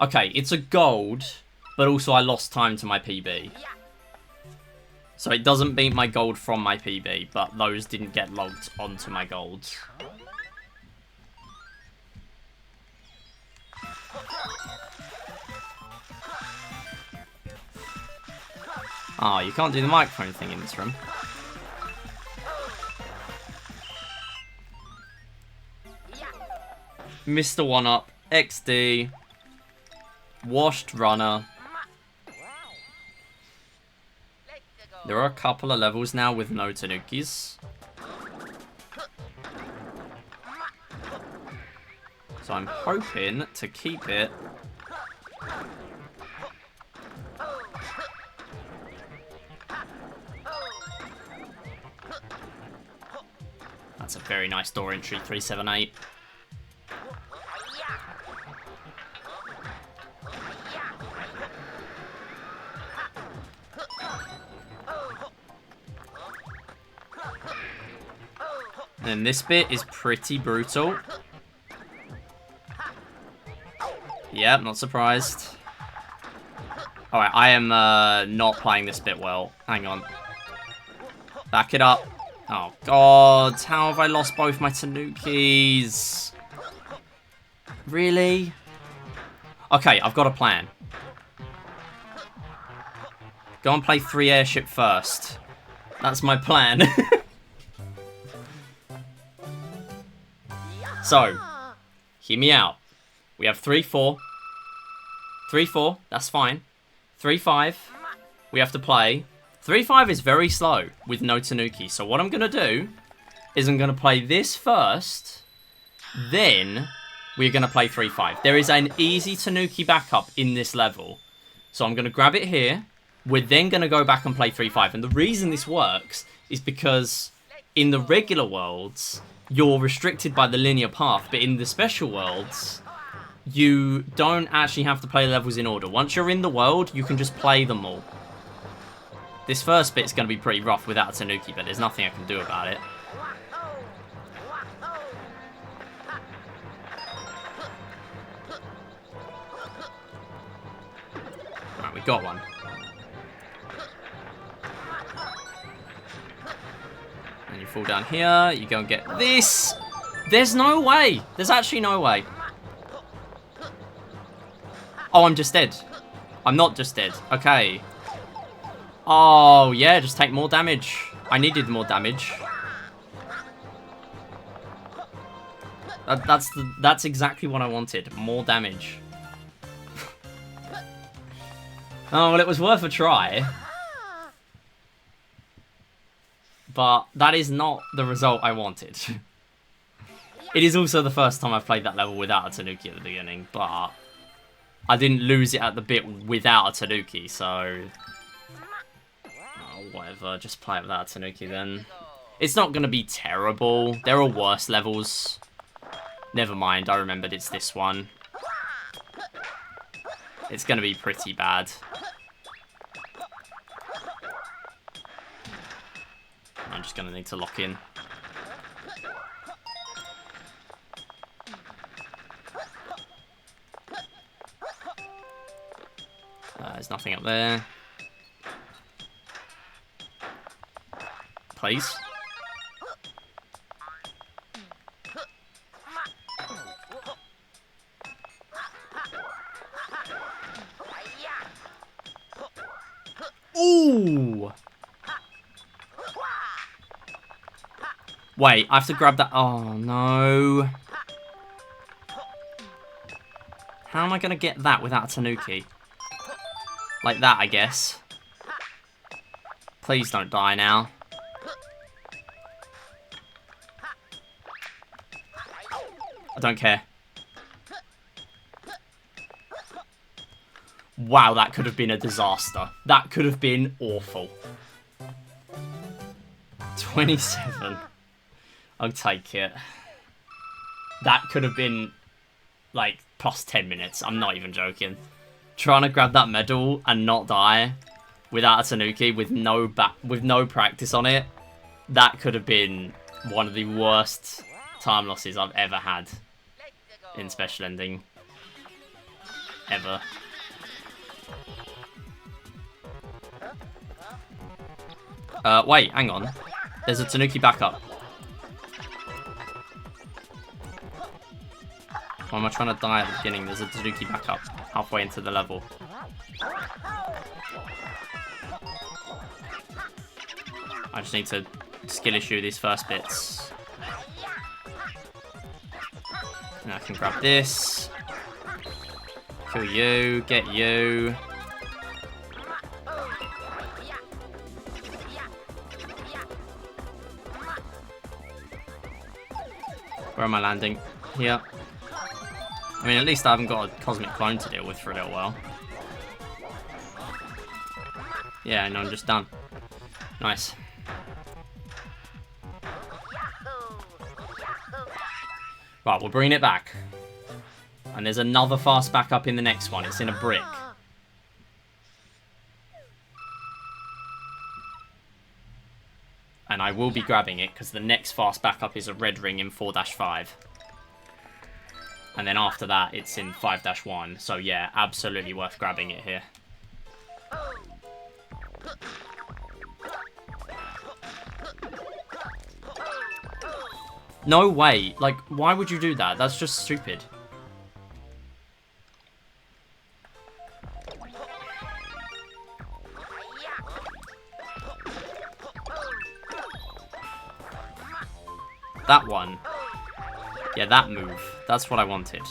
Okay, it's a gold, but also I lost time to my PB. So it doesn't beat my gold from my PB, but those didn't get logged onto my golds. Oh, you can't do the microphone thing in this room. Mr. 1-Up, XD, washed runner. There are a couple of levels now with no Tanukis. So I'm hoping to keep it. That's a very nice door entry, 378. And this bit is pretty brutal. Yeah, not surprised. Alright, I am not playing this bit well. Hang on. Back it up. Oh, God. How have I lost both my Tanukis? Really? Okay, I've got a plan. Go and play 3 airship first. That's my plan. So, hear me out. We have 3-4. 3-4, that's fine. 3-5, we have to play. 3-5 is very slow with no Tanuki. So what I'm going to do is I'm going to play this first. Then we're going to play 3-5. There is an easy Tanuki backup in this level. So I'm going to grab it here. We're then going to go back and play 3-5. And the reason this works is because in the regular worlds, you're restricted by the linear path. But in the special worlds, you don't actually have to play levels in order. Once you're in the world, you can just play them all. This first bit's going to be pretty rough without Tanuki, but there's nothing I can do about it. Right, we got one. And you fall down here, you go and get this. There's no way. There's actually no way. Oh, I'm just dead. I'm not just dead. Okay. Oh, yeah, just take more damage. I needed more damage. That's exactly what I wanted. More damage. Oh, well, it was worth a try. But that is not the result I wanted. It is also the first time I've played that level without a Tanuki at the beginning, but I didn't lose it at the bit without a Tanuki, so... whatever, just play it without a Tanuki then. It's not going to be terrible. There are worse levels. Never mind, I remembered it's this one. It's going to be pretty bad. I'm just going to need to lock in. There's nothing up there. Please. Ooh! Wait, I have to grab that. Oh, no. How am I going to get that without a Tanuki? Like that, I guess. Please don't die now. I don't care. Wow, that could have been a disaster. That could have been awful. 27. I'll take it. That could have been, like, plus 10 minutes. I'm not even joking. Trying to grab that medal and not die without a Tanuki with no practice on it. That could have been one of the worst time losses I've ever had in special ending. Ever. Wait, hang on. There's a Tanuki backup. Why am I trying to die at the beginning? There's a Tanuki backup halfway into the level. I just need to skill issue these first bits. And I can grab this. Kill you, get you. Where am I landing? Here. I mean, at least I haven't got a cosmic clone to deal with for a little while. Yeah, no, I'm just done. Nice. Right, we'll bring it back. And there's another fast backup in the next one. It's in a brick. And I will be grabbing it because the next fast backup is a red ring in 4-5. And then after that, it's in 5-1. So yeah, absolutely worth grabbing it here. No way. Like, why would you do that? That's just stupid. That one. Yeah, that move. That's what I wanted.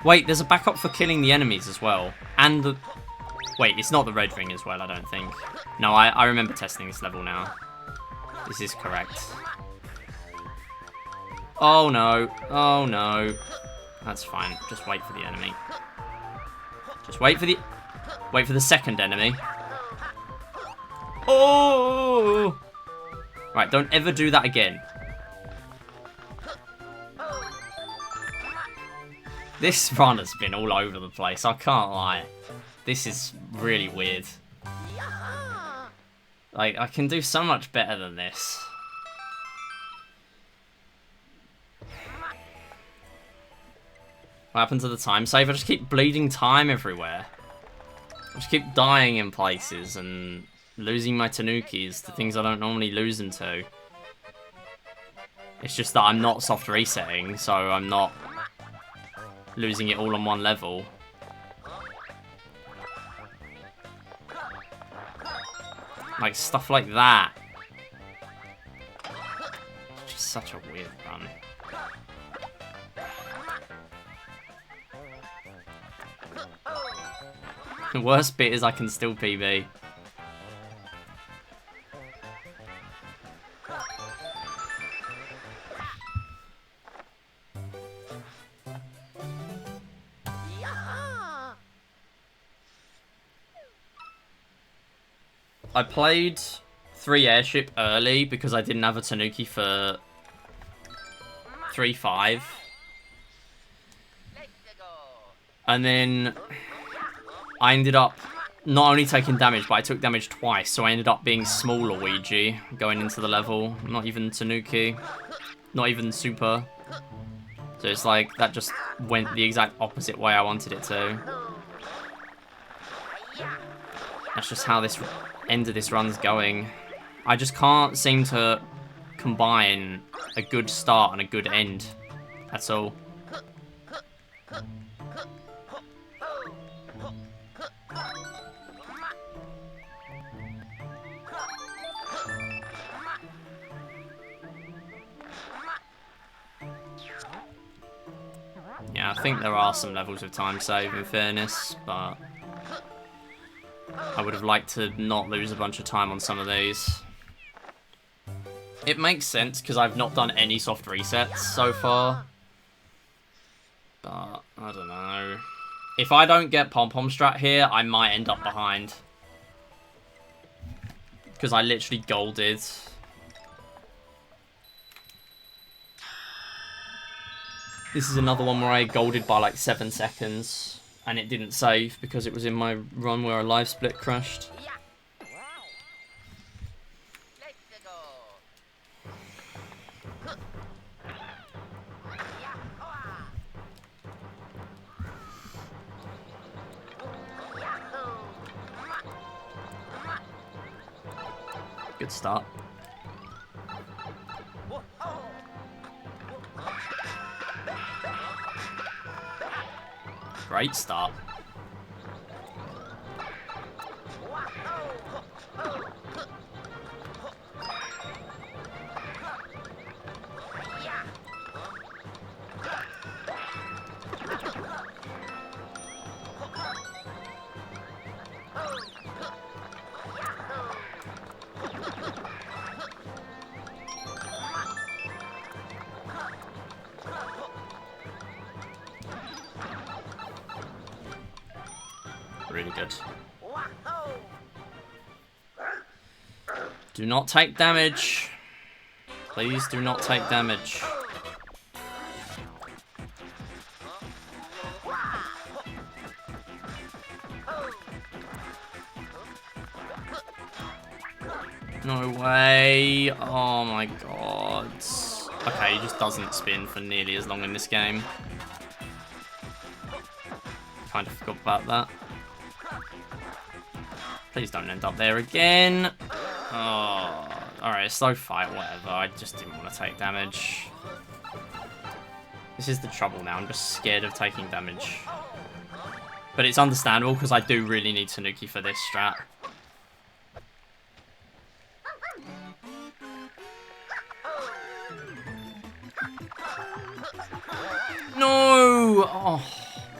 Wait, there's a backup for killing the enemies as well. And the... Wait, it's not the red ring as well, I don't think. No, I remember testing this level now. This is correct. Oh no. Oh no. That's fine. Just wait for the enemy. Just wait for the... Wait for the second enemy. Oh! Right, don't ever do that again. This run has been all over the place, I can't lie. This is really weird. Like, I can do so much better than this. What happened to the time save? I just keep bleeding time everywhere. I just keep dying in places and losing my tanukis to things I don't normally lose them to. It's just that I'm not soft resetting, so I'm not losing it all on one level. Like, stuff like that. It's just such a weird run. The worst bit is I can still PB. I played 3 Airship early because I didn't have a Tanuki for 3-5. And then I ended up not only taking damage, but I took damage twice, so I ended up being small Luigi going into the level. Not even Tanuki. Not even Super. So it's like, that just went the exact opposite way I wanted it to. That's just how this end of this run's going. I just can't seem to combine a good start and a good end. That's all. Yeah, I think there are some levels of time save in fairness, but I would have liked to not lose a bunch of time on some of these. It makes sense because I've not done any soft resets so far. But, I don't know. If I don't get pom-pom strat here, I might end up behind. Because I literally golded. This is another one where I golded by like 7 seconds. And it didn't save because it was in my run where a live split crashed. Good start. Great start. Really good. Do not take damage. Please do not take damage. No way. Oh my god. Okay, he just doesn't spin for nearly as long in this game. Kind of forgot about that. Please don't end up there again. Oh, alright, slow fight, whatever. I just didn't want to take damage. This is the trouble now. I'm just scared of taking damage. But it's understandable because I do really need Tanuki for this strat. No! Oh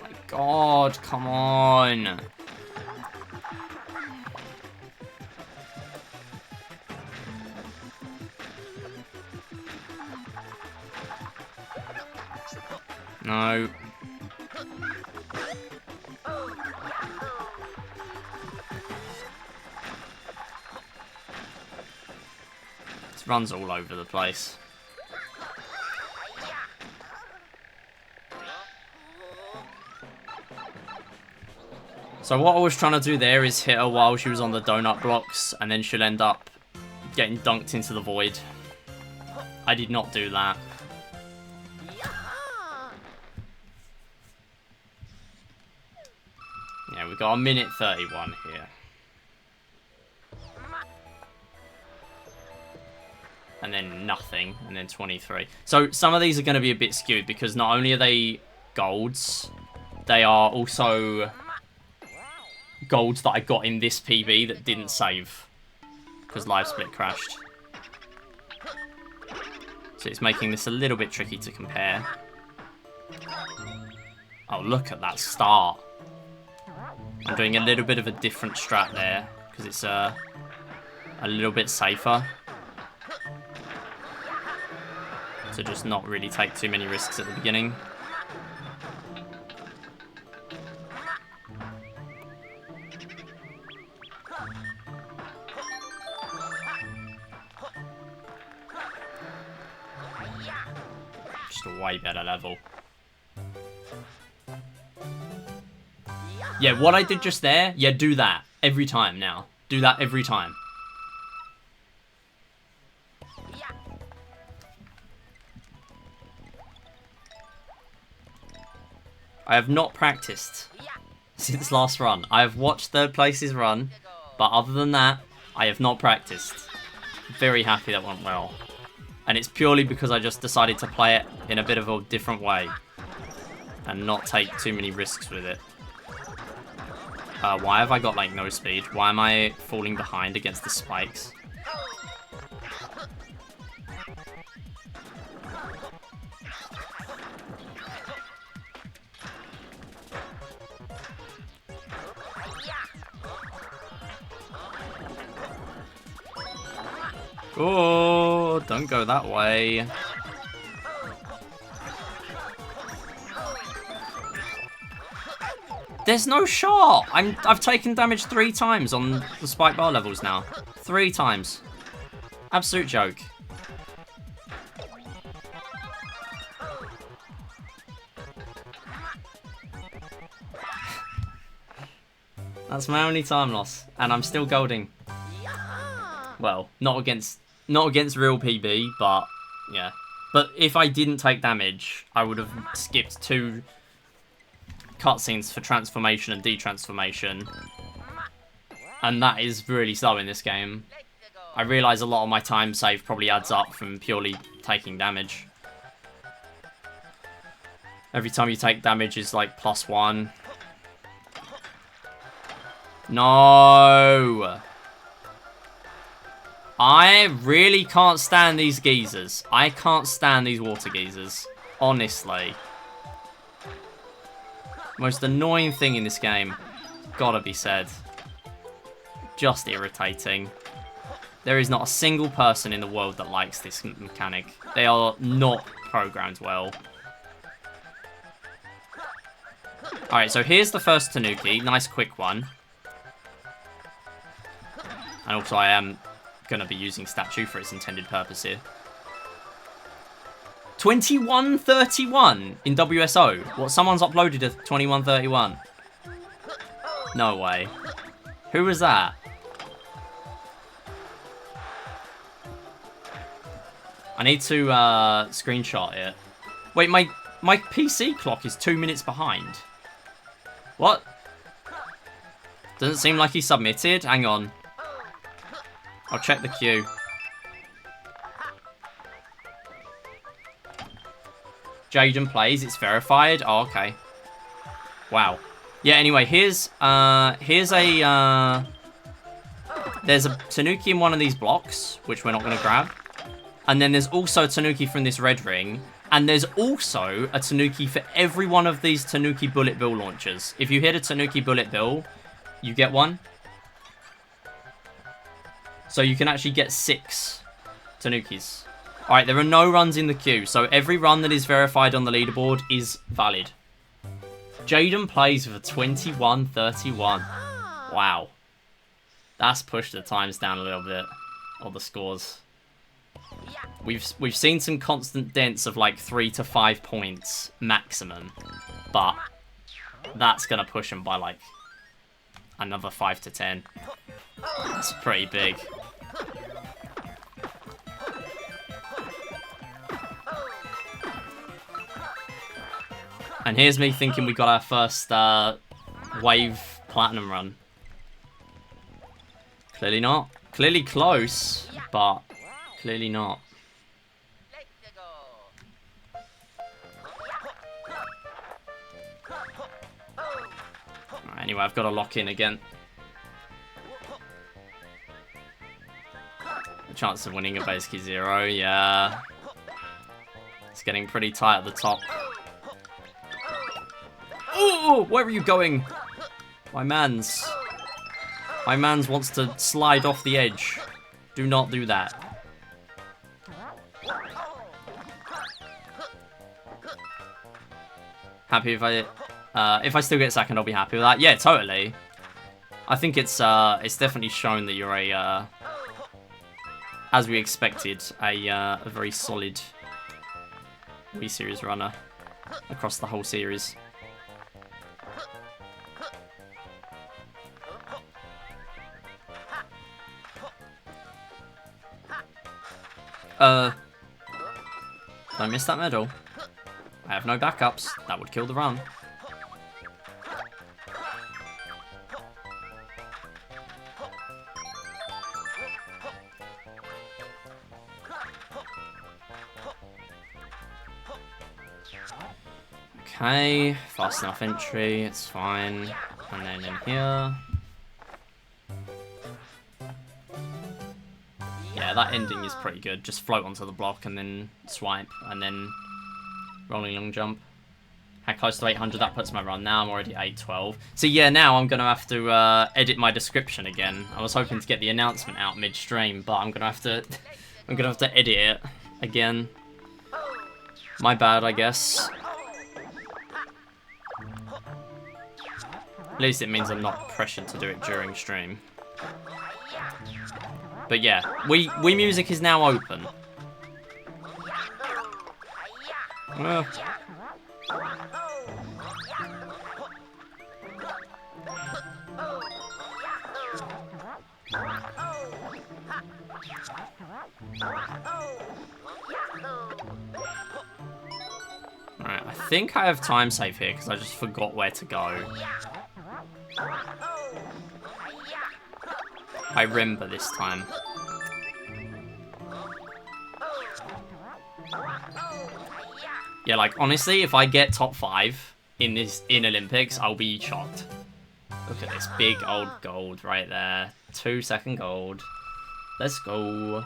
my god, come on. No. This runs all over the place. So what I was trying to do there is hit her while she was on the donut blocks, and then she'll end up getting dunked into the void. I did not do that. Yeah, we've got a minute 31 here. And then nothing, and then 23. So some of these are going to be a bit skewed, because not only are they golds, they are also golds that I got in this PB that didn't save, because live split crashed. So it's making this a little bit tricky to compare. Oh, look at that start. I'm doing a little bit of a different strat there, because it's a little bit safer. To just not really take too many risks at the beginning. Just a way better level. Yeah, what I did just there, yeah, do that every time now. Do that every time. I have not practiced since last run. I have watched third places run, but other than that, I have not practiced. Very happy that went well. And it's purely because I just decided to play it in a bit of a different way and not take too many risks with it. Why have I got, like, no speed? Why am I falling behind against the spikes? Oh, don't go that way. There's no shot. I've taken damage 3 times on the spike bar levels now. 3 times. Absolute joke. That's my only time loss, and I'm still golding. Well, not against real PB, but yeah. But if I didn't take damage, I would have skipped 2 cutscenes for transformation and detransformation. And that is really slow in this game. I realise a lot of my time save probably adds up from purely taking damage. Every time you take damage is like +1. No! I really can't stand these geezers. I can't stand these water geezers. Honestly. Most annoying thing in this game. Gotta be said. Just irritating. There is not a single person in the world that likes this mechanic. They are not programmed well. Alright, so here's the first Tanuki. Nice quick one. And also I am going to be using Statue for its intended purpose here. 21:31 in WSO. What, someone's uploaded a 21:31? No way. Who was that? I need to screenshot it. Wait, my PC clock is 2 minutes behind. What? Doesn't seem like he submitted. Hang on. I'll check the queue. Jaden plays. It's verified. Oh, okay. Wow. Yeah. Anyway, here's a there's a Tanuki in one of these blocks, which we're not going to grab. And then there's also a Tanuki from this red ring. And there's also a Tanuki for every one of these Tanuki Bullet Bill launchers. If you hit a Tanuki Bullet Bill, you get one. So you can actually get 6 Tanukis. Alright, there are no runs in the queue. So every run that is verified on the leaderboard is valid. Jaden plays with a 21-31. Wow. That's pushed the times down a little bit. Or the scores. We've seen some constant dents of like 3 to 5 points maximum. But that's going to push him by like another 5 to 10. That's pretty big. And here's me thinking we got our first wave platinum run. Clearly not. Clearly close, but clearly not. Right, anyway, I've got to lock in again. The chance of winning are basically 0, yeah. It's getting pretty tight at the top. Oh, where are you going? My man's wants to slide off the edge. Do not do that. Happy if I still get second, I'll be happy with that. Yeah, totally. I think it's definitely shown that you're a as we expected, a very solid Wii Series runner across the whole series. Don't miss that medal. I have no backups. That would kill the run. Okay, fast enough entry, it's fine. And then in here. Yeah, that ending is pretty good. Just float onto the block and then swipe and then rolling long jump. How close to 800, that puts my run. Now I'm already at 812. So yeah, now I'm going to have to edit my description again. I was hoping to get the announcement out mid-stream, but I'm going to have to edit it again. My bad, I guess. At least it means I'm not pressured to do it during stream. But yeah, Wii Music is now open. Alright, I think I have time save here because I just forgot where to go. I remember this time. Yeah, like, honestly, if I get top 5 in Olympics, I'll be shocked. Look at this big old gold right there. 2-second gold. Let's go.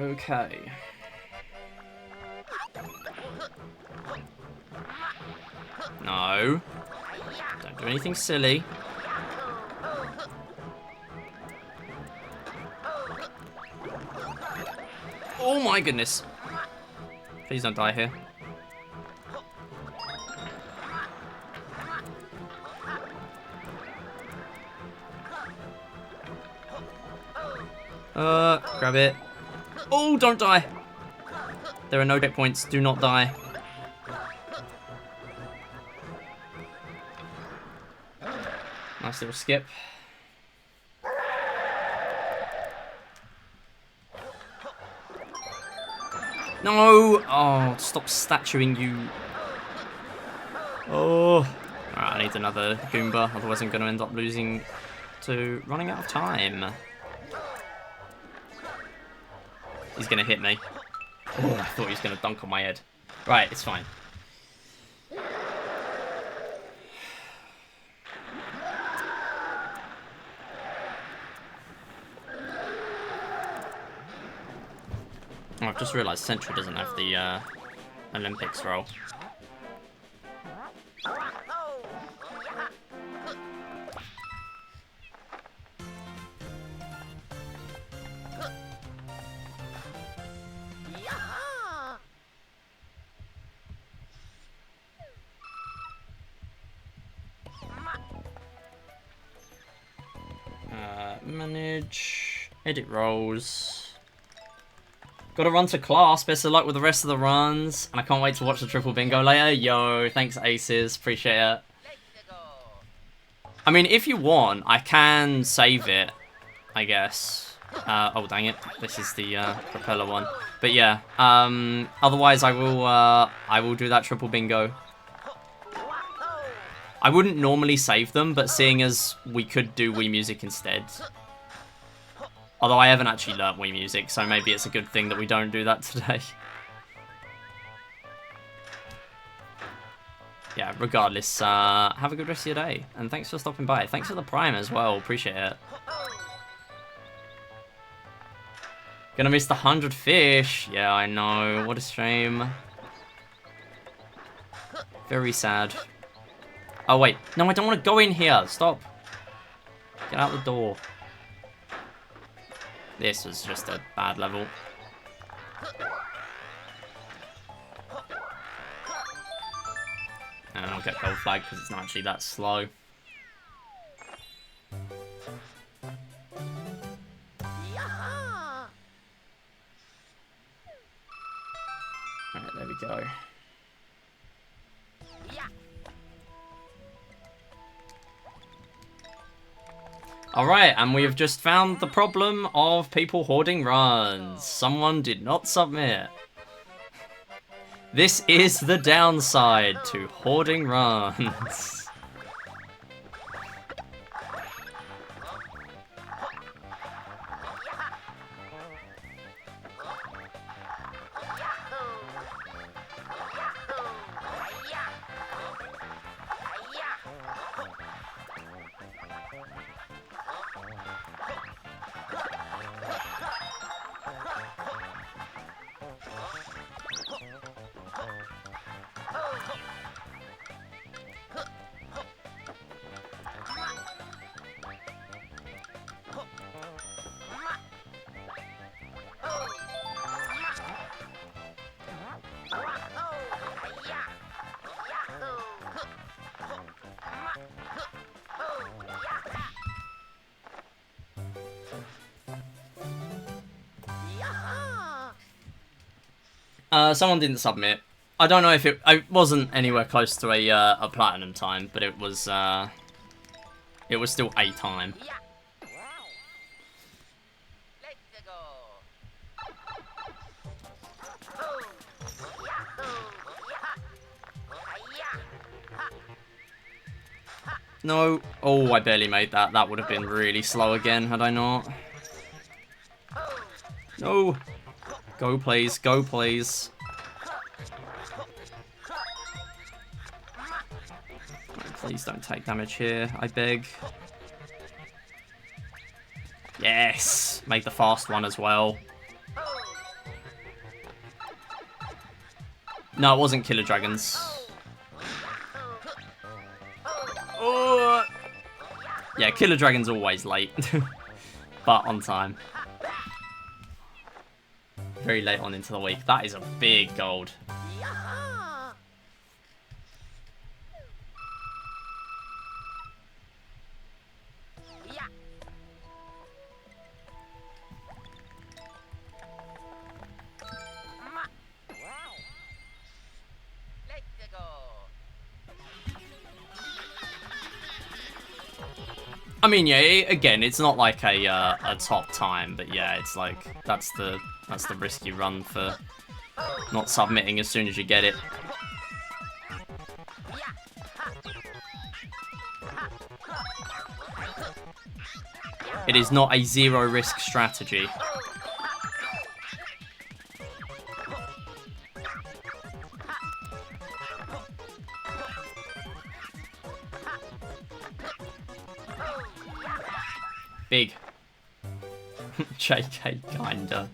Okay. No. Don't do anything silly. Oh my goodness. Please don't die here. Grab it. Oh, don't die. There are no deck points. Do not die. Nice little skip. No! Oh, stop statuing, you. Oh. Alright, I need another Goomba, otherwise I'm going to end up losing to running out of time. He's going to hit me. Oh, I thought he was going to dunk on my head. Right, it's fine. I've just realised Central doesn't have the Olympics role. Manage, edit roles. Gotta run to class. Best of luck with the rest of the runs. And I can't wait to watch the triple bingo later. Yo, thanks Aces. Appreciate it. I mean, if you want, I can save it, I guess. Oh, dang it. This is the propeller one. But yeah, otherwise I will do that triple bingo. I wouldn't normally save them, but seeing as we could do Wii Music instead. Although I haven't actually learnt Wii Music, so maybe it's a good thing that we don't do that today. Yeah, regardless, have a good rest of your day. And thanks for stopping by. Thanks for the Prime as well, appreciate it. Gonna miss the 100 fish. Yeah, I know, what a shame. Very sad. Oh wait, no, I don't want to go in here. Stop. Get out the door. This was just a bad level. And I'll get gold flag because it's not actually that slow. Alright, there we go. Alright, and we have just found the problem of people hoarding runs. Someone did not submit. This is the downside to hoarding runs. Someone didn't submit. I don't know if it wasn't anywhere close to a platinum time, but it was still a time. No. Oh, I barely made that. That would have been really slow again had I not. No. Go, please. Go, please. Please don't take damage here, I beg. Yes! Make the fast one as well. No, it wasn't Killer Dragons. Oh! Yeah, Killer Dragon's always late. But on time. Very late on into the week. That is a big gold. I mean, yeah, again, it's not like a top time, but yeah, it's like that's the risk you run for not submitting as soon as you get it. It is not a zero risk strategy. Big. JK, kinda.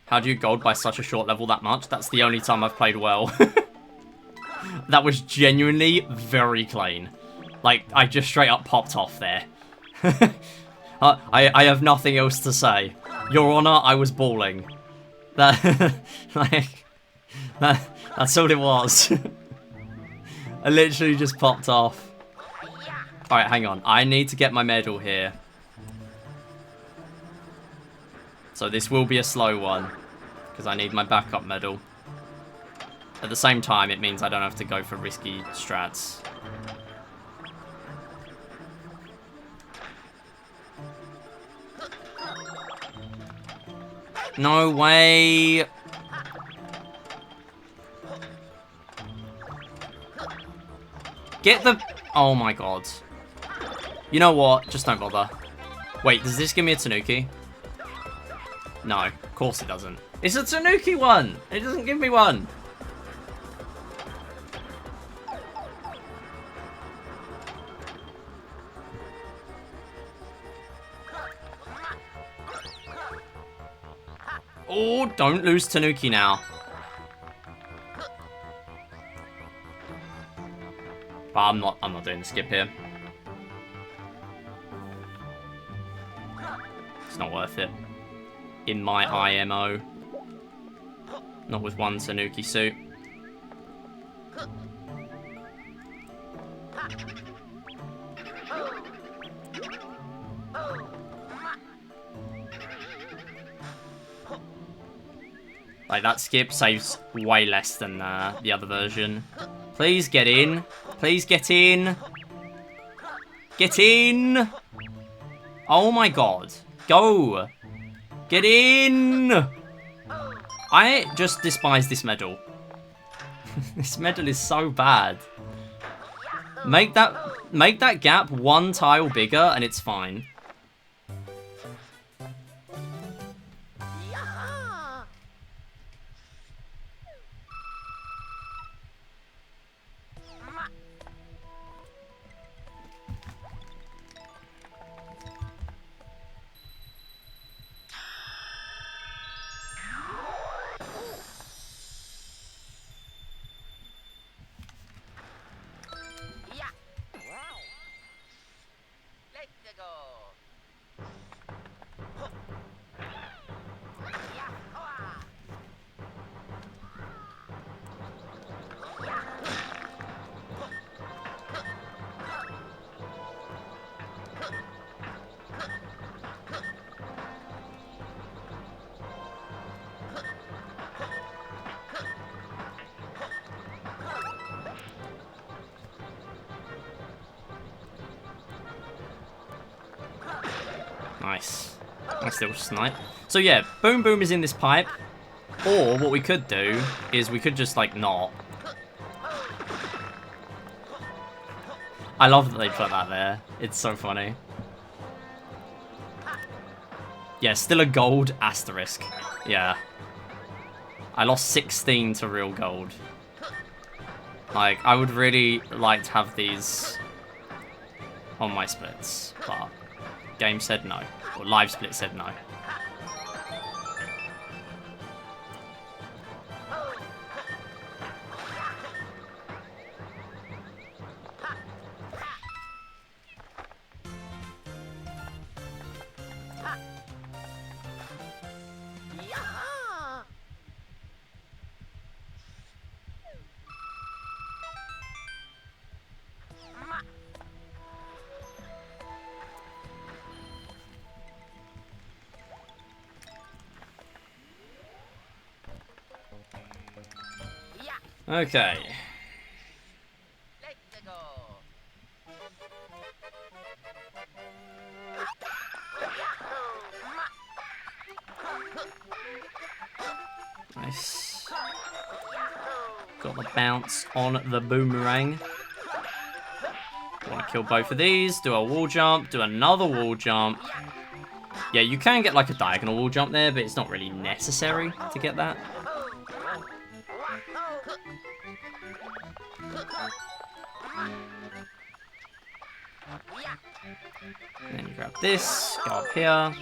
How do you gold by such a short level that much? That's the only time I've played well. That was genuinely very clean. Like, I just straight up popped off there. I have nothing else to say. Your Honor, I was balling. That, like, that's all it was. I literally just popped off. Alright, hang on. I need to get my medal here. So this will be a slow one. Because I need my backup medal. At the same time, it means I don't have to go for risky strats. No way! Get the... Oh my god. You know what? Just don't bother. Wait, does this give me a Tanuki? No, of course it doesn't. It's a Tanuki one! It doesn't give me one! Oh, don't lose Tanuki now. But I'm not doing the skip here. It's not worth it. In my IMO. Not with one Tanuki suit. Like, that skip saves way less than the other version. Please get in. Please get in. Get in. Oh my god. Go. Get in. I just despise this medal. This medal is so bad. Make that gap one tile bigger and it's fine. Nice. Nice little snipe. So yeah, Boom Boom is in this pipe. Or what we could do is we could just like not. I love that they put that there. It's so funny. Yeah, still a gold asterisk. Yeah. I lost 16 to real gold. Like, I would really like to have these on my splits, but game said no. Or live split said no. Okay. Nice. Got the bounce on the boomerang. Want to kill both of these, do a wall jump, do another wall jump. Yeah, you can get like a diagonal wall jump there, but it's not really necessary to get that. And then you grab this, go up here,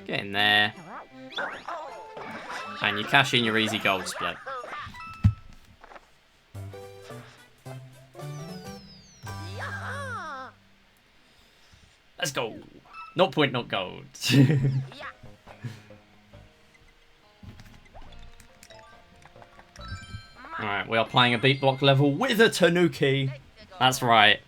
get in there, and you cash in your easy gold split. Let's go. Not point, not gold. Alright, we are playing a beat block level with a Tanuki. That's right.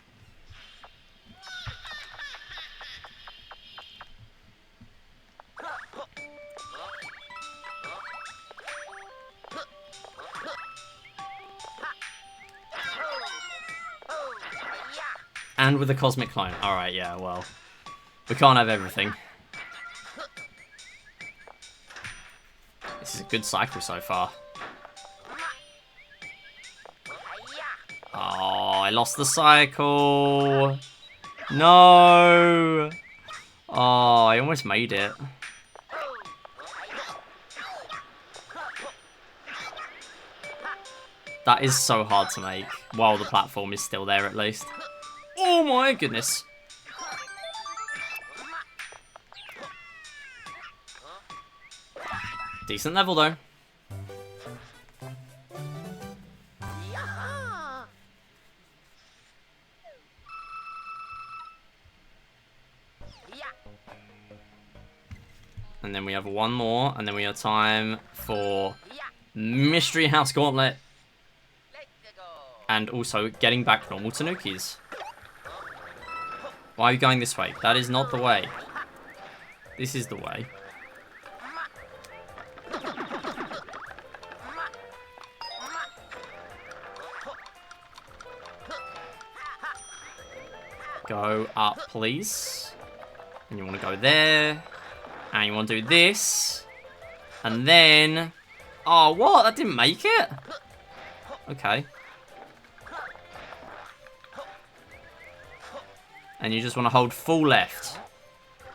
And with a cosmic clone. Alright, yeah, well. We can't have everything. This is a good cycle so far. Oh, I lost the cycle. No. Oh, I almost made it. That is so hard to make, while the platform is still there at least. Oh my goodness. Decent level though. And then we have one more, and then we have time for Mystery House Gauntlet. And also getting back normal Tanukis. Why are you going this way? That is not the way. This is the way. Go up, please. And you want to go there. And you want to do this. And then... Oh, what? That didn't make it? Okay. And you just want to hold full left.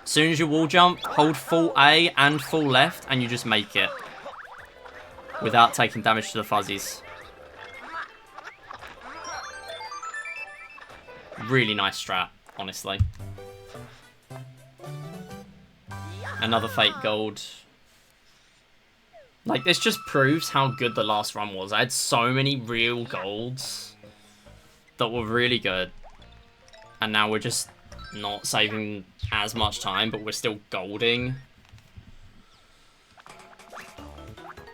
As soon as you wall jump, hold full A and full left, and you just make it. Without taking damage to the fuzzies. Really nice strat, honestly. Another fake gold. Like, this just proves how good the last run was. I had so many real golds that were really good. And now we're just not saving as much time, but we're still golding.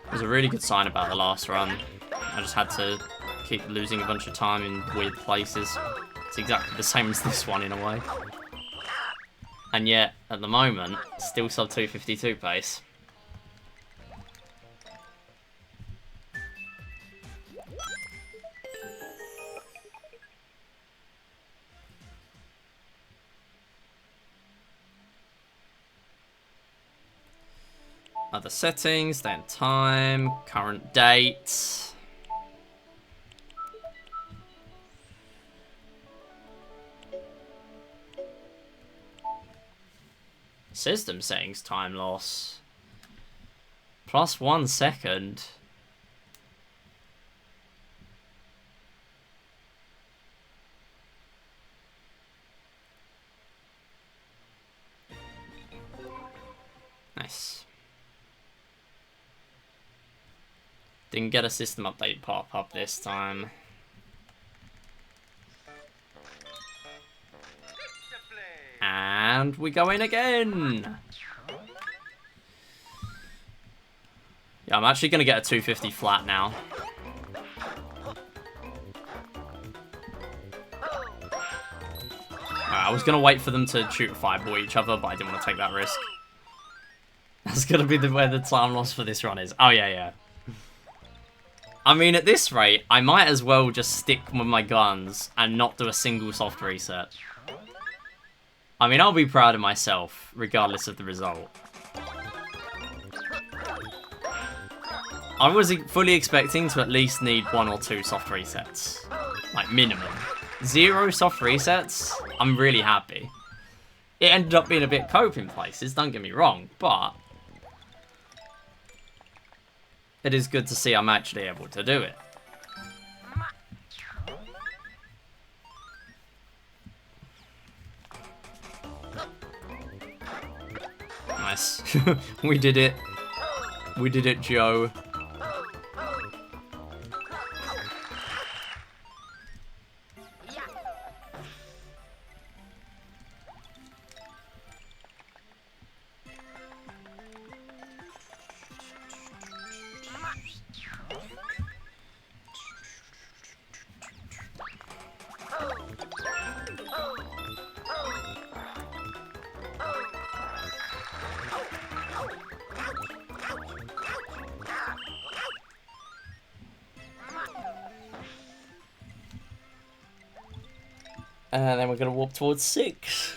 It was a really good sign about the last run. I just had to keep losing a bunch of time in weird places. It's exactly the same as this one in a way. And yet, at the moment, still sub 252 pace. Other settings, then time, current date. System settings, time loss. Plus 1 second. Nice. Didn't get a system update pop up this time. And we go in again. Yeah, I'm actually going to get a 250 flat now. I was going to wait for them to shoot a fireball at each other, but I didn't want to take that risk. That's going to be where the time loss for this run is. Oh, yeah, yeah. I mean, at this rate, I might as well just stick with my guns and not do a single soft reset. I mean, I'll be proud of myself, regardless of the result. I was fully expecting to at least need 1 or 2 soft resets. Like, minimum. 0 soft resets, I'm really happy. It ended up being a bit cope in places, don't get me wrong, but... it is good to see I'm actually able to do it. Nice. We did it. We did it, Joe. And then we're going to walk towards 6.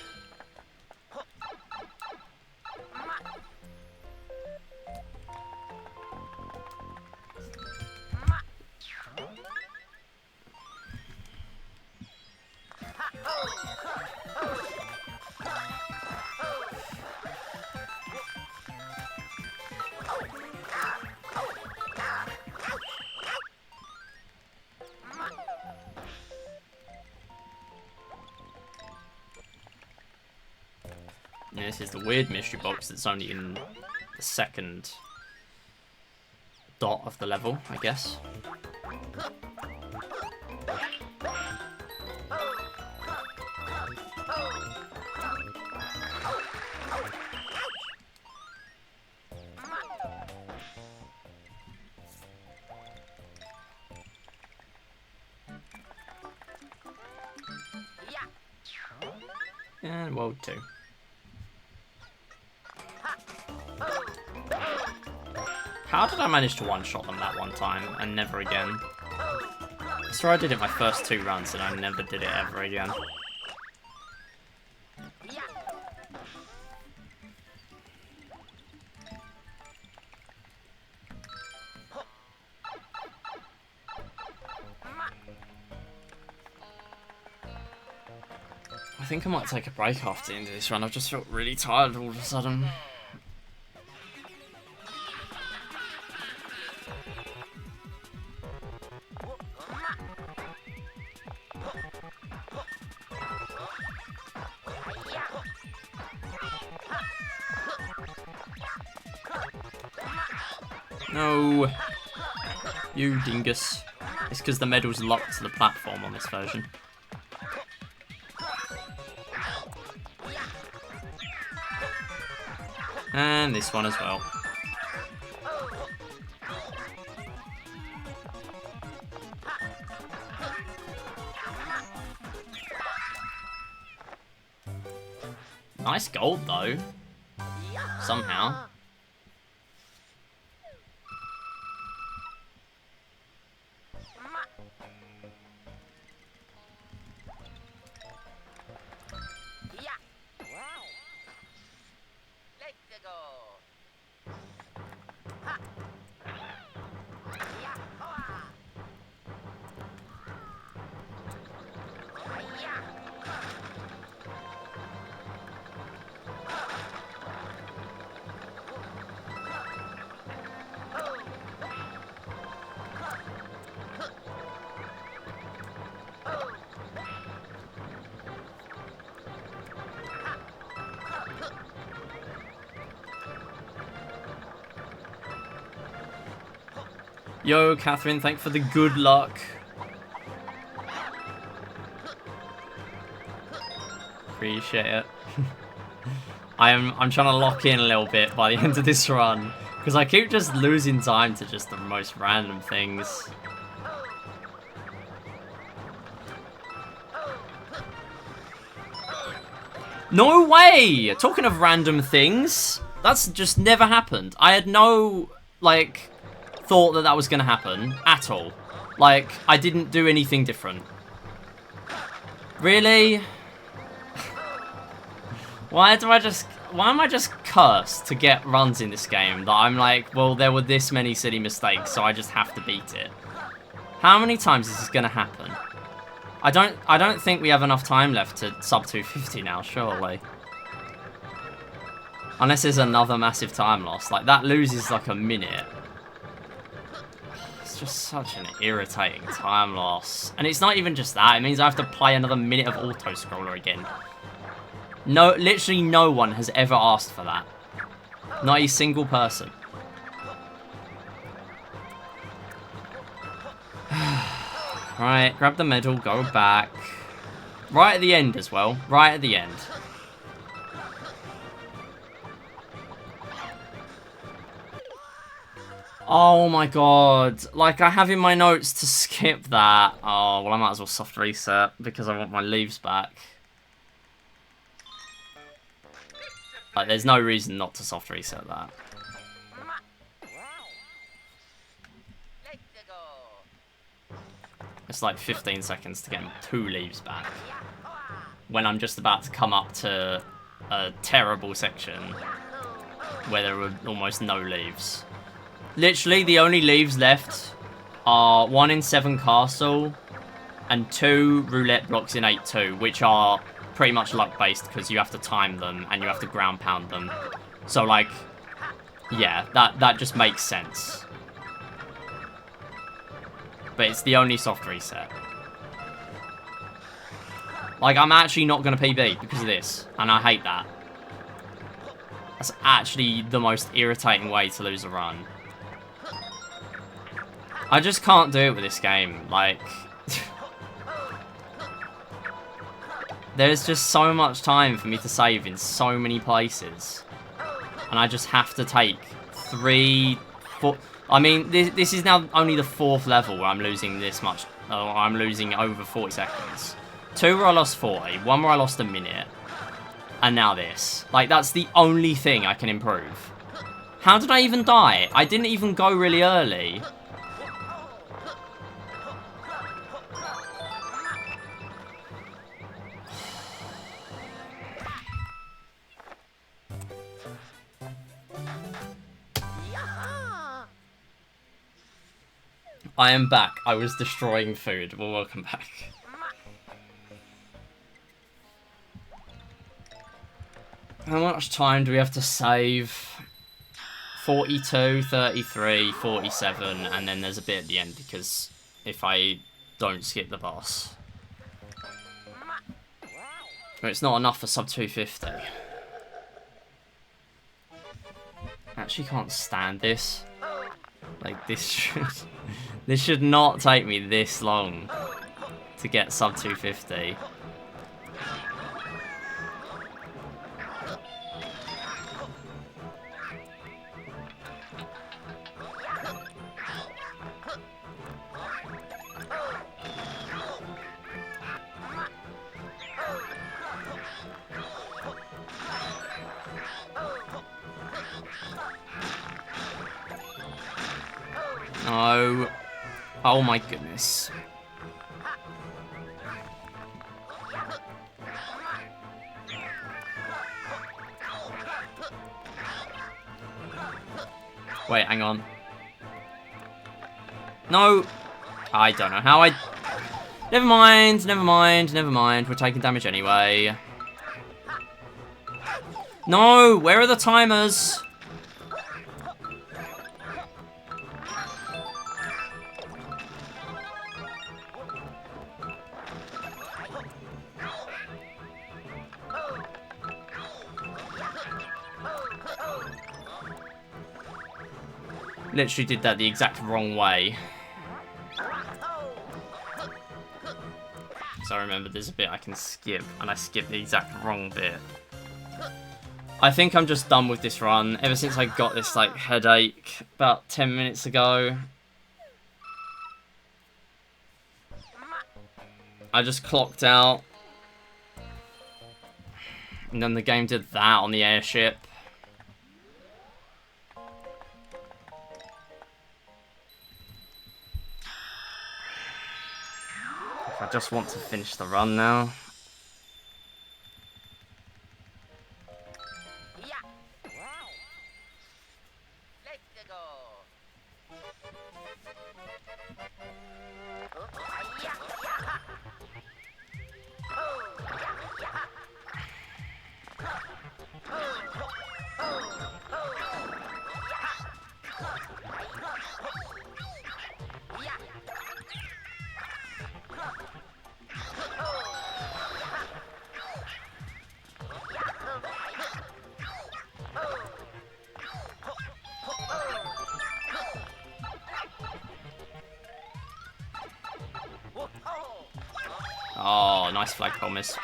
And this is the weird mystery box that's only in the second dot of the level, I guess. And world 2. How did I manage to one-shot them that one time and never again? I swear I did it my first 2 runs and I never did it ever again. I think I might take a break after the end of this run. I've just felt really tired all of a sudden. No, you dingus. It's because the medal's locked to the platform on this version. And this one as well. Nice gold though. Somehow. Yo, Catherine, thank you for the good luck. Appreciate it. I'm trying to lock in a little bit by the end of this run because I keep just losing time to just the most random things. No way! Talking of random things, that's just never happened. I had no, like, thought that that was going to happen at all. Like, I didn't do anything different. Really? Why am I just cursed to get runs in this game that I'm like, well, there were this many silly mistakes, so I just have to beat it. How many times is this going to happen? I don't think we have enough time left to sub 250 now, surely. Unless there's another massive time loss. Like, that loses like a minute. It's just such an irritating time loss. And it's not even just that. It means I have to play another minute of auto-scroller again. No, literally no one has ever asked for that. Not a single person. Right, grab the medal, go back. Right at the end as well. Right at the end. Oh my god. Like, I have in my notes to skip that. Oh, well, I might as well soft reset because I want my leaves back. Like, there's no reason not to soft reset that. It's like 15 seconds to get 2 leaves back. When I'm just about to come up to a terrible section where there were almost no leaves. Literally, the only leaves left are 1 in 7 castle and 2 roulette blocks in 8-2, which are pretty much luck-based because you have to time them and you have to ground pound them. So, like, yeah, that just makes sense. But it's the only soft reset. Like, I'm actually not going to PB because of this, and I hate that. That's actually the most irritating way to lose a run. I just can't do it with this game. Like, there's just so much time for me to save in so many places. And I just have to take 3, 4... I mean, this is now only the 4th level where I'm losing this much. I'm losing over 40 seconds. 2 where I lost 40, 1 where I lost a minute. And now this. Like, that's the only thing I can improve. How did I even die? I didn't even go really early. I am back. I was destroying food. Well, welcome back. How much time do we have to save? 42, 33, 47, and then there's a bit at the end because if I don't skip the boss. But it's not enough for sub 250. I actually can't stand this. Like, this should not take me this long to get sub 250. No. Oh my goodness. Wait, hang on. No. I don't know how I... Never mind, never mind, never mind. We're taking damage anyway. No, where are the timers? Literally did that the exact wrong way. So I remember there's a bit I can skip, and I skipped the exact wrong bit. I think I'm just done with this run. Ever since I got this, like, headache about 10 minutes ago. I just clocked out. And then the game did that on the airship. I just want to finish the run now. nice flag promise.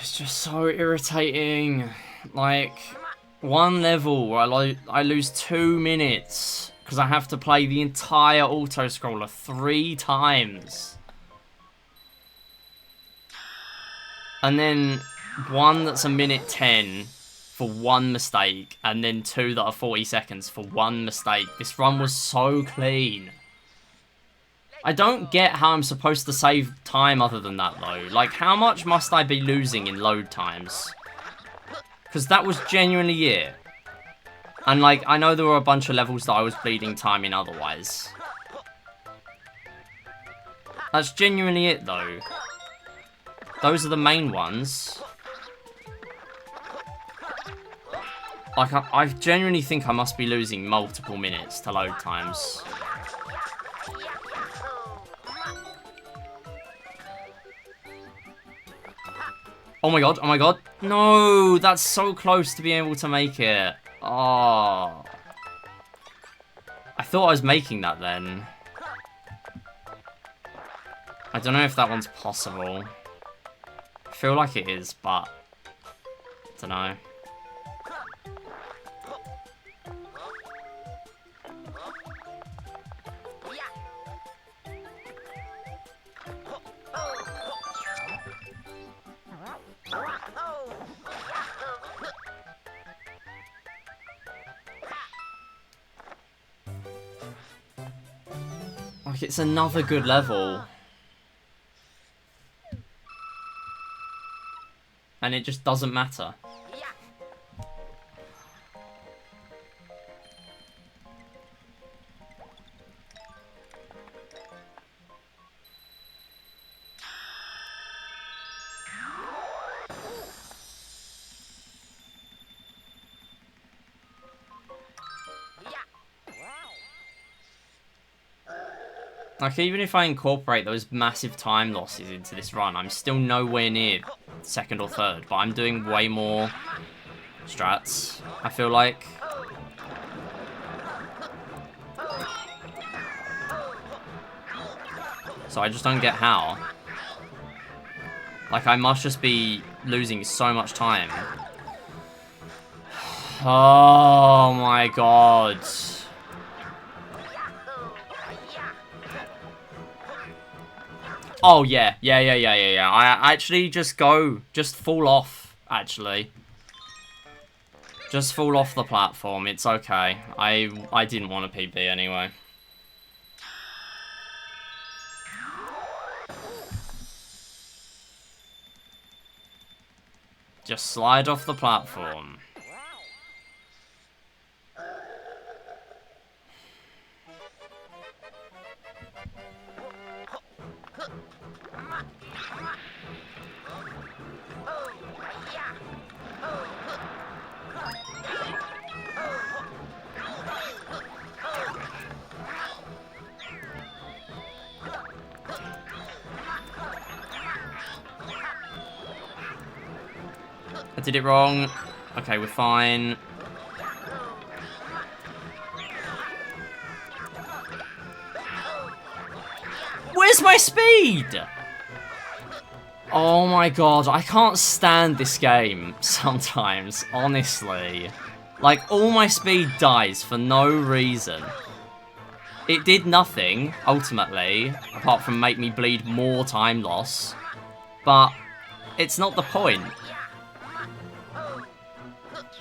It's just so irritating. Like, one level where I lose 2 minutes because I have to play the entire auto-scroller 3 times. And then one that's a minute 10 for 1 mistake, and then 2 that are 40 seconds for 1 mistake. This run was so clean. I don't get how I'm supposed to save time other than that, though. Like, how much must I be losing in load times? Because that was genuinely it. And, like, I know there were a bunch of levels that I was bleeding time in otherwise. That's genuinely it, though. Those are the main ones. Like, I genuinely think I must be losing multiple minutes to load times. Oh my god, oh my god. No, that's so close to being able to make it. Oh. I thought I was making that then. I don't know if that one's possible. I feel like it is, but I don't know. Like, it's another good level. And it just doesn't matter. Like, even if I incorporate those massive time losses into this run, I'm still nowhere near 2nd or 3rd, but I'm doing way more strats, I feel like. So I just don't get how. Like, I must just be losing so much time. Oh my god. Oh, yeah. I actually just fall off, actually. Just fall off the platform. It's okay. I didn't want a PB anyway. Just slide off the platform. I did it wrong. Okay, we're fine. Where's my speed? Oh my god, I can't stand this game sometimes, honestly. Like, all my speed dies for no reason. It did nothing, ultimately, apart from make me bleed more time loss. But it's not the point.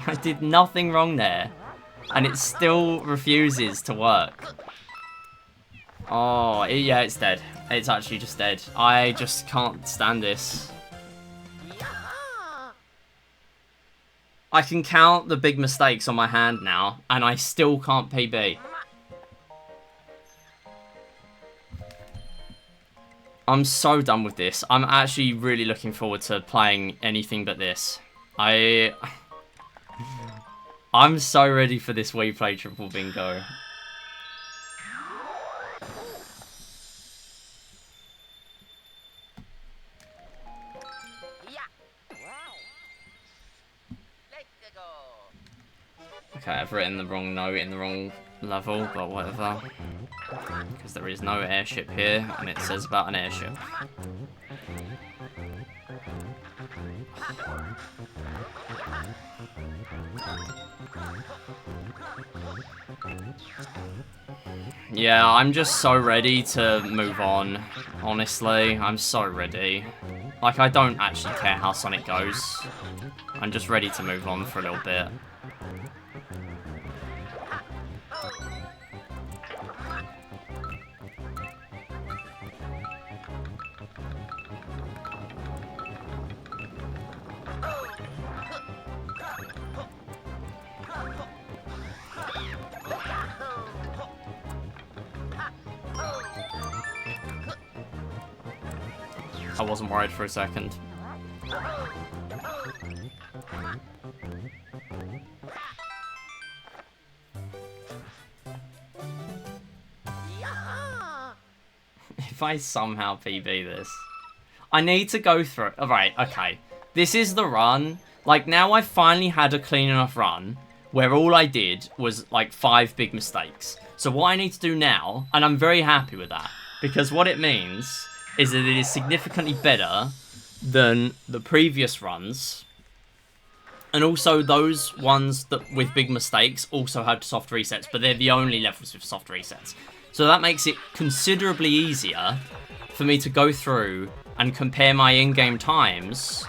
I did nothing wrong there, and it still refuses to work. Oh, yeah, it's dead. It's actually just dead. I just can't stand this. I can count the big mistakes on my hand now, and I still can't PB. I'm so done with this. I'm actually really looking forward to playing anything but this. I'm so ready for this We Play Triple Bingo. Okay, I've written the wrong note in the wrong level, but whatever. Because there is no airship here, and it says about an airship. Yeah, I'm just so ready to move on. Honestly, I'm so ready. Like, I don't actually care how Sonic goes. I'm just ready to move on for a little bit. I wasn't worried for a second. If I somehow PB this, I need to go through. Alright, okay. This is the run. Like, now I've finally had a clean enough run where all I did was, like, 5 big mistakes. So what I need to do now, and I'm very happy with that, because what it means is that it is significantly better than the previous runs. And also those ones that with big mistakes also had soft resets, but they're the only levels with soft resets. So that makes it considerably easier for me to go through and compare my in-game times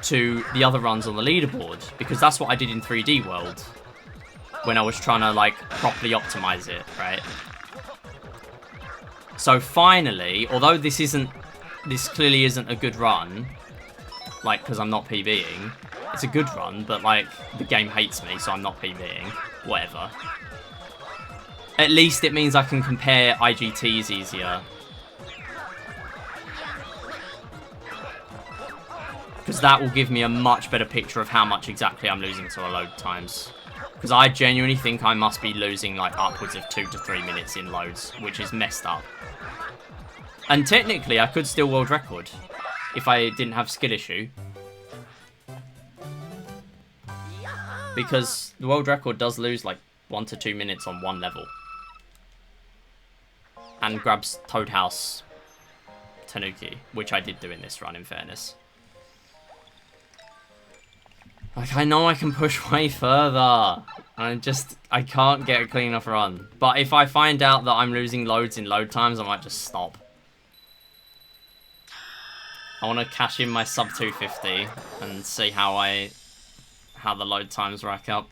to the other runs on the leaderboard, because that's what I did in 3D World when I was trying to, like, properly optimize it, right? So finally, although this clearly isn't a good run, like, because I'm not PBing, it's a good run, but, like, the game hates me, so I'm not PBing. Whatever. At least it means I can compare IGTs easier. Because that will give me a much better picture of how much exactly I'm losing to load times. Because I genuinely think I must be losing, like, upwards of 2 to 3 minutes in loads, which is messed up. And technically, I could still world record if I didn't have skill issue. Because the world record does lose, like, 1 to 2 minutes on one level. And grabs Toad House Tanuki, which I did do in this run, in fairness. Like, I know I can push way further. I can't get a clean enough run. But if I find out that I'm losing loads in load times, I might just stop. I want to cash in my sub 250 and see how the load times rack up.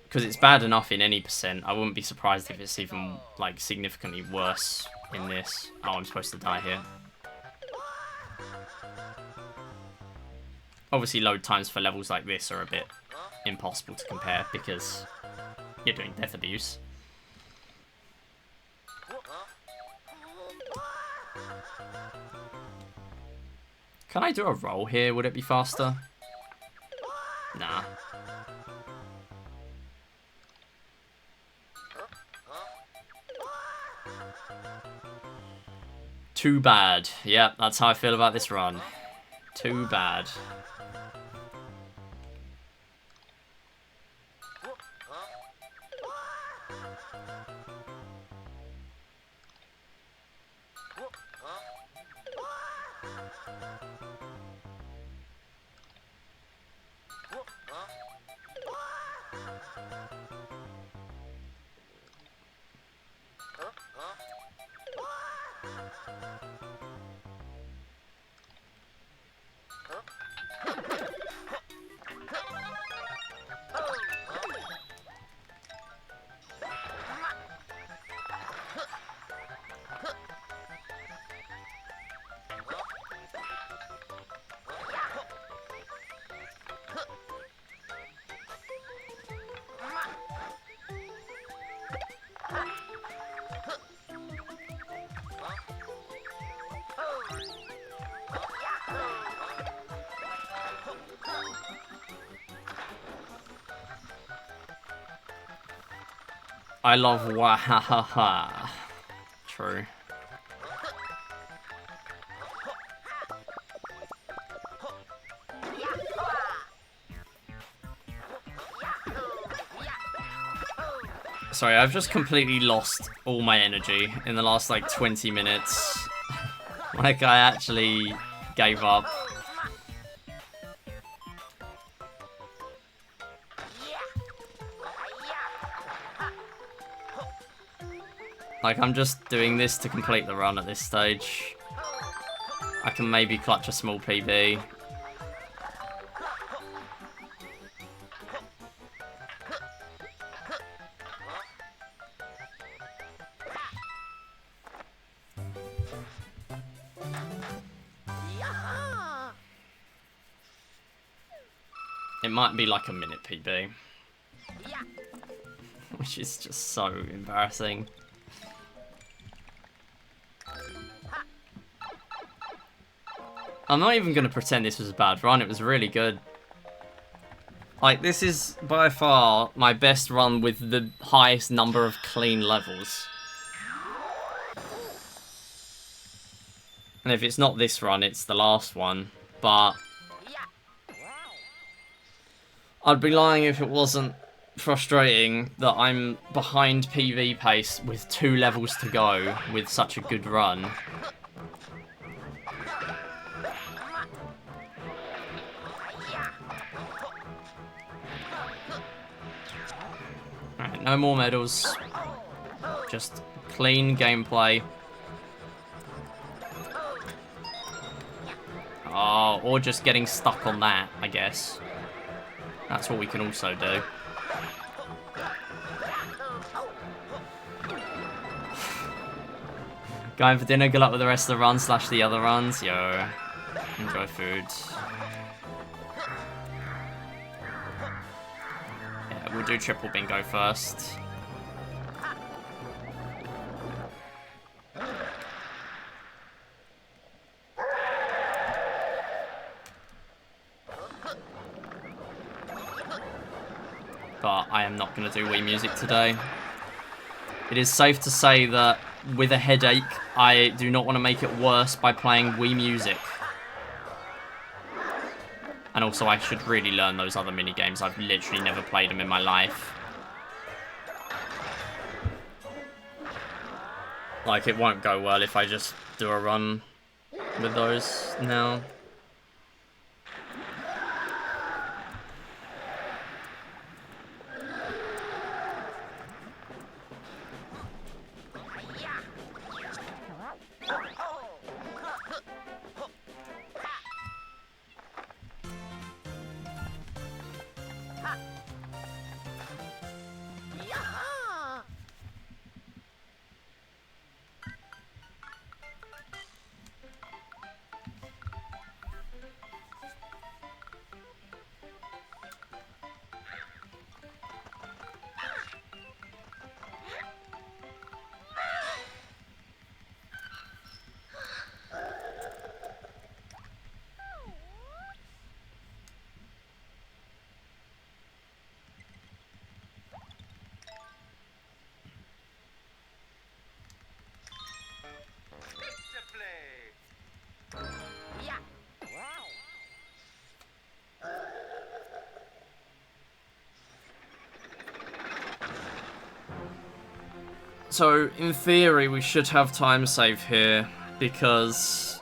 Because it's bad enough in any percent. I wouldn't be surprised if it's even, like, significantly worse in this. Oh, I'm supposed to die here. Obviously, load times for levels like this are a bit impossible to compare because you're doing death abuse. Can I do a roll here? Would it be faster? Nah. Too bad. Yep, that's how I feel about this run. Too bad. I love wahahaha. True. Sorry, I've just completely lost all my energy in the last, like, 20 minutes. Like, I actually gave up. Like, I'm just doing this to complete the run at this stage. I can maybe clutch a small PB. It might be like a minute PB. Which is just so embarrassing. I'm not even going to pretend this was a bad run. It was really good. Like, this is by far my best run with the highest number of clean levels. And if it's not this run, it's the last one. But I'd be lying if it wasn't frustrating that I'm behind PV pace with 2 levels to go with such a good run. Alright, no more medals. Just clean gameplay. Oh, or just getting stuck on that, I guess. That's what we can also do. Going for dinner, good luck with the rest of the run / the other runs. Yo, enjoy food. Yeah, we'll do triple bingo first. But I am not going to do Wii Music today. It is safe to say that with a headache, I do not want to make it worse by playing Wii Music. And also, I should really learn those other minigames. I've literally never played them in my life. Like, it won't go well if I just do a run with those now. So, in theory, we should have time save here, because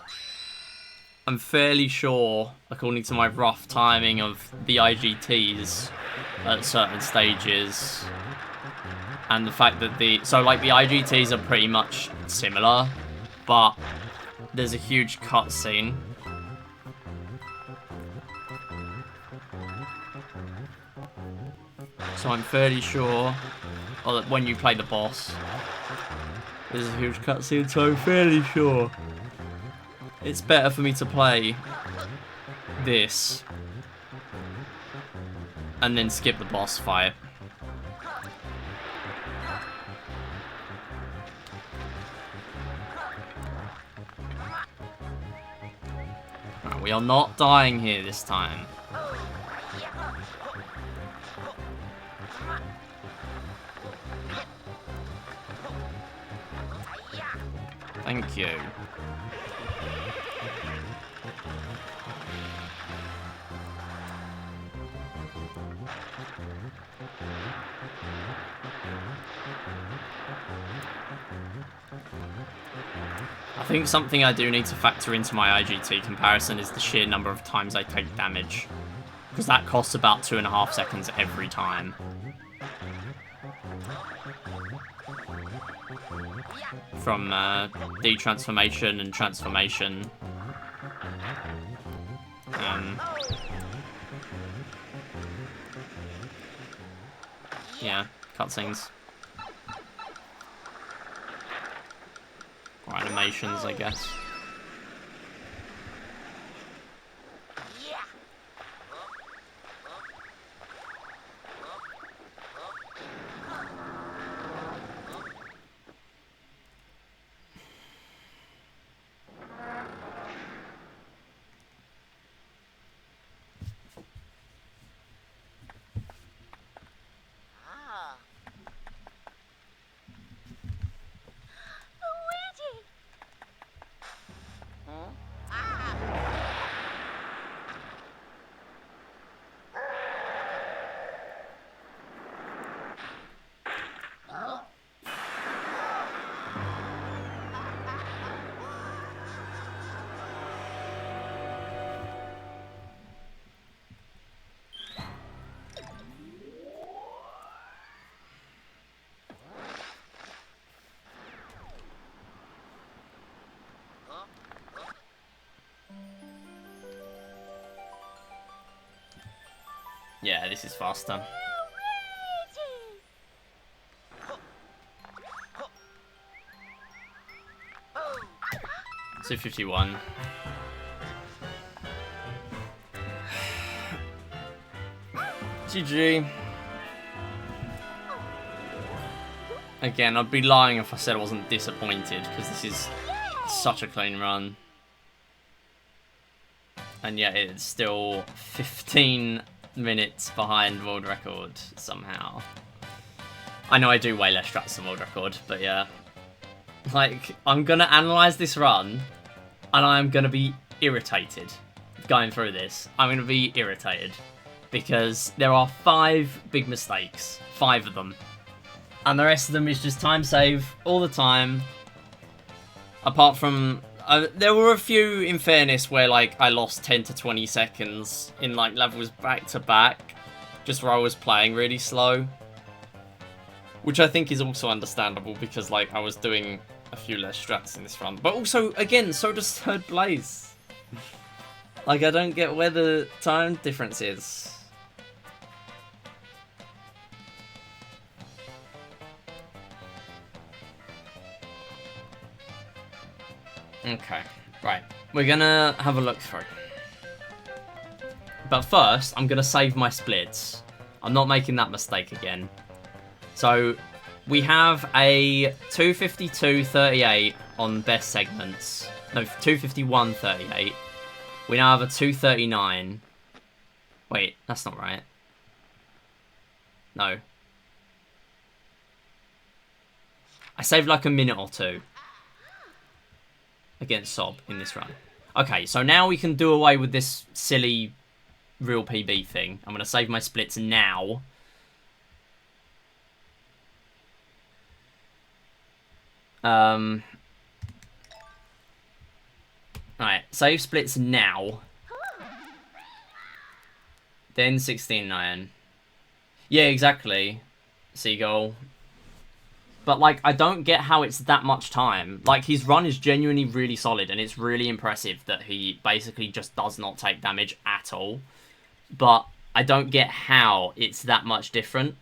I'm fairly sure, according to my rough timing of the IGTs at certain stages, and the fact that the IGTs are pretty much similar, but there's a huge cutscene. So I'm fairly sure, well, when you play the boss, there's a huge cutscene, so I'm fairly sure it's better for me to play this and then skip the boss fight. Right, we are not dying here this time. Thank you. I think something I do need to factor into my IGT comparison is the sheer number of times I take damage. Because that costs about 2.5 seconds every time. From detransformation and transformation. Yeah, cutscenes. Or animations, I guess. Yeah, this is faster. 251. GG. Again, I'd be lying if I said I wasn't disappointed, because this is such a clean run. And yet it's still 15 minutes behind world record, somehow. I know I do way less strats than world record, but yeah. Like, I'm gonna analyse this run, and I'm gonna be irritated going through this. I'm gonna be irritated, because there are 5 big mistakes. 5 of them. And the rest of them is just time save all the time. Apart from... there were a few, in fairness, where like I lost 10 to 20 seconds in like levels back to back. Just where I was playing really slow. Which I think is also understandable because like I was doing a few less strats in this run. But also, again, so does third place. Like, I don't get where the time difference is. Okay, right. We're gonna have a look through. But first, I'm gonna save my splits. I'm not making that mistake again. So, we have a 252.38 on best segments. No, 251.38. We now have a 239. Wait, that's not right. No. I saved like a minute or two against Sob in this run. Okay, so now we can do away with this silly real PB thing. I'm going to save my splits now. Alright, save splits now. Then 16.9. Yeah, exactly. Seagull. But, like, I don't get how it's that much time. Like, his run is genuinely really solid, and it's really impressive that he basically just does not take damage at all. But I don't get how it's that much different.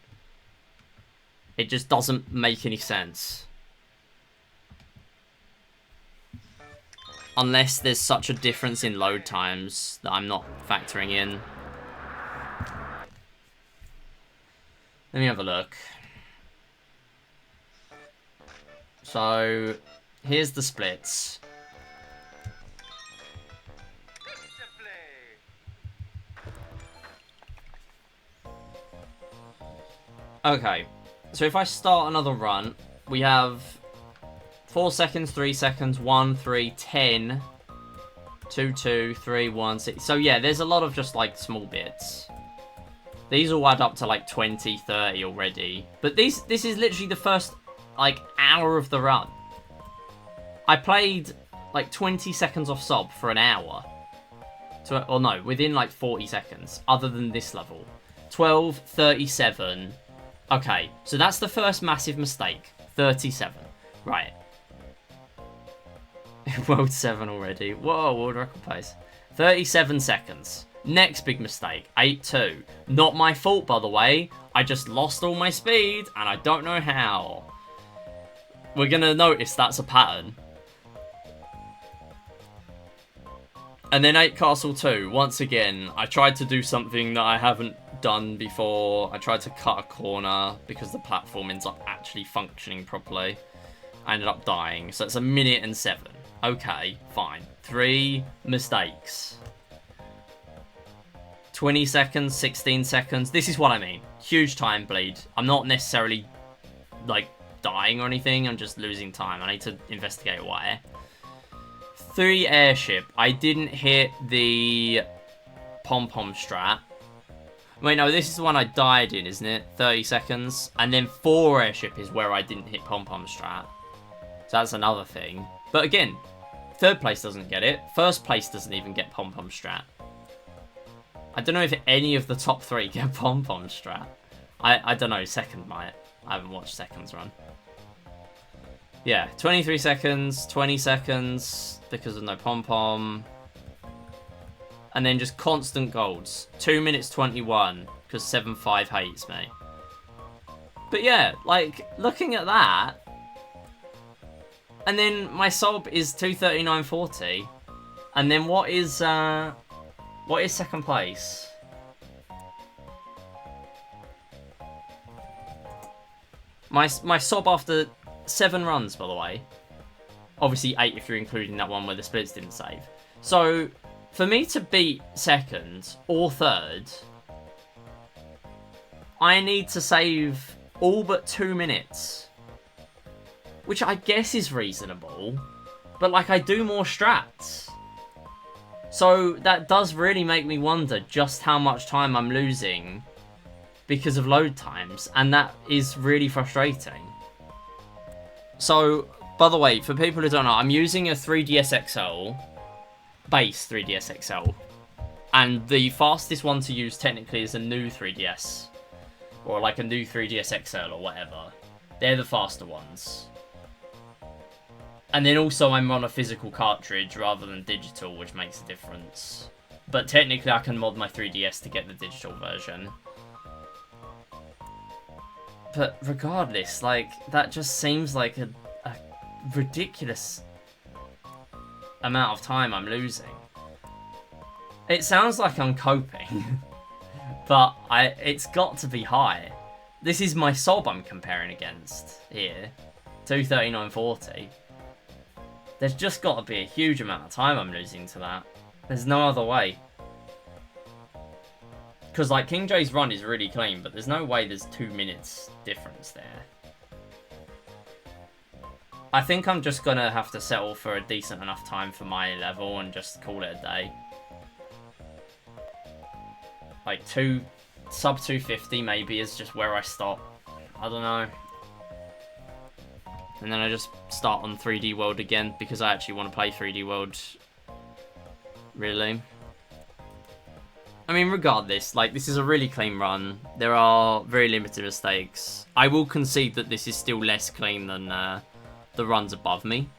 It just doesn't make any sense. Unless there's such a difference in load times that I'm not factoring in. Let me have a look. So, here's the splits. Okay, so if I start another run, we have 4 seconds, 3 seconds, 1, 3, 10, 2, 2, 3, 1, 6. So yeah, there's a lot of just like small bits. These all add up to like 20, 30 already. But this is literally the first like hour of the run. I played like 20 seconds off sub for an hour. Or no, within like 40 seconds, other than this level. 12, 37. Okay, so that's the first massive mistake. 37. Right. World 7 already. Whoa, world record pace. 37 seconds. Next big mistake. 8-2. Not my fault, by the way. I just lost all my speed, and I don't know how. We're gonna notice that's a pattern. And then 8 Castle 2. Once again, I tried to do something that I haven't done before. I tried to cut a corner because the platforming's not actually functioning properly. I ended up dying. So it's 1 minute and 7. Okay, fine. 3 mistakes. 20 seconds, 16 seconds. This is what I mean. Huge time bleed. I'm not necessarily, like, dying or anything. I'm just losing time. I need to investigate why. 3 airship. I didn't hit the pom-pom strat. Wait, no, this is the one I died in, isn't it? 30 seconds. And then 4 airship is where I didn't hit pom-pom strat. So that's another thing. But again, 3rd place doesn't get it. 1st place doesn't even get pom-pom strat. I don't know if any of the top 3 get pom-pom strat. I don't know, 2nd might. I haven't watched 2nd's run. Yeah, 23 seconds, 20 seconds, because of no pom-pom. And then just constant golds. 2 minutes 21, because 7.5 hates me. But yeah, like, looking at that, and then my sob is 239.40. And then what is 2nd place? My sob after 7 runs, by the way. Obviously 8 if you're including that one where the splits didn't save. So, for me to beat 2nd or 3rd, I need to save all but 2 minutes. Which I guess is reasonable. But, like, I do more strats. So, that does really make me wonder just how much time I'm losing because of load times. And that is really frustrating. So, by the way, for people who don't know, I'm using a 3DS XL, base 3DS XL, and the fastest one to use technically is a new 3DS, or like a new 3DS XL or whatever. They're the faster ones. And then also I'm on a physical cartridge rather than digital, which makes a difference. But technically I can mod my 3DS to get the digital version. But regardless, like, that just seems like a ridiculous amount of time I'm losing. It sounds like I'm coping, but it's got to be high. This is my sob I'm comparing against here, 239.40. There's just got to be a huge amount of time I'm losing to that. There's no other way. Because, like, King J's run is really clean, but there's no way there's 2 minutes difference there. I think I'm just going to have to settle for a decent enough time for my level and just call it a day. Like, sub 250 maybe is just where I stop. I don't know. And then I just start on 3D World again, because I actually want to play 3D World. Really. I mean, regardless, like, this is a really clean run. There are very limited mistakes. I will concede that this is still less clean than the runs above me.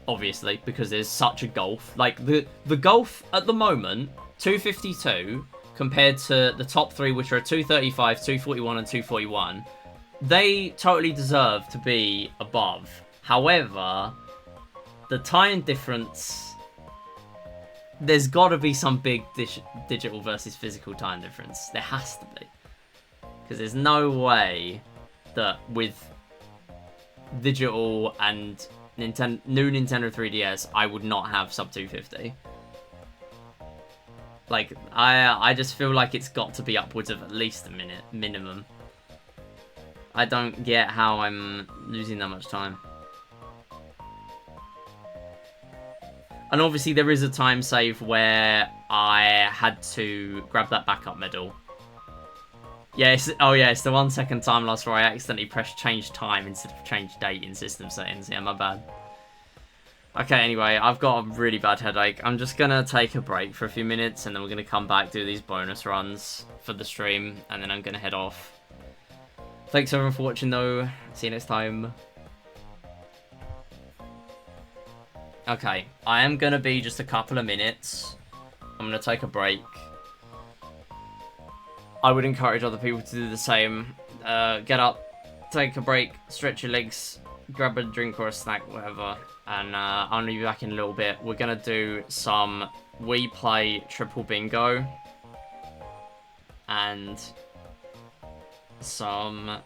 Obviously, because there's such a gulf. Like, the gulf at the moment, 252, compared to the top 3, which are 235, 241, and 241, they totally deserve to be above. However, the time difference... There's got to be some big digital versus physical time difference. There has to be. Because there's no way that with digital and new Nintendo 3DS, I would not have sub 250. Like, I just feel like it's got to be upwards of at least a minute, minimum. I don't get how I'm losing that much time. And obviously there is a time save where I had to grab that backup medal. Yeah, it's the 1 second time loss where I accidentally pressed change time instead of change date in system settings. Yeah, my bad. Okay, anyway, I've got a really bad headache. I'm just gonna take a break for a few minutes, and then we're gonna come back, do these bonus runs for the stream, and then I'm gonna head off. Thanks everyone for watching, though. See you next time. Okay, I am gonna be just a couple of minutes. I'm gonna take a break. I would encourage other people to do the same. Get up, take a break, stretch your legs, grab a drink or a snack, whatever. And I'm gonna be back in a little bit. We're gonna do some We Play Triple Bingo. And some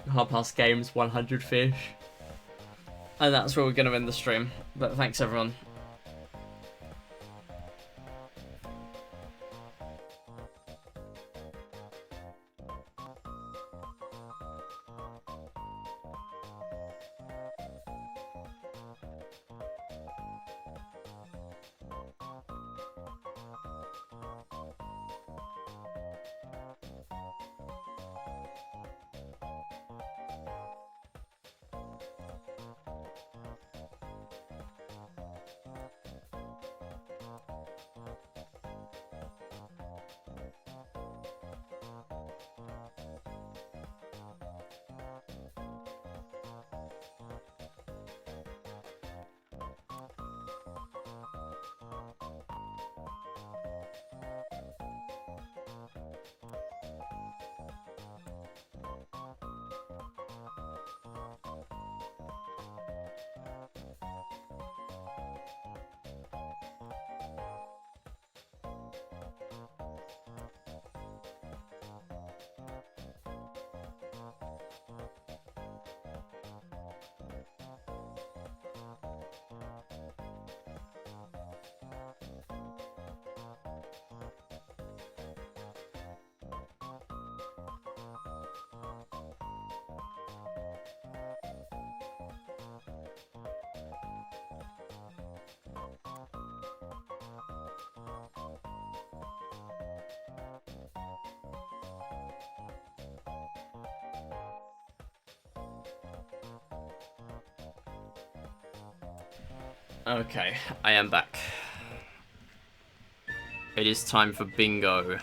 Clubhouse Games 100 Fish. And that's where we're gonna end the stream. But thanks everyone. Okay, I am back. It is time for bingo.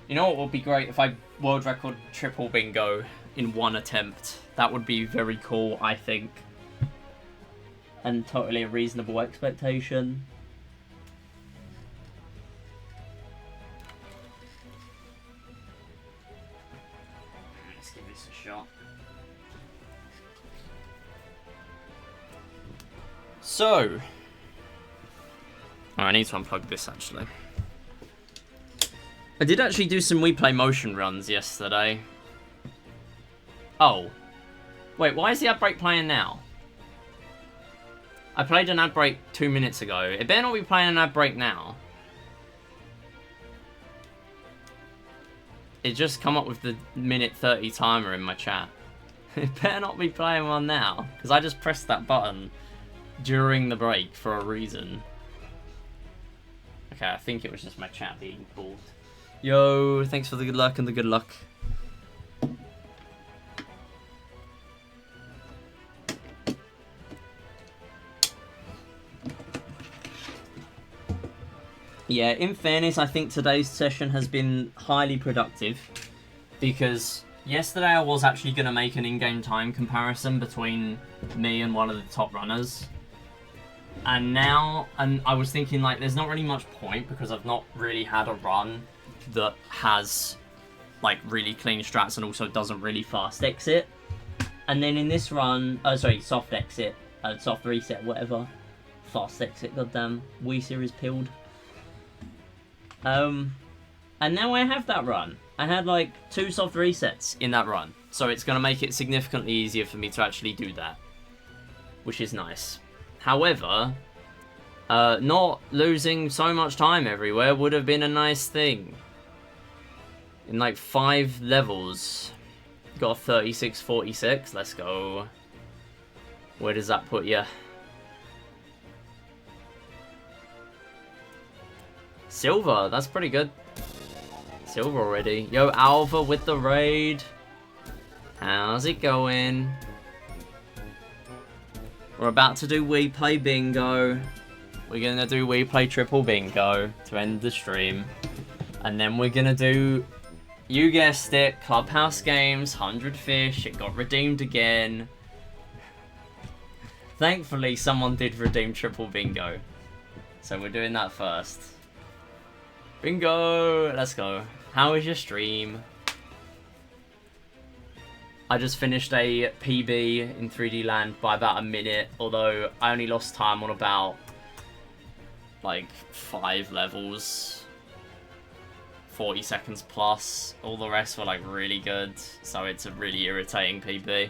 You know what would be great if I world record triple bingo in one attempt? That would be very cool, I think. And totally a reasonable expectation. Let's give this a shot. So, oh, I need to unplug this actually. I did actually do some We Play motion runs yesterday. Oh. Wait, why is the ad break playing now? I played an ad break 2 minutes ago. It better not be playing an ad break now. It just come up with the minute 30 timer in my chat. It better not be playing one now. Because I just pressed that button during the break for a reason. Okay, I think it was just my chat being called. Yo, thanks for the good luck and the good luck. Yeah, in fairness, I think today's session has been highly productive because yesterday I was actually going to make an in-game time comparison between me and one of the top runners. And now, I was thinking like there's not really much point because I've not really had a run that has like really clean strats and also doesn't really fast exit. And then in this run, soft exit, soft reset, whatever. Fast exit, goddamn, Wii series peeled. And now I have that run. I had like 2 soft resets in that run. So it's going to make it significantly easier for me to actually do that. Which is nice. However, not losing so much time everywhere would have been a nice thing. In like 5 levels. Got a 36-46. Let's go. Where does that put you? Silver, that's pretty good. Silver already. Yo, Alva with the raid. How's it going? We're about to do We Play Bingo. We're gonna do We Play Triple Bingo to end the stream. And then we're gonna do, you guessed it, Clubhouse Games, 100 fish. It got redeemed again. Thankfully, someone did redeem Triple Bingo. So we're doing that first. Bingo! Let's go. How was your stream? I just finished a PB in 3D Land by about a minute, although I only lost time on about, like, 5 levels. 40 seconds plus. All the rest were, like, really good, so it's a really irritating PB.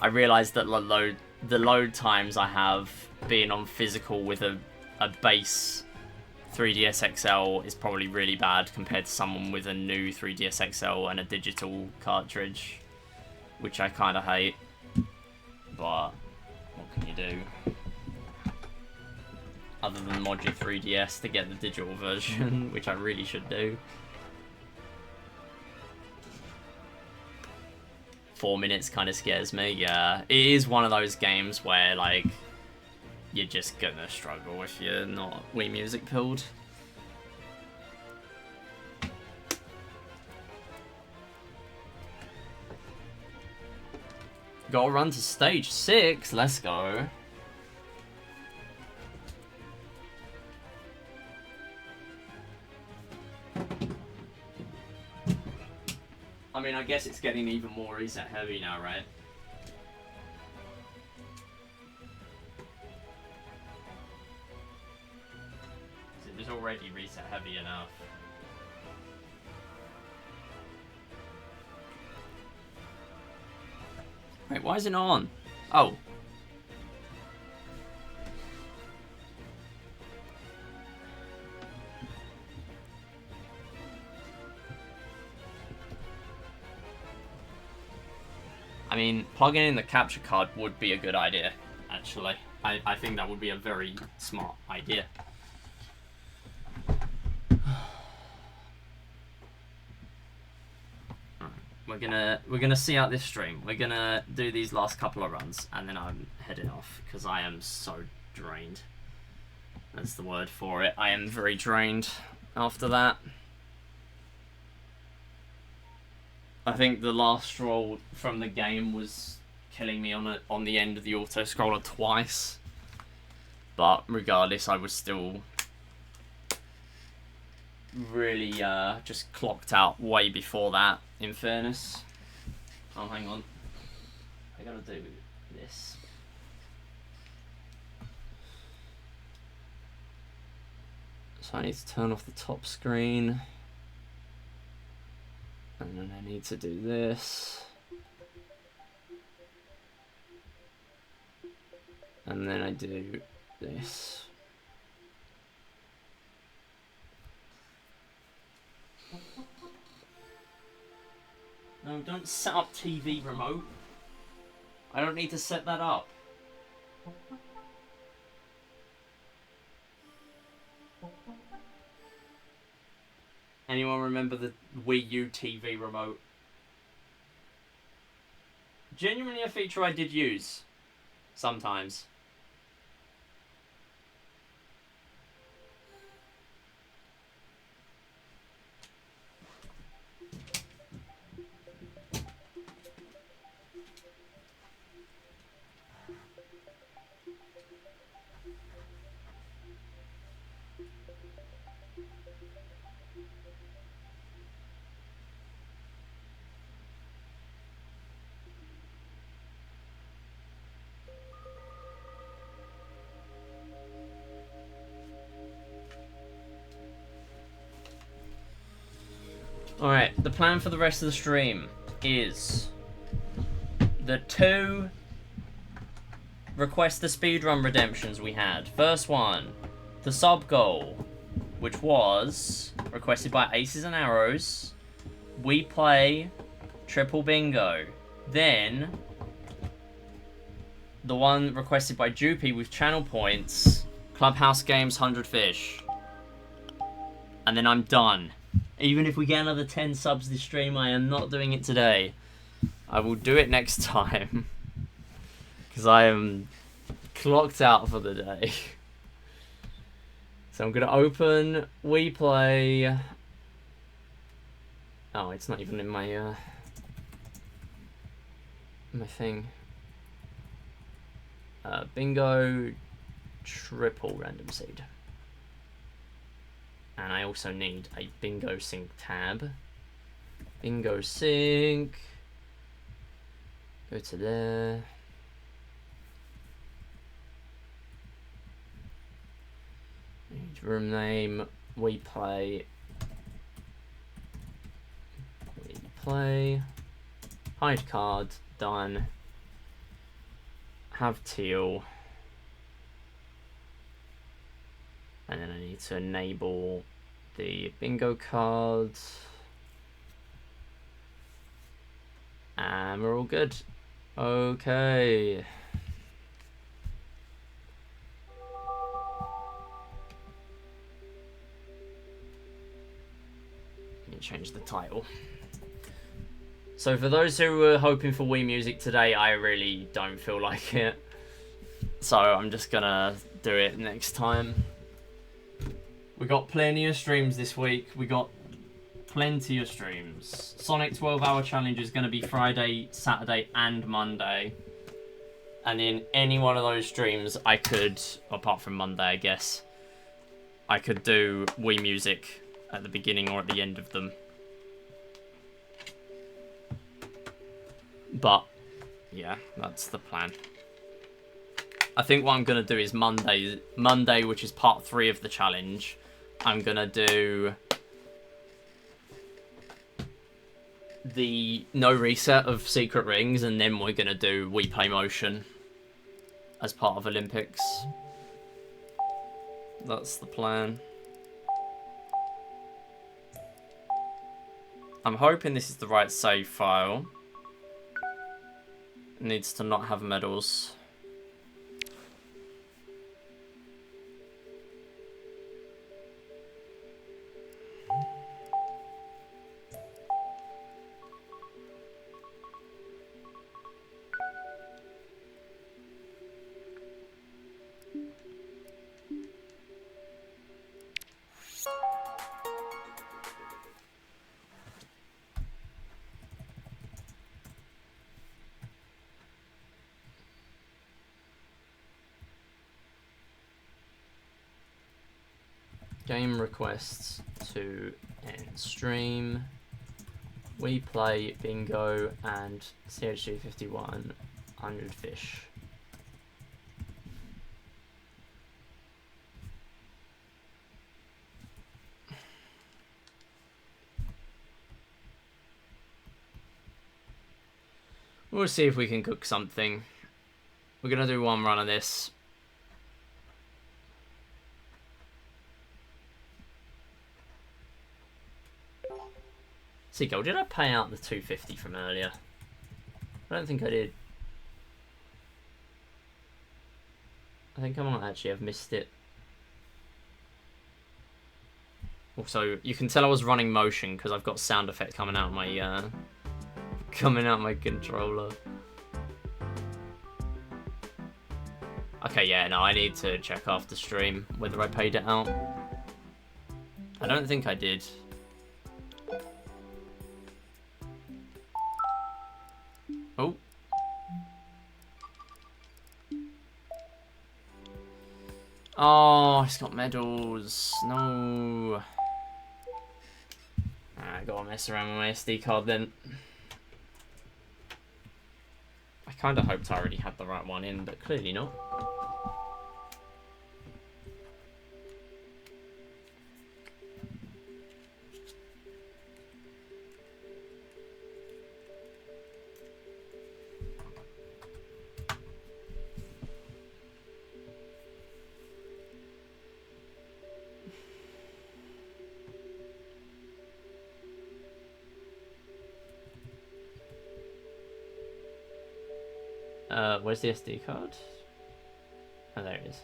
I realised that the load times I have being on physical with a base 3DS XL is probably really bad compared to someone with a new 3DS XL and a digital cartridge, which I kind of hate, but what can you do? Other than mod your 3DS to get the digital version, which I really should do. 4 minutes kind of scares me, yeah. It is one of those games where, like, you're just gonna struggle if you're not Wii Music pilled. Gotta run to stage 6, let's go. I mean, I guess it's getting even more reset heavy now, right? It was already reset heavy enough. Wait, why is it not on? Oh. I mean, plugging in the capture card would be a good idea, actually. I think that would be a very smart idea. We're gonna see out this stream. We're gonna do these last couple of runs, and then I'm heading off because I am so drained. That's the word for it. I am very drained after that. I think the last scroll from the game was killing me on the end of the auto scroller twice. But regardless, I was still really just clocked out way before that, in fairness. Oh, hang on. I gotta do this. So I need to turn off the top screen. And then I need to do this. And then I do this. No, don't set up TV remote. I don't need to set that up. Anyone remember the Wii U TV remote? Genuinely a feature I did use. Sometimes. Alright, the plan for the rest of the stream is the 2 request the speedrun redemptions we had. First one, the sub goal, which was requested by Aces and Arrows. We play Triple Bingo. Then the one requested by Joopy with channel points. Clubhouse Games 100 fish. And then I'm done. Even if we get another 10 subs this stream, I am not doing it today. I will do it next time. Because I am clocked out for the day. So I'm going to open WePlay. Oh, it's not even in my my thing. Bingo triple random seed. And I also need a bingo sync tab. Bingo sync. Go to there. Need room name. WePlay. WePlay. Hide card. Done. Have teal. And then I need to enable the bingo cards. And we're all good. Okay. Let me change the title. So for those who were hoping for Wii Music today, I really don't feel like it. So I'm just gonna do it next time. We got plenty of streams this week. We got plenty of streams. Sonic 12-hour challenge is going to be Friday, Saturday, and Monday. And in any one of those streams, I could, apart from Monday, I guess, I could do Wii Music at the beginning or at the end of them. But, yeah, that's the plan. I think what I'm going to do is Monday, which is part 3 of the challenge, I'm going to do the no reset of Secret Rings, and then we're going to do We Play Motion as part of Olympics. That's the plan. I'm hoping this is the right save file. It needs to not have medals. Game requests to end stream. We play bingo and CHG 51 100 fish. We'll see if we can cook something. We're gonna do one run of this. Seagull, did I pay out the 250 from earlier? I don't think I did. I think I might actually have missed it. Also, you can tell I was running motion because I've got sound effect coming out my controller. Okay, yeah, no, I need to check after stream whether I paid it out. I don't think I did. Oh. Oh, it's got medals. No. I gotta mess around with my SD card then. I kind of hoped I already had the right one in, but clearly not. Where's the SD card? Oh, there it is.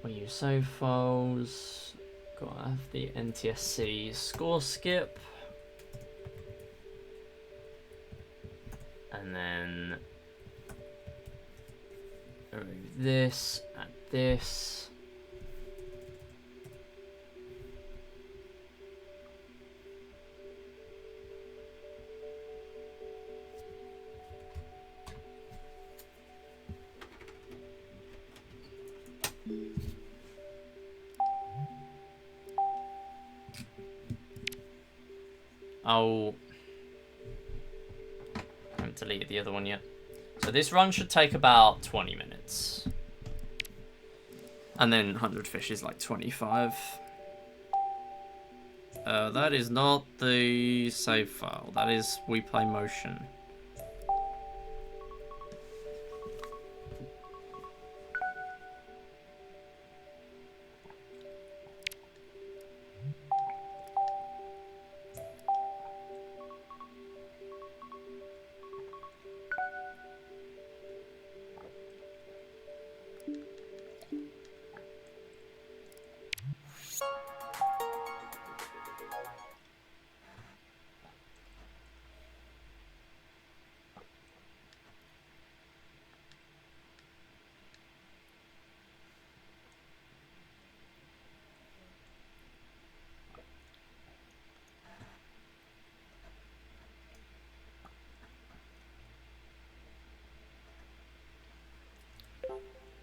We use save files. Gotta have the NTSC score skip. And then remove this, add this. Oh, I haven't deleted the other one yet. So this run should take about 20 minutes. And then 100 fish is like 25. That is not the save file. That is we play motion.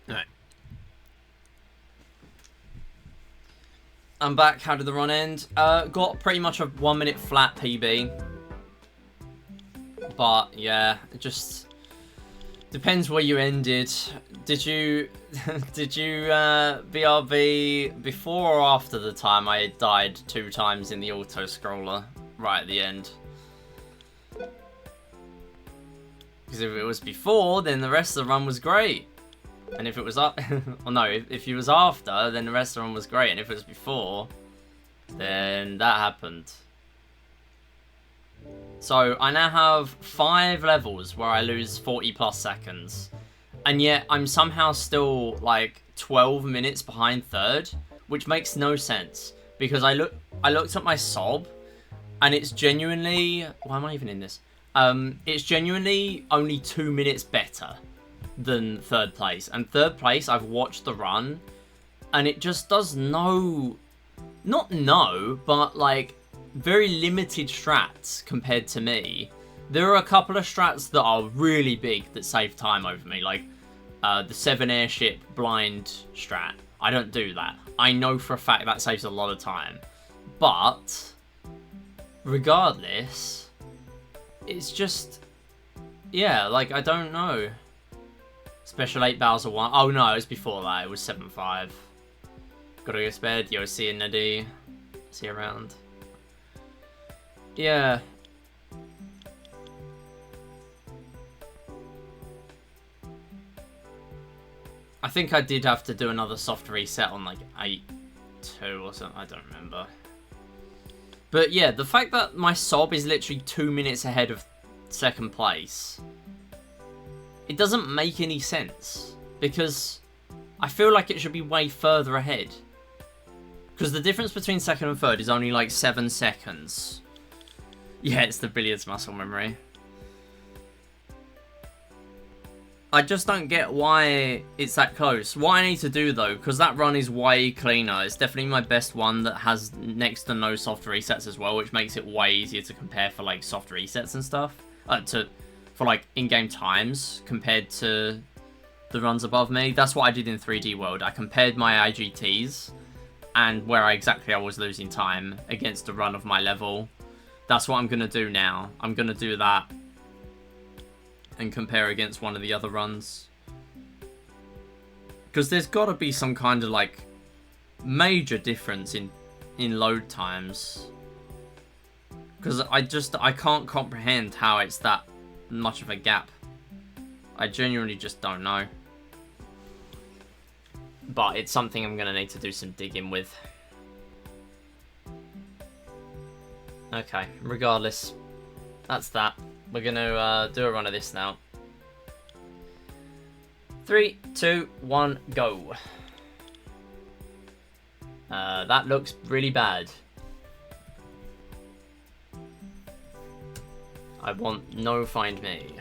Alright. I'm back. How did the run end? Got pretty much a 1 minute flat PB. But yeah, it just depends where you ended. Did you BRB before or after the time I died 2 times in the auto scroller right at the end? Because if it was before, then the rest of the run was great. And if it was up, well, no, if it was after, then the rest of the run was great. And if it was before, then that happened. So I now have 5 levels where I lose 40 plus seconds. And yet I'm somehow still like 12 minutes behind third, which makes no sense. Because I looked at my sob, and it's genuinely, why am I even in this? It's genuinely only 2 minutes better than third place. And third place, I've watched the run, and it just does but like very limited strats compared to me. There are a couple of strats that are really big that save time over me, like the 7 airship blind strat. I don't do that. I know for a fact that saves a lot of time. But regardless, it's just, yeah, like, I don't know. Special 8 Bowser 1. Oh no, it was before that. It was 7-5. Gotta go to bed. Yo, see you, Nadi. See you around. Yeah. I think I did have to do another soft reset on like 8-2 or something. I don't remember. But yeah, the fact that my sob is literally 2 minutes ahead of second place, it doesn't make any sense, because I feel like it should be way further ahead. Because the difference between second and third is only like 7 seconds. Yeah, it's the billiards muscle memory. I just don't get why it's that close. What I need to do though, because that run is way cleaner. It's definitely my best one that has next to no soft resets as well, which makes it way easier to compare for like soft resets and stuff. For like in-game times compared to the runs above me. That's what I did in 3D World. I compared my IGTs and where exactly I was losing time against the run of my level. That's what I'm going to do now. I'm going to do that and compare against one of the other runs. Because there's got to be some kind of like major difference in load times. Because I can't comprehend how it's that much of a gap. I genuinely just don't know. But it's something I'm going to need to do some digging with. Okay, regardless. That's that. We're gonna do a run of this now. 3, 2, 1, go. That looks really bad. I want no find me.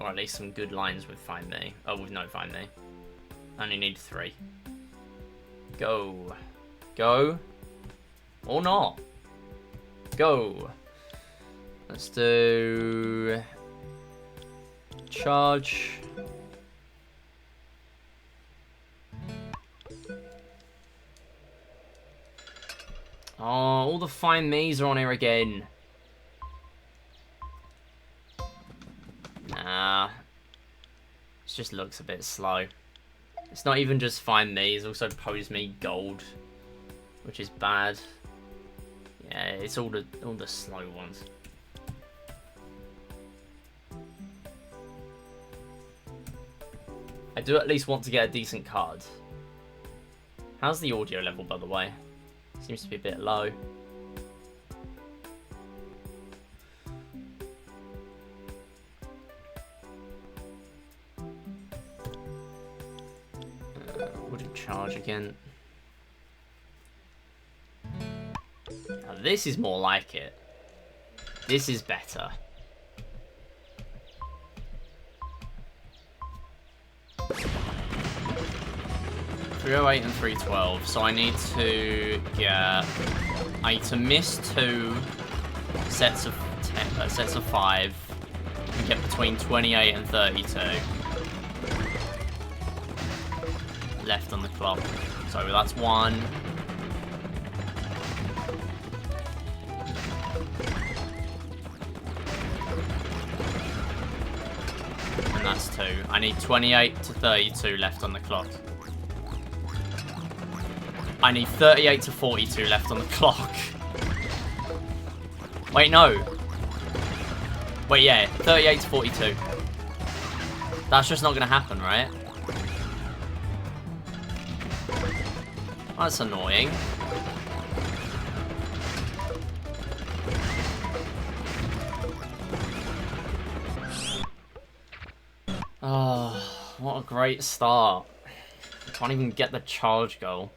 Or at least some good lines with find me. Oh, with no find me. I only need 3. Go. Go. Or not. Go. Let's do... charge. Oh, all the find me's are on here again. Nah. It just looks a bit slow. It's not even just find me, it's also pose me gold. Which is bad. Yeah, it's all the slow ones. I do at least want to get a decent card. How's the audio level, by the way? Seems to be a bit low. Wouldn't charge again. Now, this is more like it. This is better. 308 and 312, so I need to get... I need to miss 2 sets of 5 and get between 28 and 32 left on the clock. So that's 1. And that's 2. I need 28 to 32 left on the clock. I need 38 to 42 left on the clock. Wait, no. Wait, yeah, 38 to 42. That's just not going to happen, right? That's annoying. Oh, what a great start. I can't even get the charge goal.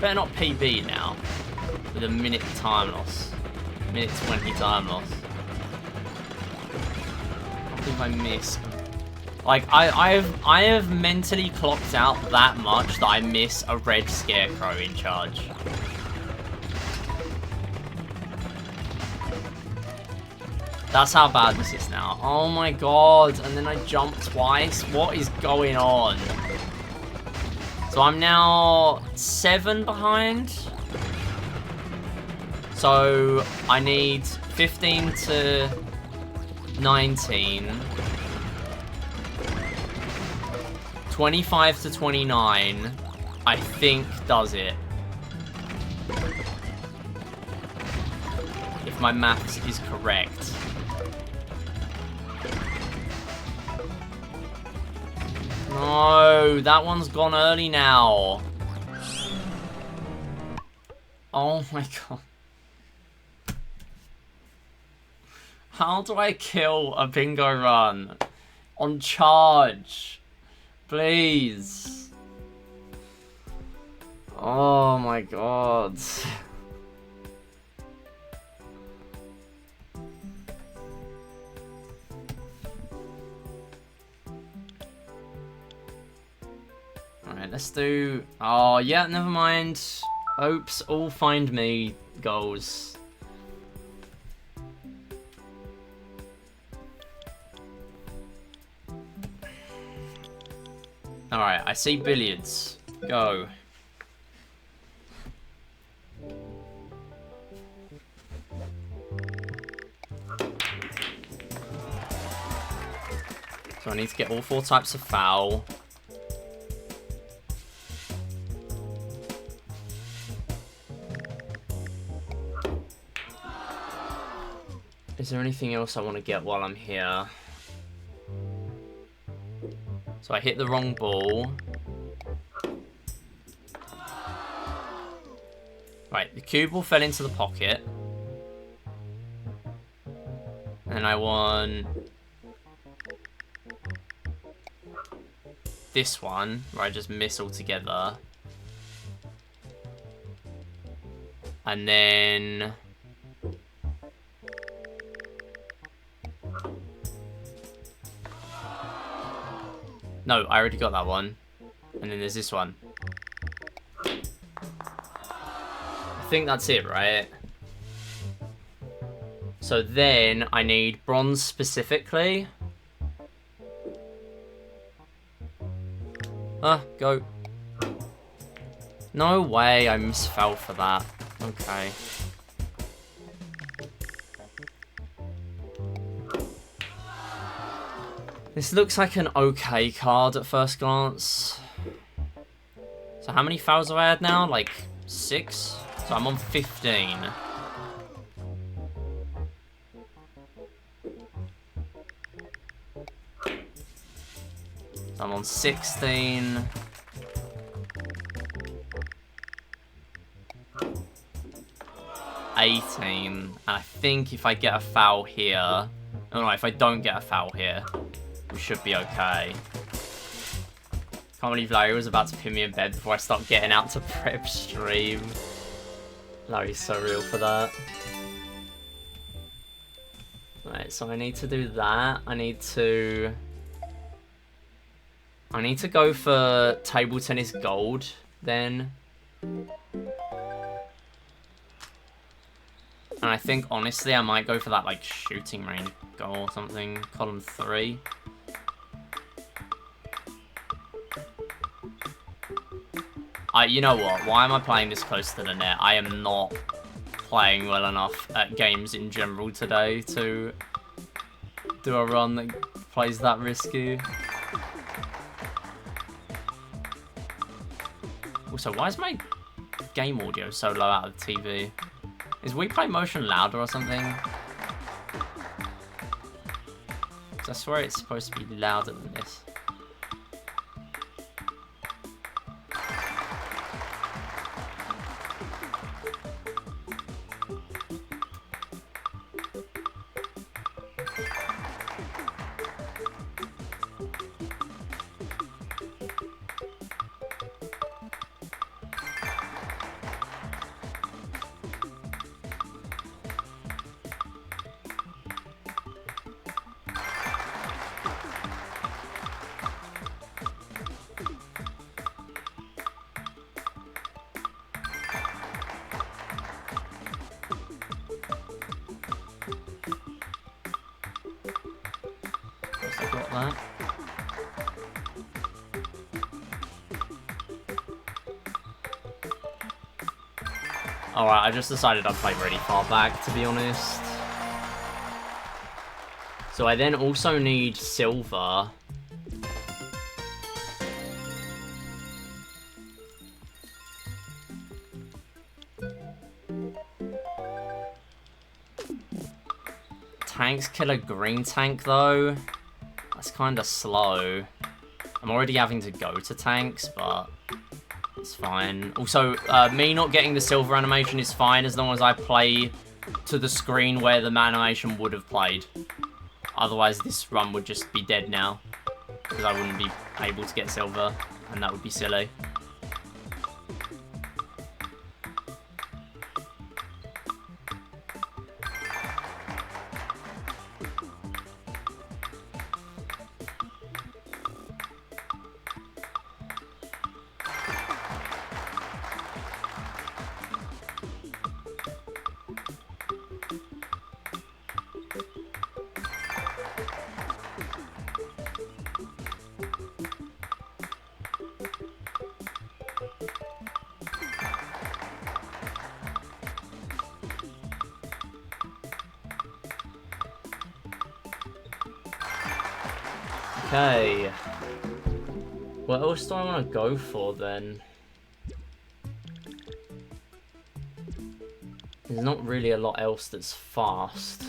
Better not PB now. With a minute time loss. Minute 20 time loss. I think I missed. Like, I have mentally clocked out that much that I miss a red scarecrow in charge. That's how bad this is now. Oh my god, and then I jumped twice? What is going on? So I'm now 7 behind. So I need 15 to 19. 25 to 29, I think, does it. If my maths is correct. No, that one's gone early now. Oh my god. How do I kill a bingo run? On charge. Please. Oh my god. Alright, let's do... Oh, yeah, never mind. Oops, all find me goals. Alright, I see billiards. Go. So I need to get all 4 types of foul. Is there anything else I want to get while I'm here? So I hit the wrong ball. Right, the cue ball fell into the pocket. And I want this one, where I just miss altogether. And then... No, I already got that one. And then there's this one. I think that's it, right? So then I need bronze specifically. Go. No way, I misfell for that. Okay. This looks like an okay card at first glance. So how many fouls have I had now? Like 6? So I'm on 15. So I'm on 16. And I think if I get a foul here... Oh no, if I don't get a foul here, we should be okay. Can't believe Larry was about to pin me in bed before I start getting out to prep stream. Larry's so real for that. Right, so I need to do that. I need to go for table tennis gold then. And I think, honestly, I might go for that, like, shooting range goal or something. Column 3. You know what? Why am I playing this close to the net? I am not playing well enough at games in general today to do a run that plays that risky. Also, why is my game audio so low out of the TV? Is We Play Motion louder or something? 'Cause I swear it's supposed to be louder than this. That. Alright, I just decided I'd play really far back, to be honest. So I then also need silver. Tanks kill a green tank, though. That's kind of slow. I'm already having to go to tanks, but it's fine. Also, me not getting the silver animation is fine as long as I play to the screen where the animation would have played. Otherwise, this run would just be dead now, because I wouldn't be able to get silver, and that would be silly. Okay. What else do I want to go for then? There's not really a lot else that's fast.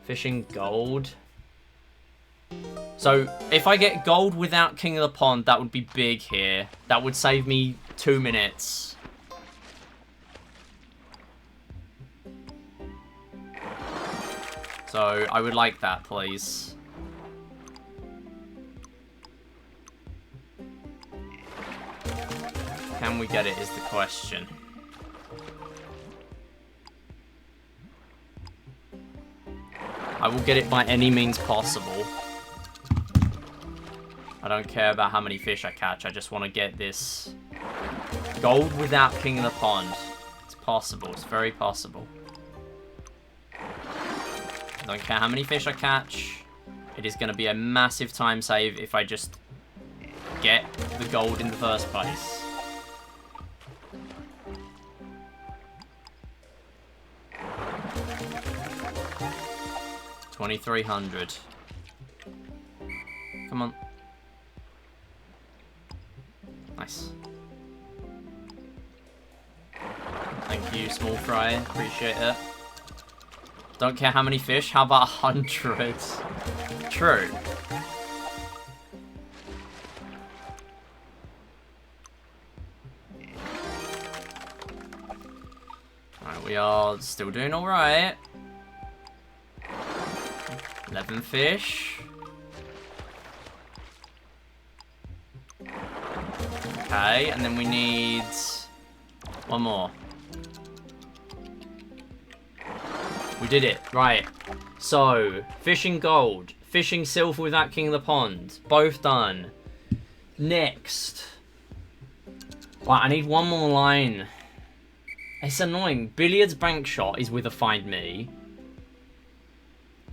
Fishing gold. So, if I get gold without King of the Pond, that would be big here. That would save me 2 minutes. So I would like that, please. Can we get it is the question. I will get it by any means possible. I don't care about how many fish I catch. I just want to get this gold without King of the Pond. It's possible. It's very possible. I don't care how many fish I catch. It is going to be a massive time save if I just get the gold in the first place. $2,300. Come on. Nice. Thank you, small fry. Appreciate it. Don't care how many fish. How about 100? True. Alright, we are still doing alright. 11 fish. Okay, and then we need one more. We did it. Right. So, fishing gold. Fishing silver without King of the Pond. Both done. Next. Right, I need one more line. It's annoying. Billiards bank shot is with a find me.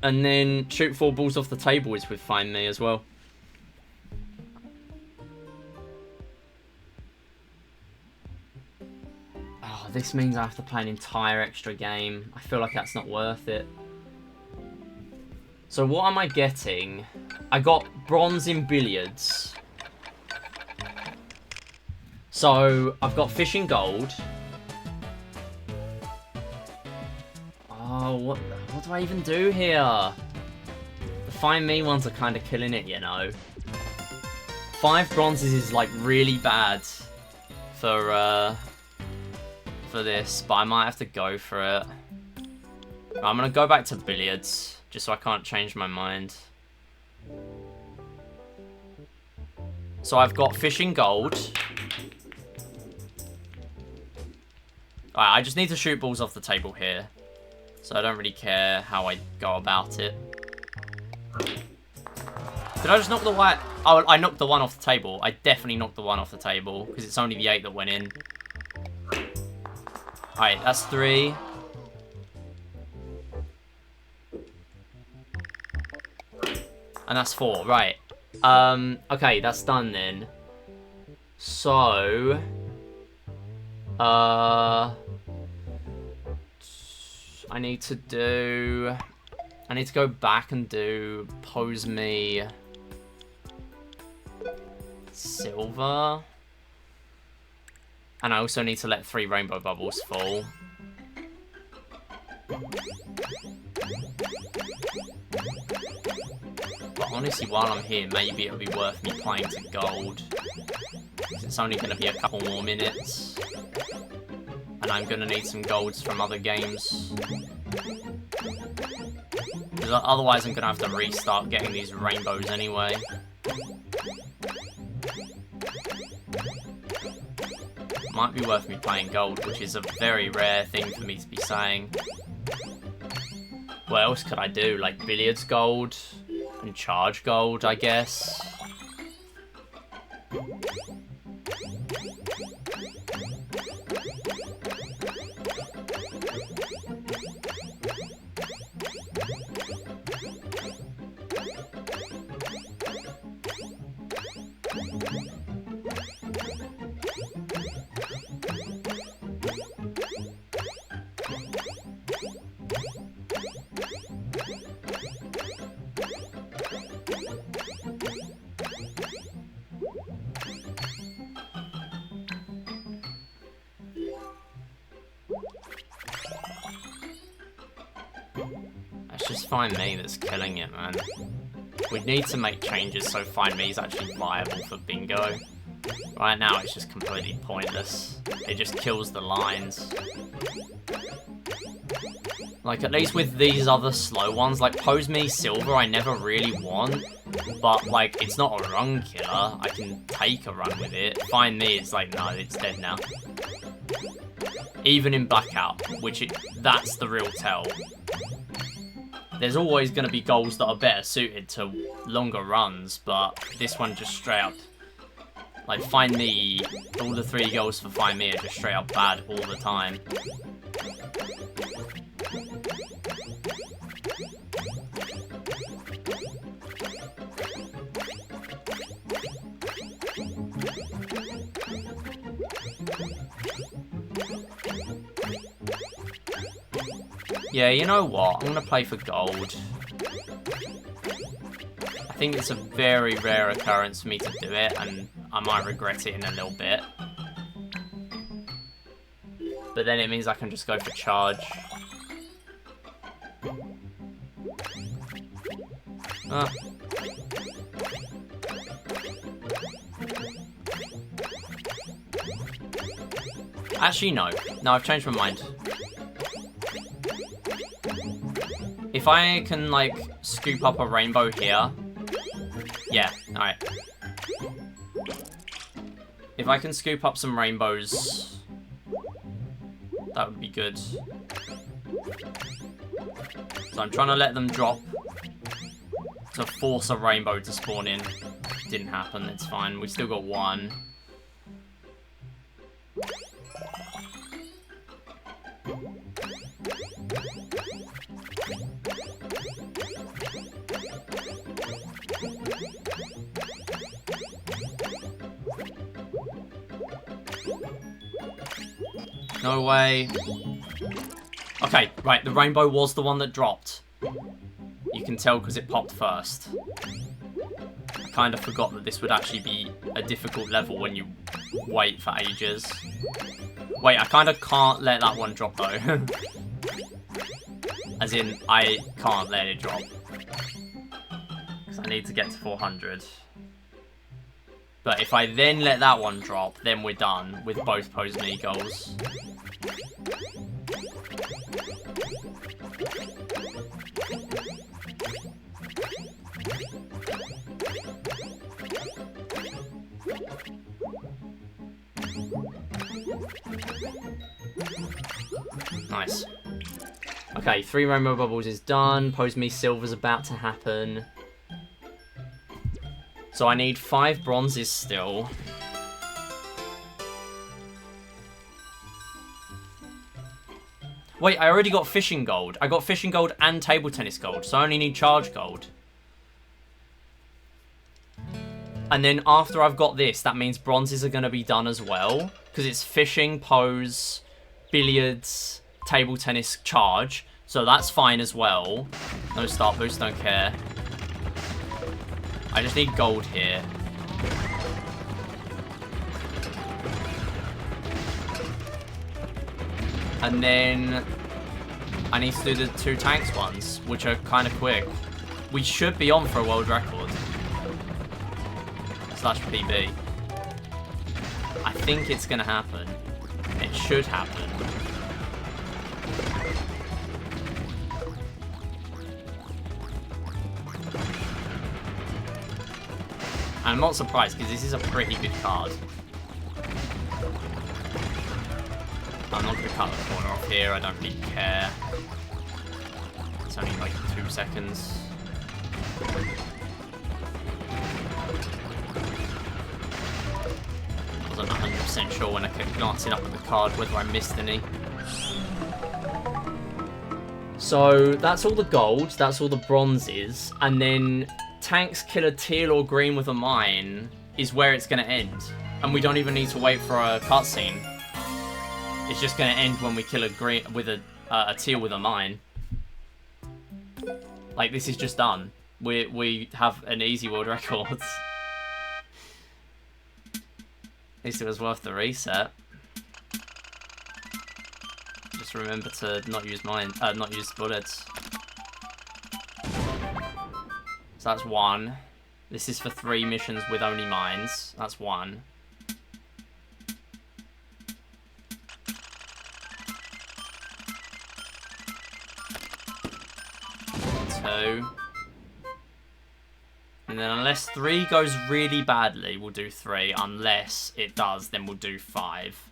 And then shoot 4 balls off the table is with find me as well. Oh, this means I have to play an entire extra game. I feel like that's not worth it. So what am I getting? I got bronze in billiards. So I've got fishing gold. Oh, what do I even do here? The find me ones are kind of killing it, you know. 5 bronzes is like really bad for this, but I might have to go for it. I'm gonna go back to billiards just so I can't change my mind. So I've got fishing gold. Alright, I just need to shoot balls off the table here. So I don't really care how I go about it. Did I just knock the white? Oh, I knocked the 1 off the table. I definitely knocked the 1 off the table because it's only the 8 that went in. Alright, that's 3. And that's 4, right. Okay, that's done then. So... I need to go back and do pose me silver. And I also need to let 3 rainbow bubbles fall. But honestly, while I'm here, maybe it'll be worth me playing to gold. It's only going to be a couple more minutes. And I'm going to need some golds from other games. Because otherwise I'm going to have to restart getting these rainbows anyway. Might be worth me playing gold, which is a very rare thing for me to be saying. What else could I do? Like billiards gold and charge gold, I guess. That's just Find Me that's killing it, man. We need to make changes so Find Me is actually viable for bingo. Right now it's just completely pointless. It just kills the lines. Like, at least with these other slow ones, like, Pose Me Silver I never really want, but, like, it's not a run killer. I can take a run with it. Find Me, it's like, no, it's dead now. Even in Blackout, that's the real tell. There's always going to be goals that are better suited to longer runs, but this one just straight up... Like, Find Me, all the 3 goals for Find Me are just straight up bad all the time. Yeah, you know what? I'm going to play for gold. I think it's a very rare occurrence for me to do it, and I might regret it in a little bit. But then it means I can just go for charge. Actually, no. No, I've changed my mind. If I can, like, scoop up a rainbow here... Yeah, alright. If I can scoop up some rainbows... That would be good. So I'm trying to let them drop to force a rainbow to spawn in. Didn't happen, it's fine. We still got 1. No way. Okay, right, the rainbow was the one that dropped. You can tell because it popped first. I kind of forgot that this would actually be a difficult level when you wait for ages. Wait, I kind of can't let that one drop though. As in, I can't let it drop. Because I need to get to 400. But if I then let that one drop, then we're done with both Pose Me goals. Nice. Okay, 3 rainbow bubbles is done. Pose Me Silver's about to happen. So I need 5 bronzes still. Wait, I already got fishing gold. I got fishing gold and table tennis gold, so I only need charge gold. And then after I've got this, that means bronzes are going to be done as well. Because it's fishing, pose, billiards, table tennis, charge. So that's fine as well. No start boost, don't care. I just need gold here. And then I need to do the 2 tanks ones, which are kind of quick. We should be on for a world record. / PB. I think it's going to happen. It should happen. I'm not surprised, because this is a pretty good card. I'm not going to cut the corner off here, I don't really care. It's only like 2 seconds. I wasn't 100% sure when I kept glancing up at the card whether I missed any. So that's all the gold, that's all the bronzes, and then tanks kill a teal or green with a mine is where it's going to end. And we don't even need to wait for a cutscene. It's just going to end when we kill a green with a teal with a mine. Like, this is just done. We have an easy world record. At least it was worth the reset. Just remember to not use not use bullets. So that's 1. This is for 3 missions with only mines. That's 1. 2. And then unless 3 goes really badly, we'll do 3. Unless it does, then we'll do 5.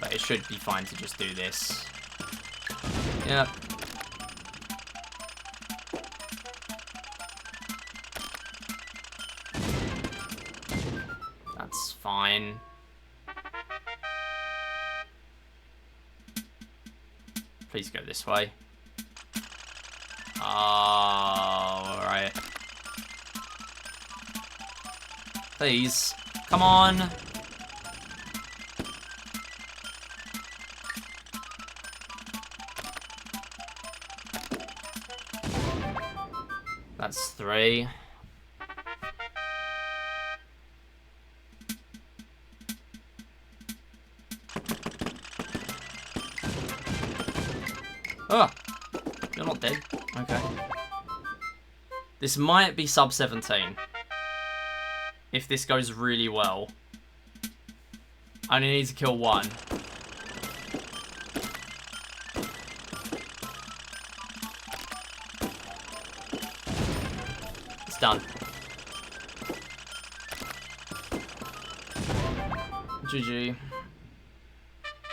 But it should be fine to just do this. Yep. That's fine. Please go this way. Oh, alright. Please. Come on. That's 3. Oh, you're not dead. Okay. This might be sub 17. If this goes really well. I only need to kill 1. It's done. GG.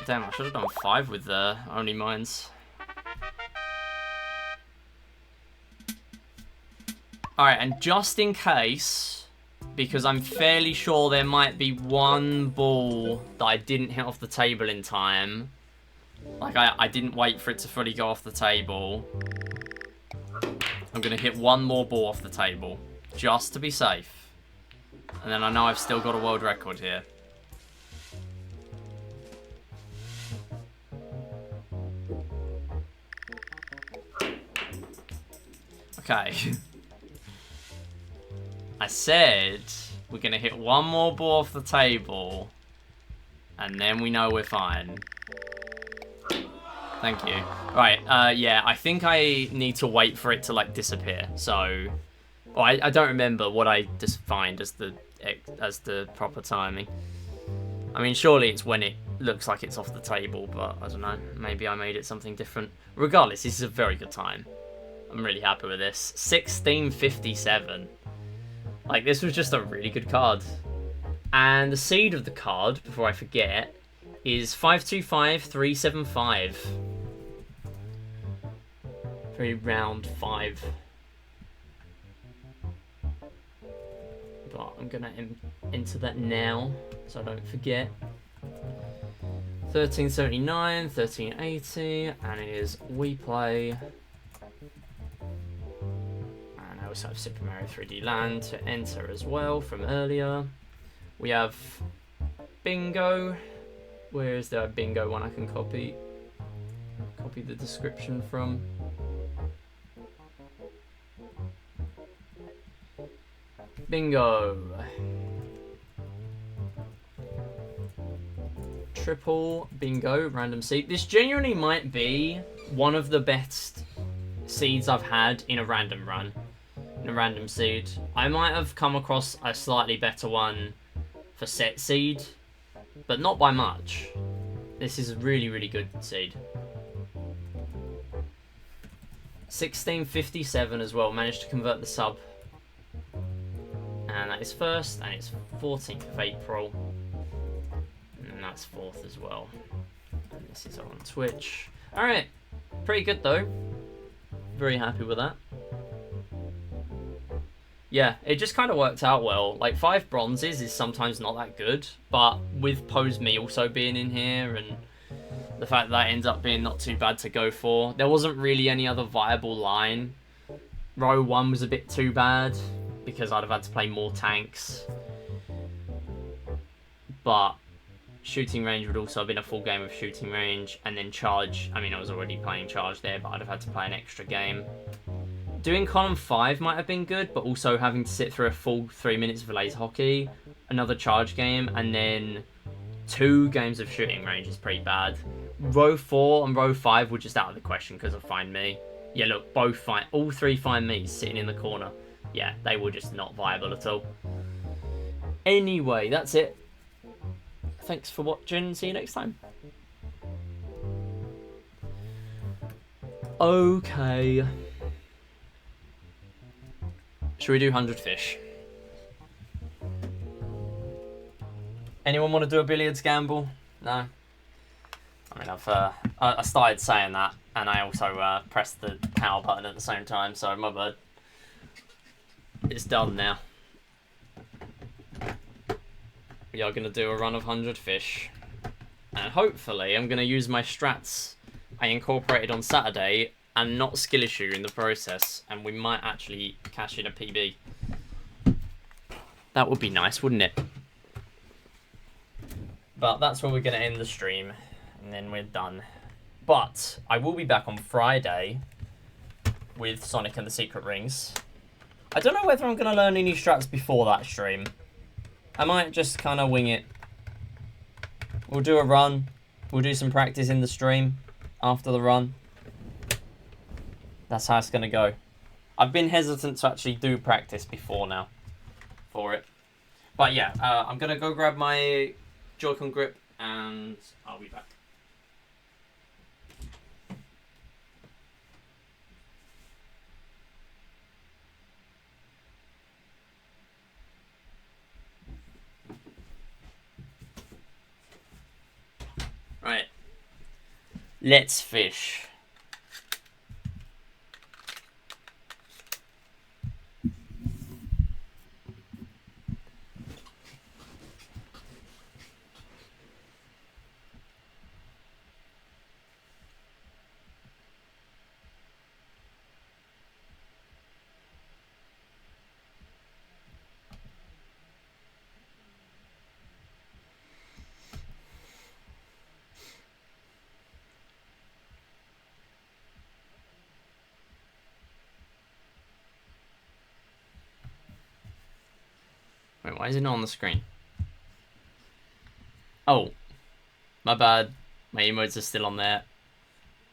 Damn, I should have done 5 with the only mines. Alright, and just in case, because I'm fairly sure there might be 1 ball that I didn't hit off the table in time. Like, I didn't wait for it to fully go off the table. I'm going to hit 1 more ball off the table, just to be safe. And then I know I've still got a world record here. Okay. I said we're going to hit 1 more ball off the table, and then we know we're fine. Thank you. Right, yeah, I think I need to wait for it to, like, disappear. So, well, I don't remember what I defined as the proper timing. I mean, surely it's when it looks like it's off the table, but I don't know. Maybe I made it something different. Regardless, this is a very good time. I'm really happy with this. 1657. Like, this was just a really good card. And the seed of the card, before I forget, is 525375. Very round 5. But I'm going to enter that now, so I don't forget. 1379, 1380, and it is We Play. I also have Super Mario 3D Land to enter as well from earlier. We have Bingo. Where is there a Bingo one I can copy? Copy the description from. Bingo. Triple Bingo random seed. This genuinely might be one of the best seeds I've had in a random run. In a random seed. I might have come across a slightly better one for set seed, but not by much. This is a really, really good seed. 1657 as well, managed to convert the sub. And that is first, and it's 14th of April. And that's 4th as well. And this is on Twitch. Alright, pretty good though. Very happy with that. Yeah, it just kind of worked out well. Like, 5 bronzes is sometimes not that good, but with Pose Me also being in here and the fact that ends up being not too bad to go for, there wasn't really any other viable line. Row 1 was a bit too bad because I'd have had to play more tanks. But Shooting Range would also have been a full game of Shooting Range, and then Charge, I mean, I was already playing Charge there, but I'd have had to play an extra game. Doing column 5 might have been good, but also having to sit through a full 3 minutes of laser hockey, another Charge game, and then 2 games of Shooting Range is pretty bad. Row 4 and row 5 were just out of the question because of Find Me. Yeah, look, all 3 Find Me's sitting in the corner. Yeah, they were just not viable at all. Anyway, that's it. Thanks for watching. See you next time. Okay. Should we do 100 fish? Anyone want to do a billiards gamble? No? I mean, I started saying that, and I also pressed the power button at the same time, so my bad. It's done now. We are going to do a run of 100 fish. And hopefully I'm going to use my strats I incorporated on Saturday and not skill issue in the process. And we might actually cash in a PB. That would be nice, wouldn't it? But that's where we're going to end the stream. And then we're done. But I will be back on Friday with Sonic and the Secret Rings. I don't know whether I'm going to learn any strats before that stream. I might just kind of wing it. We'll do a run. We'll do some practice in the stream after the run. That's how it's going to go. I've been hesitant to actually do practice before now for it. But yeah, I'm going to go grab my Joy-Con grip and I'll be back. Right. Let's fish. Wait, why is it not on the screen? Oh, my bad. My emotes are still on there.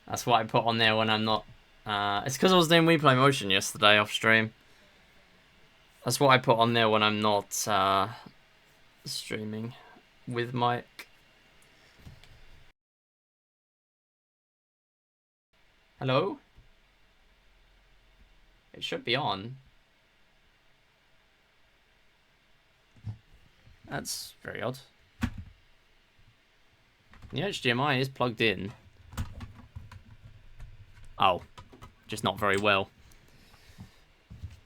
That's what I put on there when I'm not... it's because I was doing WePlay Motion yesterday off stream. That's what I put on there when I'm not streaming with mic. Hello? It should be on. That's very odd. The HDMI is plugged in. Oh, just not very well.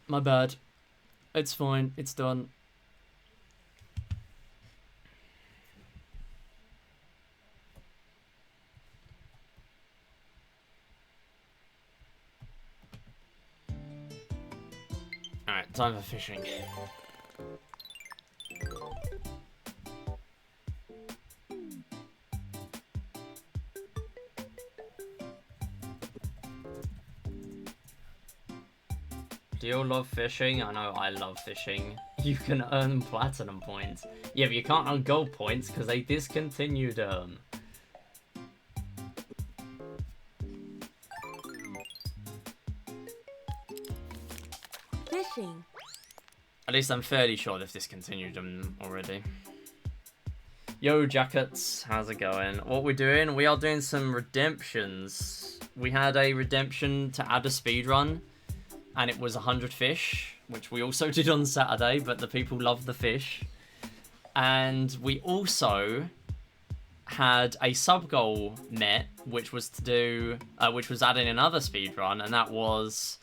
My bad. It's fine. It's done. Alright, time for fishing. Do you love fishing? I know I love fishing. You can earn platinum points. Yeah, but you can't earn gold points because they discontinued them. Fishing. At least I'm fairly sure they've discontinued them already. Yo, Jackets, how's it going? What we're doing? We are doing some redemptions. We had a redemption to add a speedrun, and it was 100 fish, which we also did on Saturday, but the people loved the fish. And we also had a sub-goal met, which was to do, which was adding another speedrun, and that was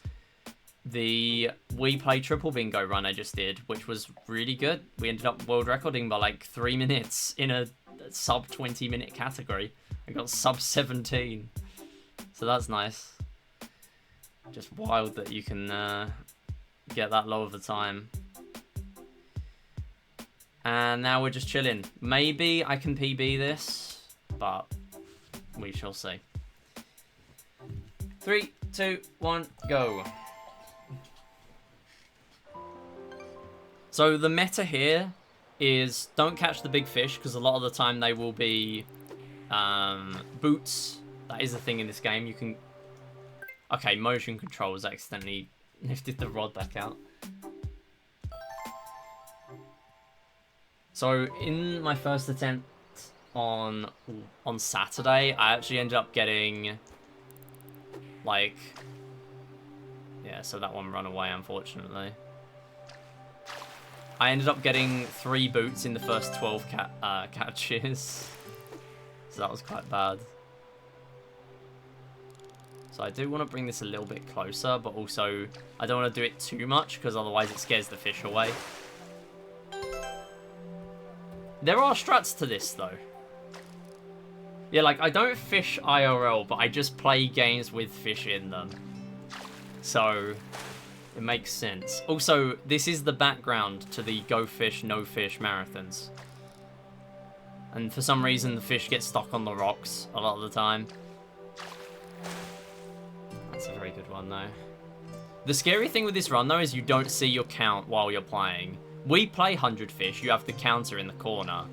the We Play Triple Bingo run I just did, which was really good. We ended up world recording by like 3 minutes in a sub 20 minute category. I got sub 17. So that's nice. Just wild that you can get that low of a time. And now we're just chilling. Maybe I can PB this, but we shall see. 3, 2, 1, go. So the meta here is don't catch the big fish, because a lot of the time they will be boots. That is the thing in this game. You can... Okay, motion controls accidentally lifted the rod back out. So in my first attempt on Saturday, I actually ended up getting like... Yeah, so that one ran away, unfortunately. I ended up getting 3 boots in the first 12 catches. So that was quite bad. So I do want to bring this a little bit closer, but also I don't want to do it too much because otherwise it scares the fish away. There are strats to this though. Yeah, like I don't fish IRL, but I just play games with fish in them. So it makes sense. Also, this is the background to the Go Fish, No Fish marathons. And for some reason, the fish get stuck on the rocks a lot of the time. That's a very good one, though. The scary thing with this run, though, is you don't see your count while you're playing. We play 100 fish. You have the counter in the corner.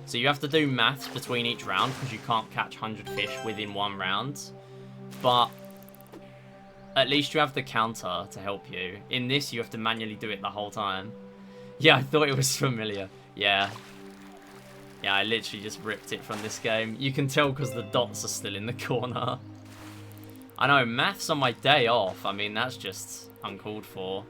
So you have to do maths between each round because you can't catch 100 fish within one round. But at least you have the counter to help you. In this, you have to manually do it the whole time. Yeah, I thought it was familiar. Yeah. Yeah, I literally just ripped it from this game. You can tell because the dots are still in the corner. I know, maths on my day off. I mean, that's just uncalled for.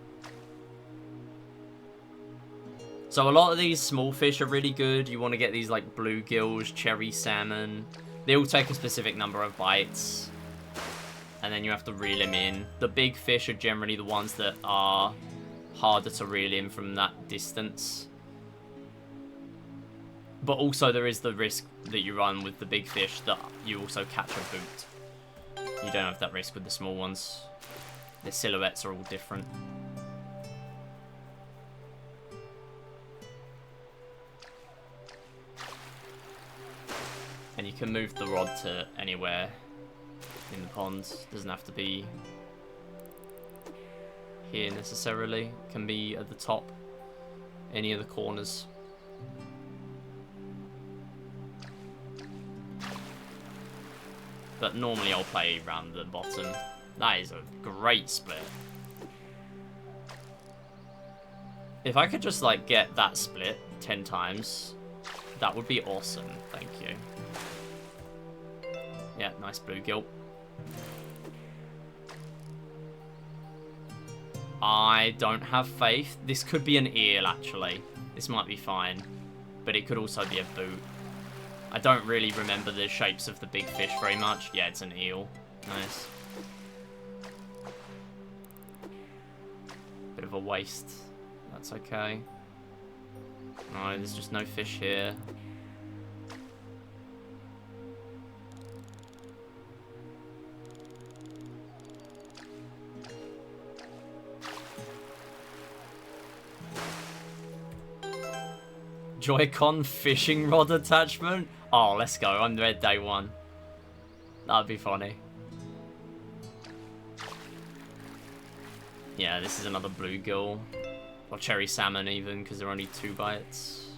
So a lot of these small fish are really good. You want to get these like bluegills, cherry salmon. They all take a specific number of bites. And then you have to reel them in. The big fish are generally the ones that are harder to reel in from that distance. But also there is the risk that you run with the big fish that you also catch a boot. You don't have that risk with the small ones. The silhouettes are all different. And you can move the rod to anywhere in the pond. Doesn't have to be here necessarily. It can be at the top, any of the corners. But normally I'll play around the bottom. That is a great split. If I could just like get that split 10 times, that would be awesome. Thank you. Yeah, nice bluegill. I don't have faith. This could be an eel, actually. This might be fine. But it could also be a boot. I don't really remember the shapes of the big fish very much. Yeah, it's an eel. Nice. Bit of a waste. That's okay. No, there's just no fish here. Joy-Con fishing rod attachment? Oh, let's go. I'm red day one. That'd be funny. Yeah, this is another bluegill. Or cherry salmon even, because they're only 2 bites.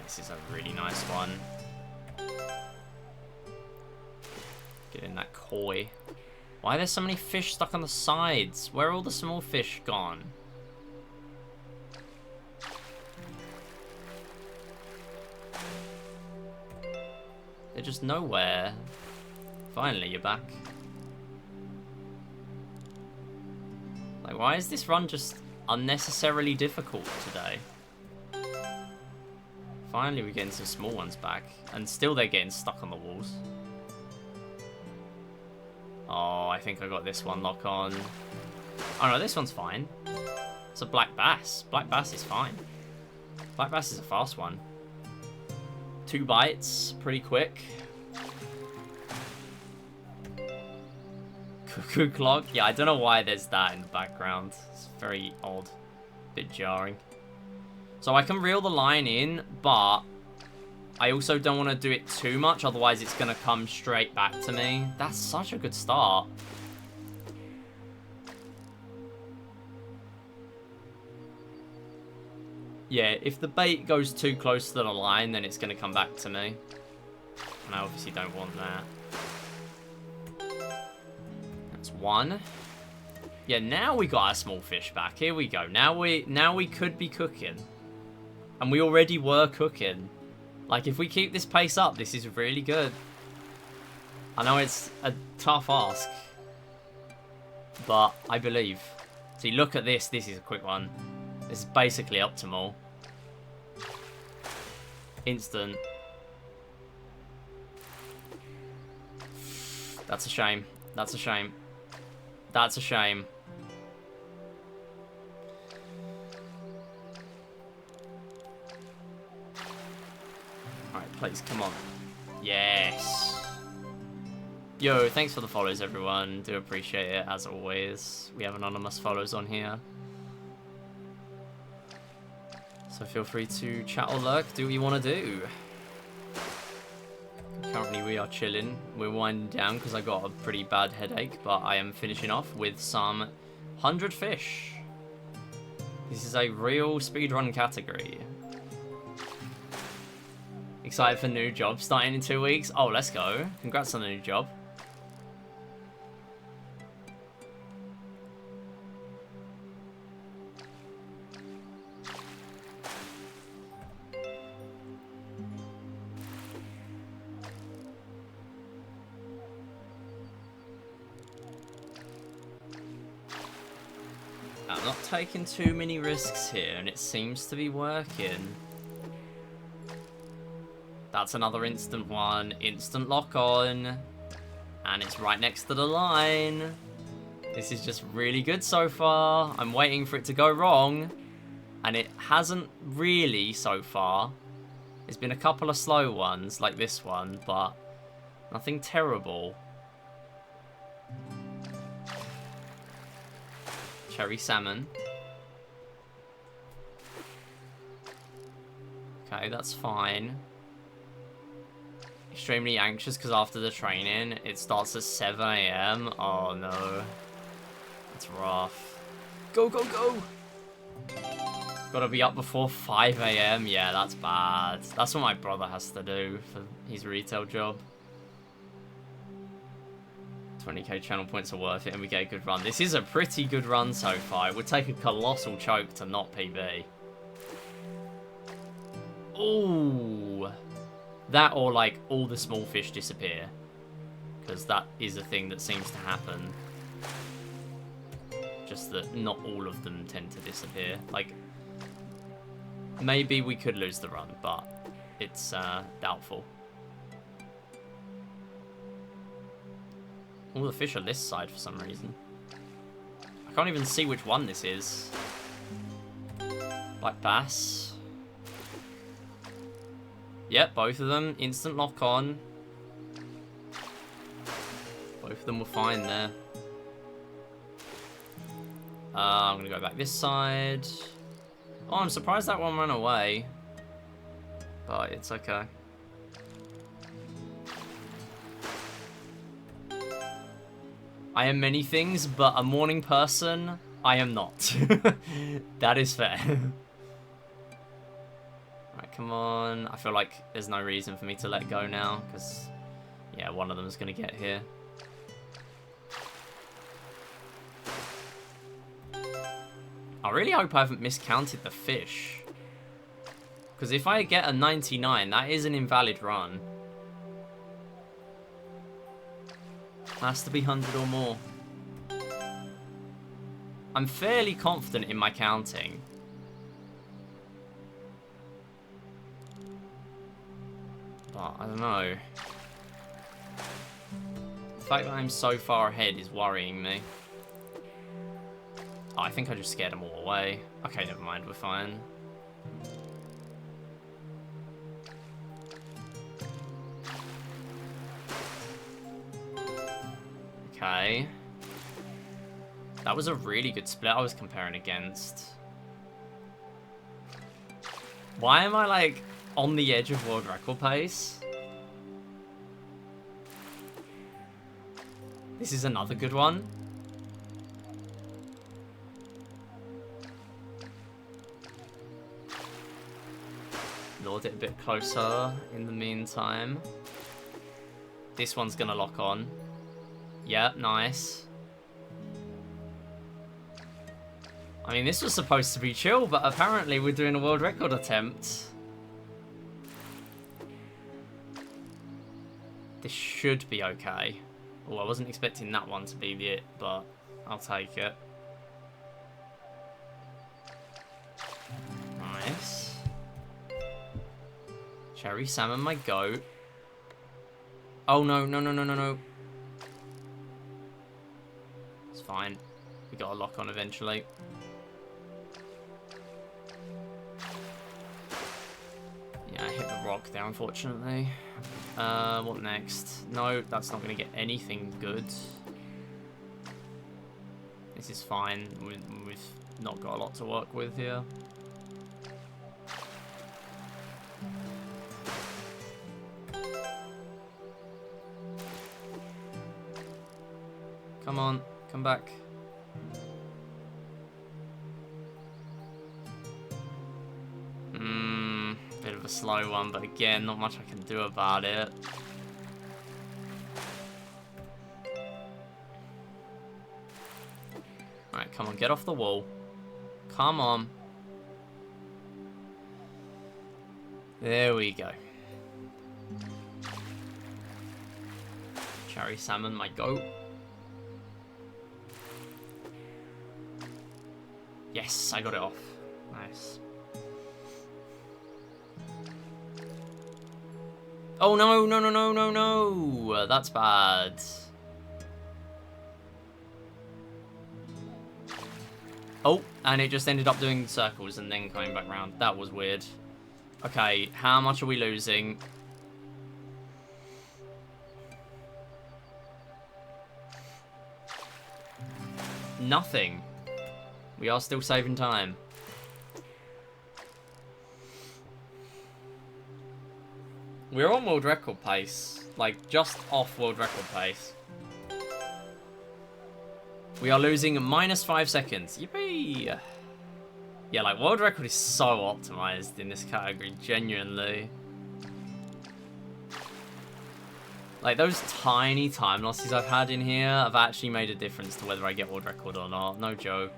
This is a really nice one. Get in that koi. Why are there so many fish stuck on the sides? Where are all the small fish gone? They're just nowhere. Finally, you're back. Like, why is this run just unnecessarily difficult today? Finally, we're getting some small ones back. And still they're getting stuck on the walls. Oh, I think I got this one lock on. Oh no, this one's fine. It's a black bass. Black bass is fine. Black bass is a fast one. 2 bites, pretty quick. Cuckoo clock? Yeah, I don't know why there's that in the background. It's very odd. Bit jarring. So I can reel the line in, but I also don't want to do it too much, otherwise it's going to come straight back to me. That's such a good start. Yeah, if the bait goes too close to the line, then it's going to come back to me. And I obviously don't want that. That's 1. Yeah, now we got our small fish back. Here we go. Now we could be cooking. And we already were cooking. Like, if we keep this pace up, this is really good. I know it's a tough ask. but I believe. See, look at this. This is a quick one. This is basically optimal. Instant. That's a shame. That's a shame. That's a shame. Alright, please, come on. Yes. Yo, thanks for the follows, everyone. Do appreciate it, as always. We have anonymous follows on here. So feel free to chat or lurk, do what you want to do. Currently we are chilling. We're winding down because I got a pretty bad headache, but I am finishing off with some 100 fish. This is a real speedrun category. Excited for new job starting in 2 weeks? Oh, let's go. Congrats on the new job. I'm not taking too many risks here, and it seems to be working. That's another instant one. Instant lock on. And it's right next to the line. This is just really good so far. I'm waiting for it to go wrong. And it hasn't really so far. There's been a couple of slow ones, like this one, but nothing terrible. Cherry salmon. Okay, that's fine. Extremely anxious because after the training, it starts at 7 AM. Oh no. It's rough. Go, go, go! Gotta be up before 5 AM. Yeah, that's bad. That's what my brother has to do for his retail job. 20k channel points are worth it and we get a good run. This is a pretty good run so far. It would take a colossal choke to not PB. Ooh. That or like all the small fish disappear. Because that is a thing that seems to happen. Just that not all of them tend to disappear. Like, maybe we could lose the run, but it's doubtful. All the fish are this side for some reason. I can't even see which one this is. Black bass. Yep, both of them. Instant lock on. Both of them were fine there. I'm going to go back this side. Oh, I'm surprised that one ran away. But it's okay. I am many things, but a morning person, I am not. That is fair. Right, come on. I feel like there's no reason for me to let go now, because, yeah, one of them is going to get here. I really hope I haven't miscounted the fish. Because if I get a 99, that is an invalid run. Has to be 100 or more. I'm fairly confident in my counting. But I don't know. The fact that I'm so far ahead is worrying me. Oh, I think I just scared them all away. Okay, never mind, we're fine. Okay. That was a really good split I was comparing against. Why am I, like, on the edge of world record pace? This is another good one. Lured it a bit closer in the meantime. This one's gonna lock on. Yep, nice. I mean, this was supposed to be chill, but apparently we're doing a world record attempt. This should be okay. Oh, I wasn't expecting that one to be it, but I'll take it. Nice. Cherry salmon, my goat. Oh, no, no, no, no, no, no. It's fine. We got a lock on eventually. Yeah, I hit the rock there, unfortunately. What next? No, that's not going to get anything good. This is fine. We've not got a lot to work with here. Come on, come back. Bit of a slow one, but again, not much I can do about it. Alright, come on, get off the wall. Come on. There we go. Cherry salmon, my goat. Yes, I got it off. Nice. Oh no, no, no, no, no, no! That's bad. Oh, and it just ended up doing circles and then coming back round. That was weird. Okay, how much are we losing? Nothing. We are still saving time. We're on world record pace. Like, just off world record pace. We are losing -5 seconds. Yippee! Yeah, like, world record is so optimized in this category, genuinely. Like, those tiny time losses I've had in here have actually made a difference to whether I get world record or not. No joke.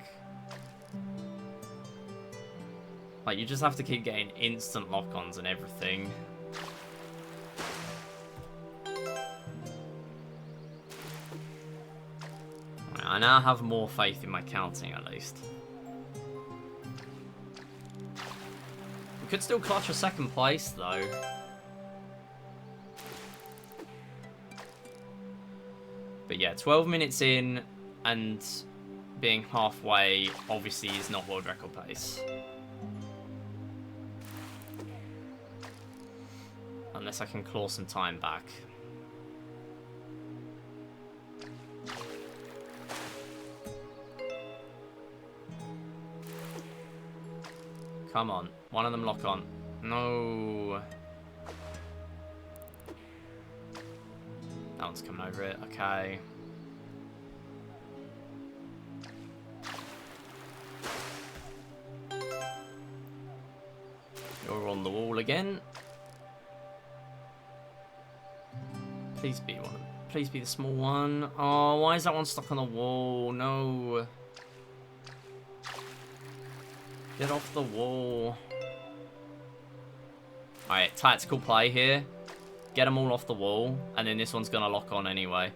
Like, you just have to keep getting instant lock-ons and everything. I now have more faith in my counting, at least. We could still clutch a second place, though. But yeah, 12 minutes in and being halfway obviously is not world record pace. Unless I can claw some time back. Come on. One of them lock on. No. That one's coming over it. Okay. You're on the wall again. Please be one. Please be the small one. Oh, why is that one stuck on the wall? No. Get off the wall. Alright, tactical play here. Get them all off the wall, and then this one's gonna lock on anyway.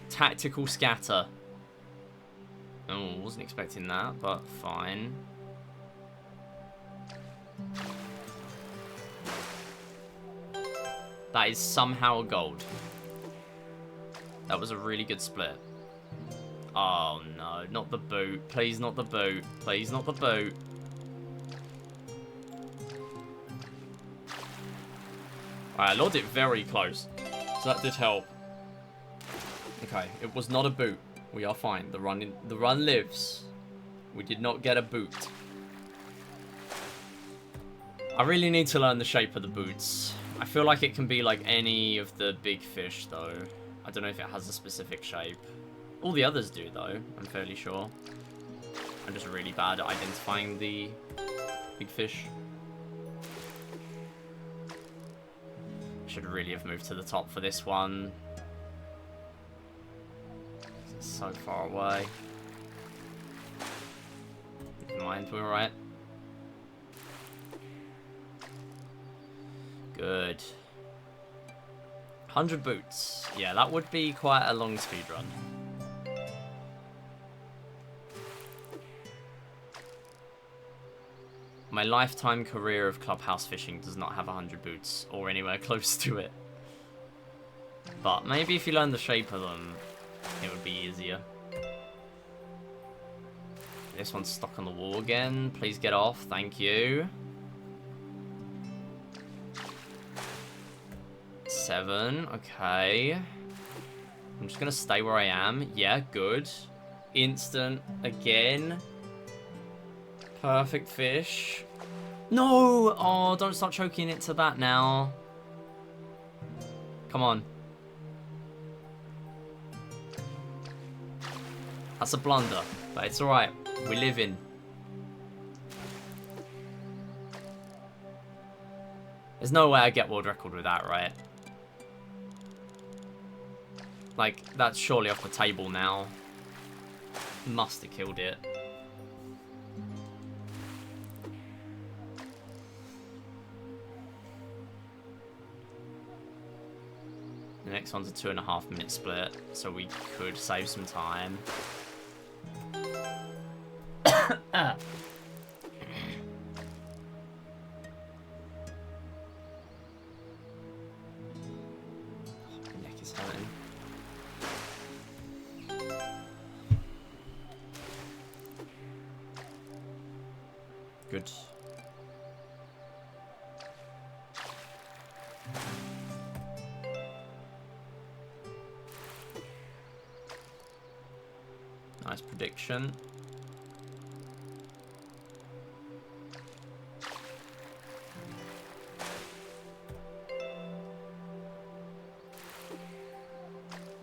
Tactical scatter. Oh, wasn't expecting that, but fine. That is somehow a gold. That was a really good split. Oh no, not the boot. Please not the boot. Please not the boot. Alright, I lured it very close. So that did help. Okay, it was not a boot. We are fine. The run lives. We did not get a boot. I really need to learn the shape of the boots. I feel like it can be like any of the big fish though. I don't know if it has a specific shape. All the others do, though, I'm fairly sure. I'm just really bad at identifying the big fish. Should really have moved to the top for this one. It's so far away. Never mind, we're alright. Good. 100 boots. Yeah, that would be quite a long speed run. My lifetime career of clubhouse fishing does not have 100 boots or anywhere close to it. But maybe if you learn the shape of them, it would be easier. This one's stuck on the wall again. Please get off. Thank you. 7. Okay. I'm just going to stay where I am. Yeah, good. Instant again. Perfect fish. No! Oh, don't start choking into that now. Come on. That's a blunder, but it's alright. We live in. There's no way I get world record with that, right? Like, that's surely off the table now. Must have killed it. The next one's a 2.5 minute split, so we could save some time. My neck is hurting. Good. Nice prediction.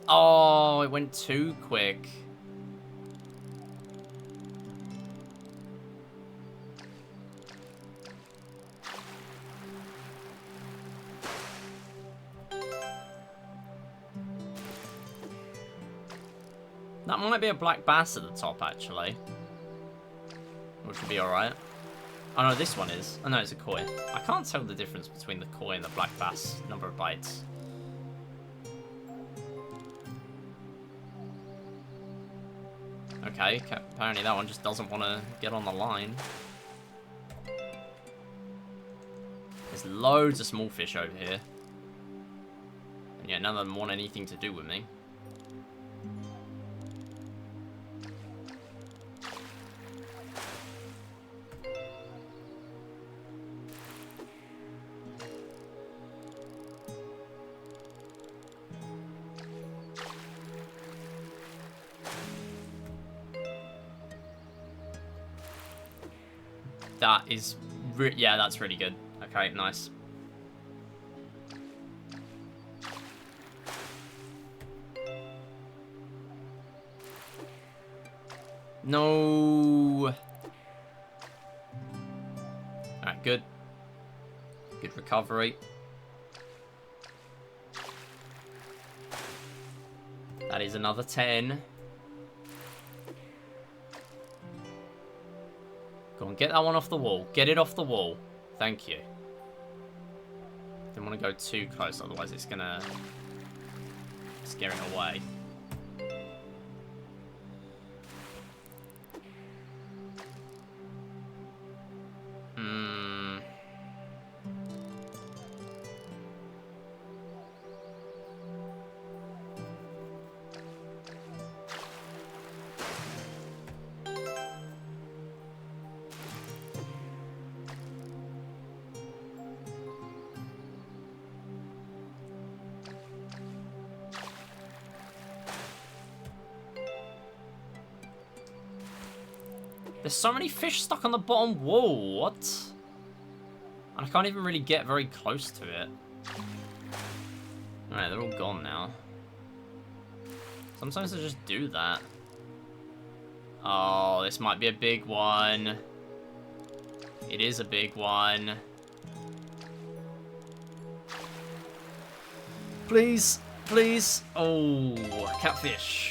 Oh, it went too quick. That might be a black bass at the top, actually. Which would be alright. Oh no, this one is. Oh no, it's a koi. I can't tell the difference between the koi and the black bass number of bites. Okay, apparently that one just doesn't want to get on the line. There's loads of small fish over here. And yeah, none of them want anything to do with me. That is, yeah, that's really good. Okay, nice. No. Alright, good. Good recovery. That is another 10. Go on, get that one off the wall. Get it off the wall. Thank you. Don't want to go too close, otherwise it's gonna scare it away. There's so many fish stuck on the bottom wall. What? And I can't even really get very close to it. Alright, they're all gone now. Sometimes I just do that. Oh, this might be a big one. It is a big one. Please, please. Oh, catfish.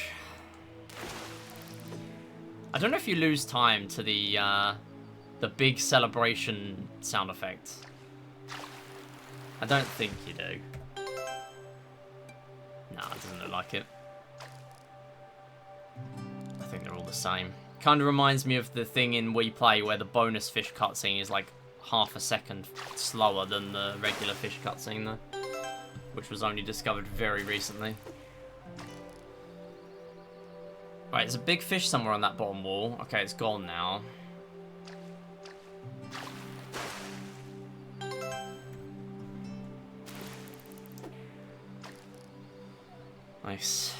I don't know if you lose time to the big celebration sound effect. I don't think you do. Nah, it doesn't look like it. I think they're all the same. Kind of reminds me of the thing in We Play where the bonus fish cutscene is like half a second slower than the regular fish cutscene though. Which was only discovered very recently. Right, there's a big fish somewhere on that bottom wall. Okay, it's gone now. Nice.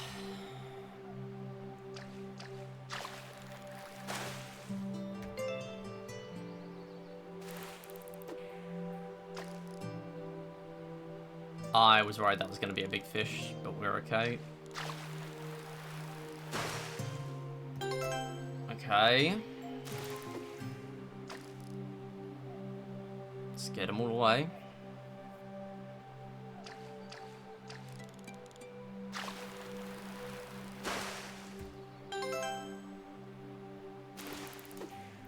I was worried that was going to be a big fish, but we're okay. Okay. Let's get them all away.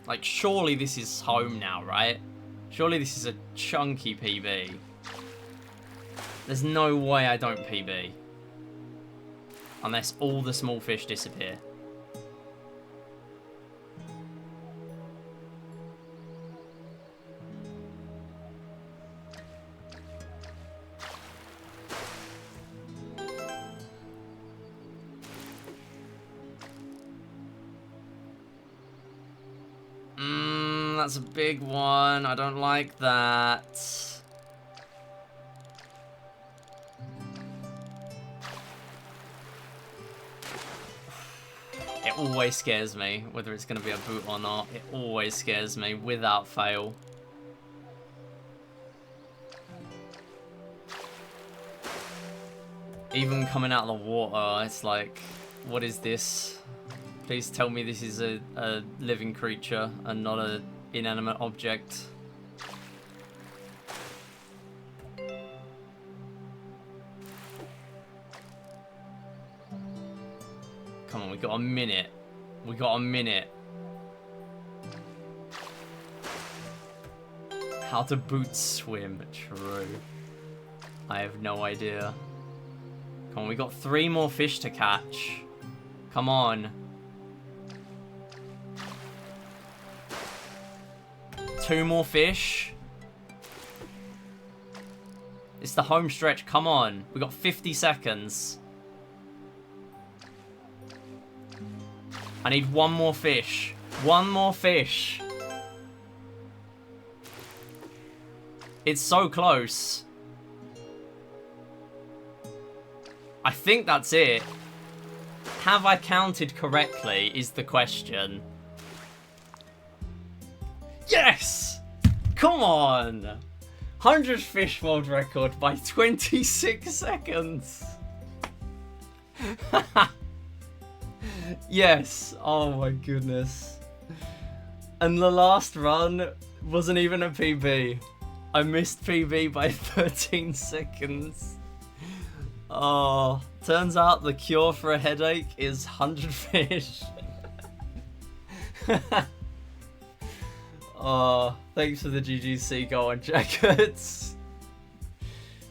Like, surely this is home now, right? Surely this is a chunky PB. There's no way I don't PB. Unless all the small fish disappear. That's a big one. I don't like that. It always scares me, whether it's going to be a boot or not. It always scares me, without fail. Even coming out of the water, it's like, what is this? Please tell me this is a living creature and not an inanimate object. Come on, we got a minute. We got a minute. How do boots swim? True. I have no idea. Come on, we got 3 more fish to catch. Come on. 2 more fish. It's the home stretch. Come on. We got 50 seconds. I need 1 more fish. 1 more fish. It's so close. I think that's it. Have I counted correctly is the question. Yes! Come on! 100 fish world record by 26 seconds. Yes. Oh my goodness. And the last run wasn't even a PB. I missed PB by 13 seconds. Oh, turns out the cure for a headache is 100 fish. Oh, thanks for the GGC. Go on, Jackets.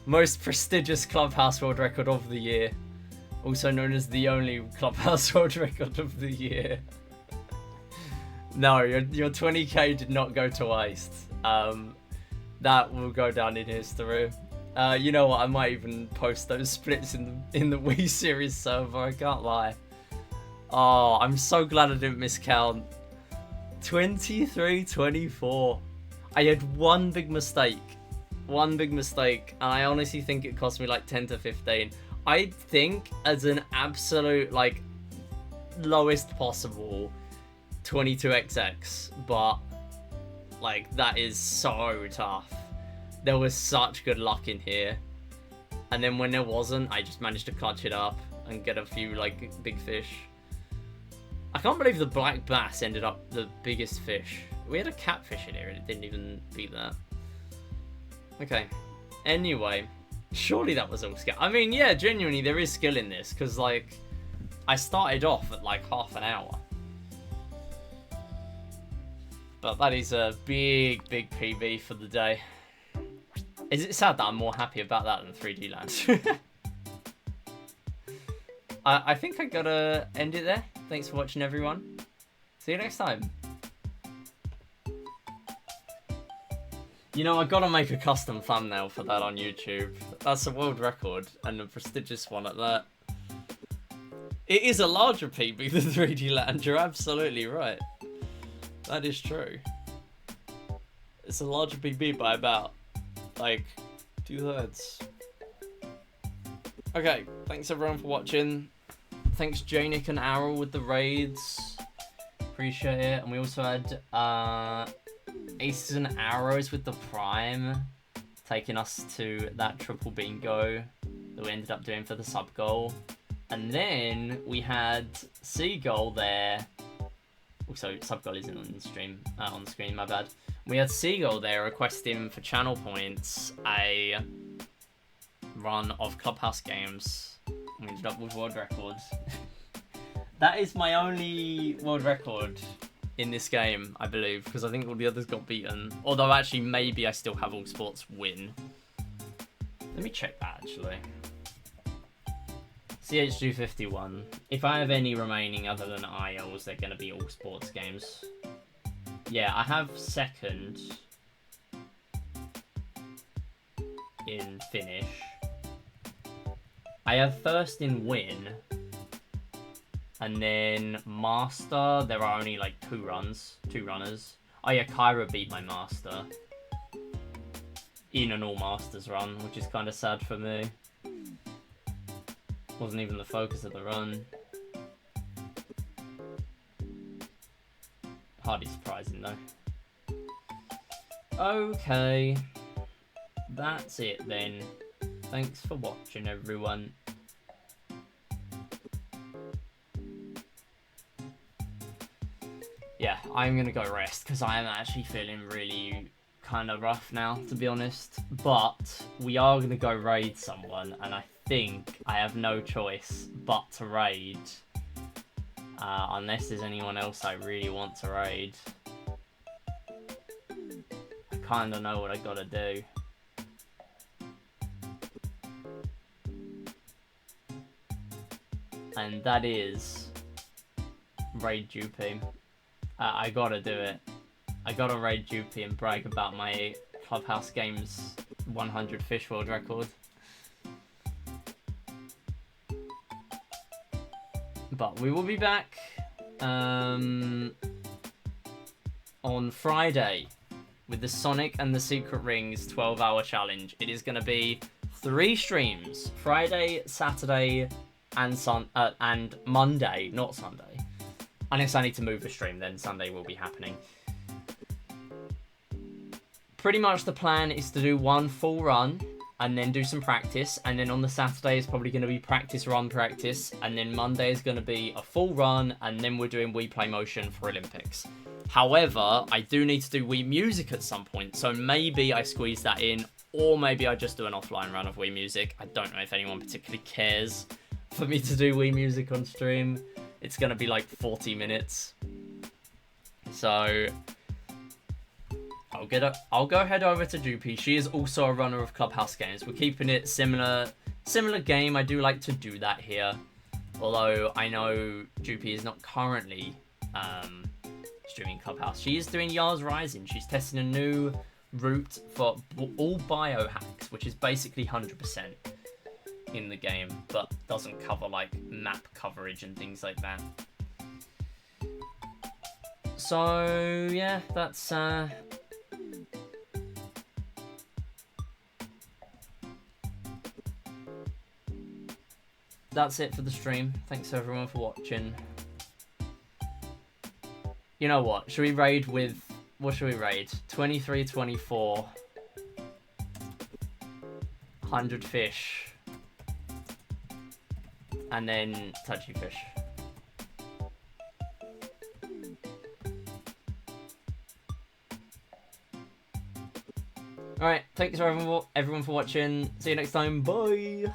Most prestigious Clubhouse World Record of the year. Also known as the only Clubhouse World Record of the year. No, your 20k did not go to waste. That will go down in history. You know what? I might even post those splits in the Wii Series server. I can't lie. Oh, I'm so glad I didn't miscount. 23-24. I had one big mistake. One big mistake, and I honestly think it cost me like 10 to 15. I think as an absolute like lowest possible 22xx, but like that is so tough. There was such good luck in here, and then when there wasn't, I just managed to clutch it up and get a few like big fish. I can't believe the black bass ended up the biggest fish. We had a catfish in here and it didn't even beat that. Okay. Anyway, surely that was all skill. I mean, yeah, genuinely there is skill in this because like I started off at like half an hour. But that is a big PB for the day. Is it sad that I'm more happy about that than 3D Land? I think I gotta end it there. Thanks for watching, everyone. See you next time. You know, I gotta make a custom thumbnail for that on YouTube. That's a world record, and a prestigious one at that. It is a larger PB than 3D Land, you're absolutely right. That is true. It's a larger PB by about, like, 2/3. Okay, thanks everyone for watching. Thanks Janick and Arrow with the raids. Appreciate it. And we also had Aces and Arrows with the Prime, taking us to that triple bingo that we ended up doing for the sub goal. And then we had Seagull there. Also, sub goal isn't on the stream, on the screen, my bad. We had Seagull there requesting for channel points a run of Clubhouse Games. We ended up with world records. That is my only world record in this game, I believe, because I think all the others got beaten. Although, actually, maybe I still have all sports win. Let me check that, actually. CHG51. If I have any remaining other than IELTS, they're going to be all sports games. Yeah, I have second in finish. I have first in win. And then master, there are only like two runners. Oh yeah, Kyra beat my master in an all masters run, which is kind of sad for me. Wasn't even the focus of the run. Hardly surprising though. Okay, that's it then. Thanks for watching, everyone. Yeah, I'm gonna go rest because I am actually feeling really kind of rough now, to be honest. But we are gonna go raid someone, and I think I have no choice but to raid. Unless there's anyone else I really want to raid. I kind of know what I gotta do. And that is raid Dupe. I gotta do it. I gotta raid Dupe and brag about my Clubhouse Games 100 fish world record. But we will be back on Friday with the Sonic and the Secret Rings 12-hour challenge. It is going to be 3 streams: Friday, Saturday, and Monday, not Sunday. Unless I need to move the stream, then Sunday will be happening. Pretty much the plan is to do one full run and then do some practice, and then on the Saturday is probably going to be practice, and then Monday is going to be a full run, and then we're doing Wii Play Motion for Olympics. However, I do need to do Wii Music at some point, so maybe I squeeze that in, or maybe I just do an offline run of Wii Music. I don't know if anyone particularly cares for me to do Wii Music on stream. It's going to be like 40 minutes. So I'll go head over to Dupe. She is also a runner of Clubhouse Games. We're keeping it similar game. I do like to do that here. Although I know Dupe is not currently streaming Clubhouse. She is doing Yars Rising. She's testing a new route for all biohacks, which is basically 100% in the game, but doesn't cover like map coverage and things like that. So yeah, that's it for the stream. Thanks everyone for watching. You know what? Should we raid with... What should we raid? 23, 24. 100 fish. And then touchy fish. Alright, thanks everyone for watching. See you next time. Bye!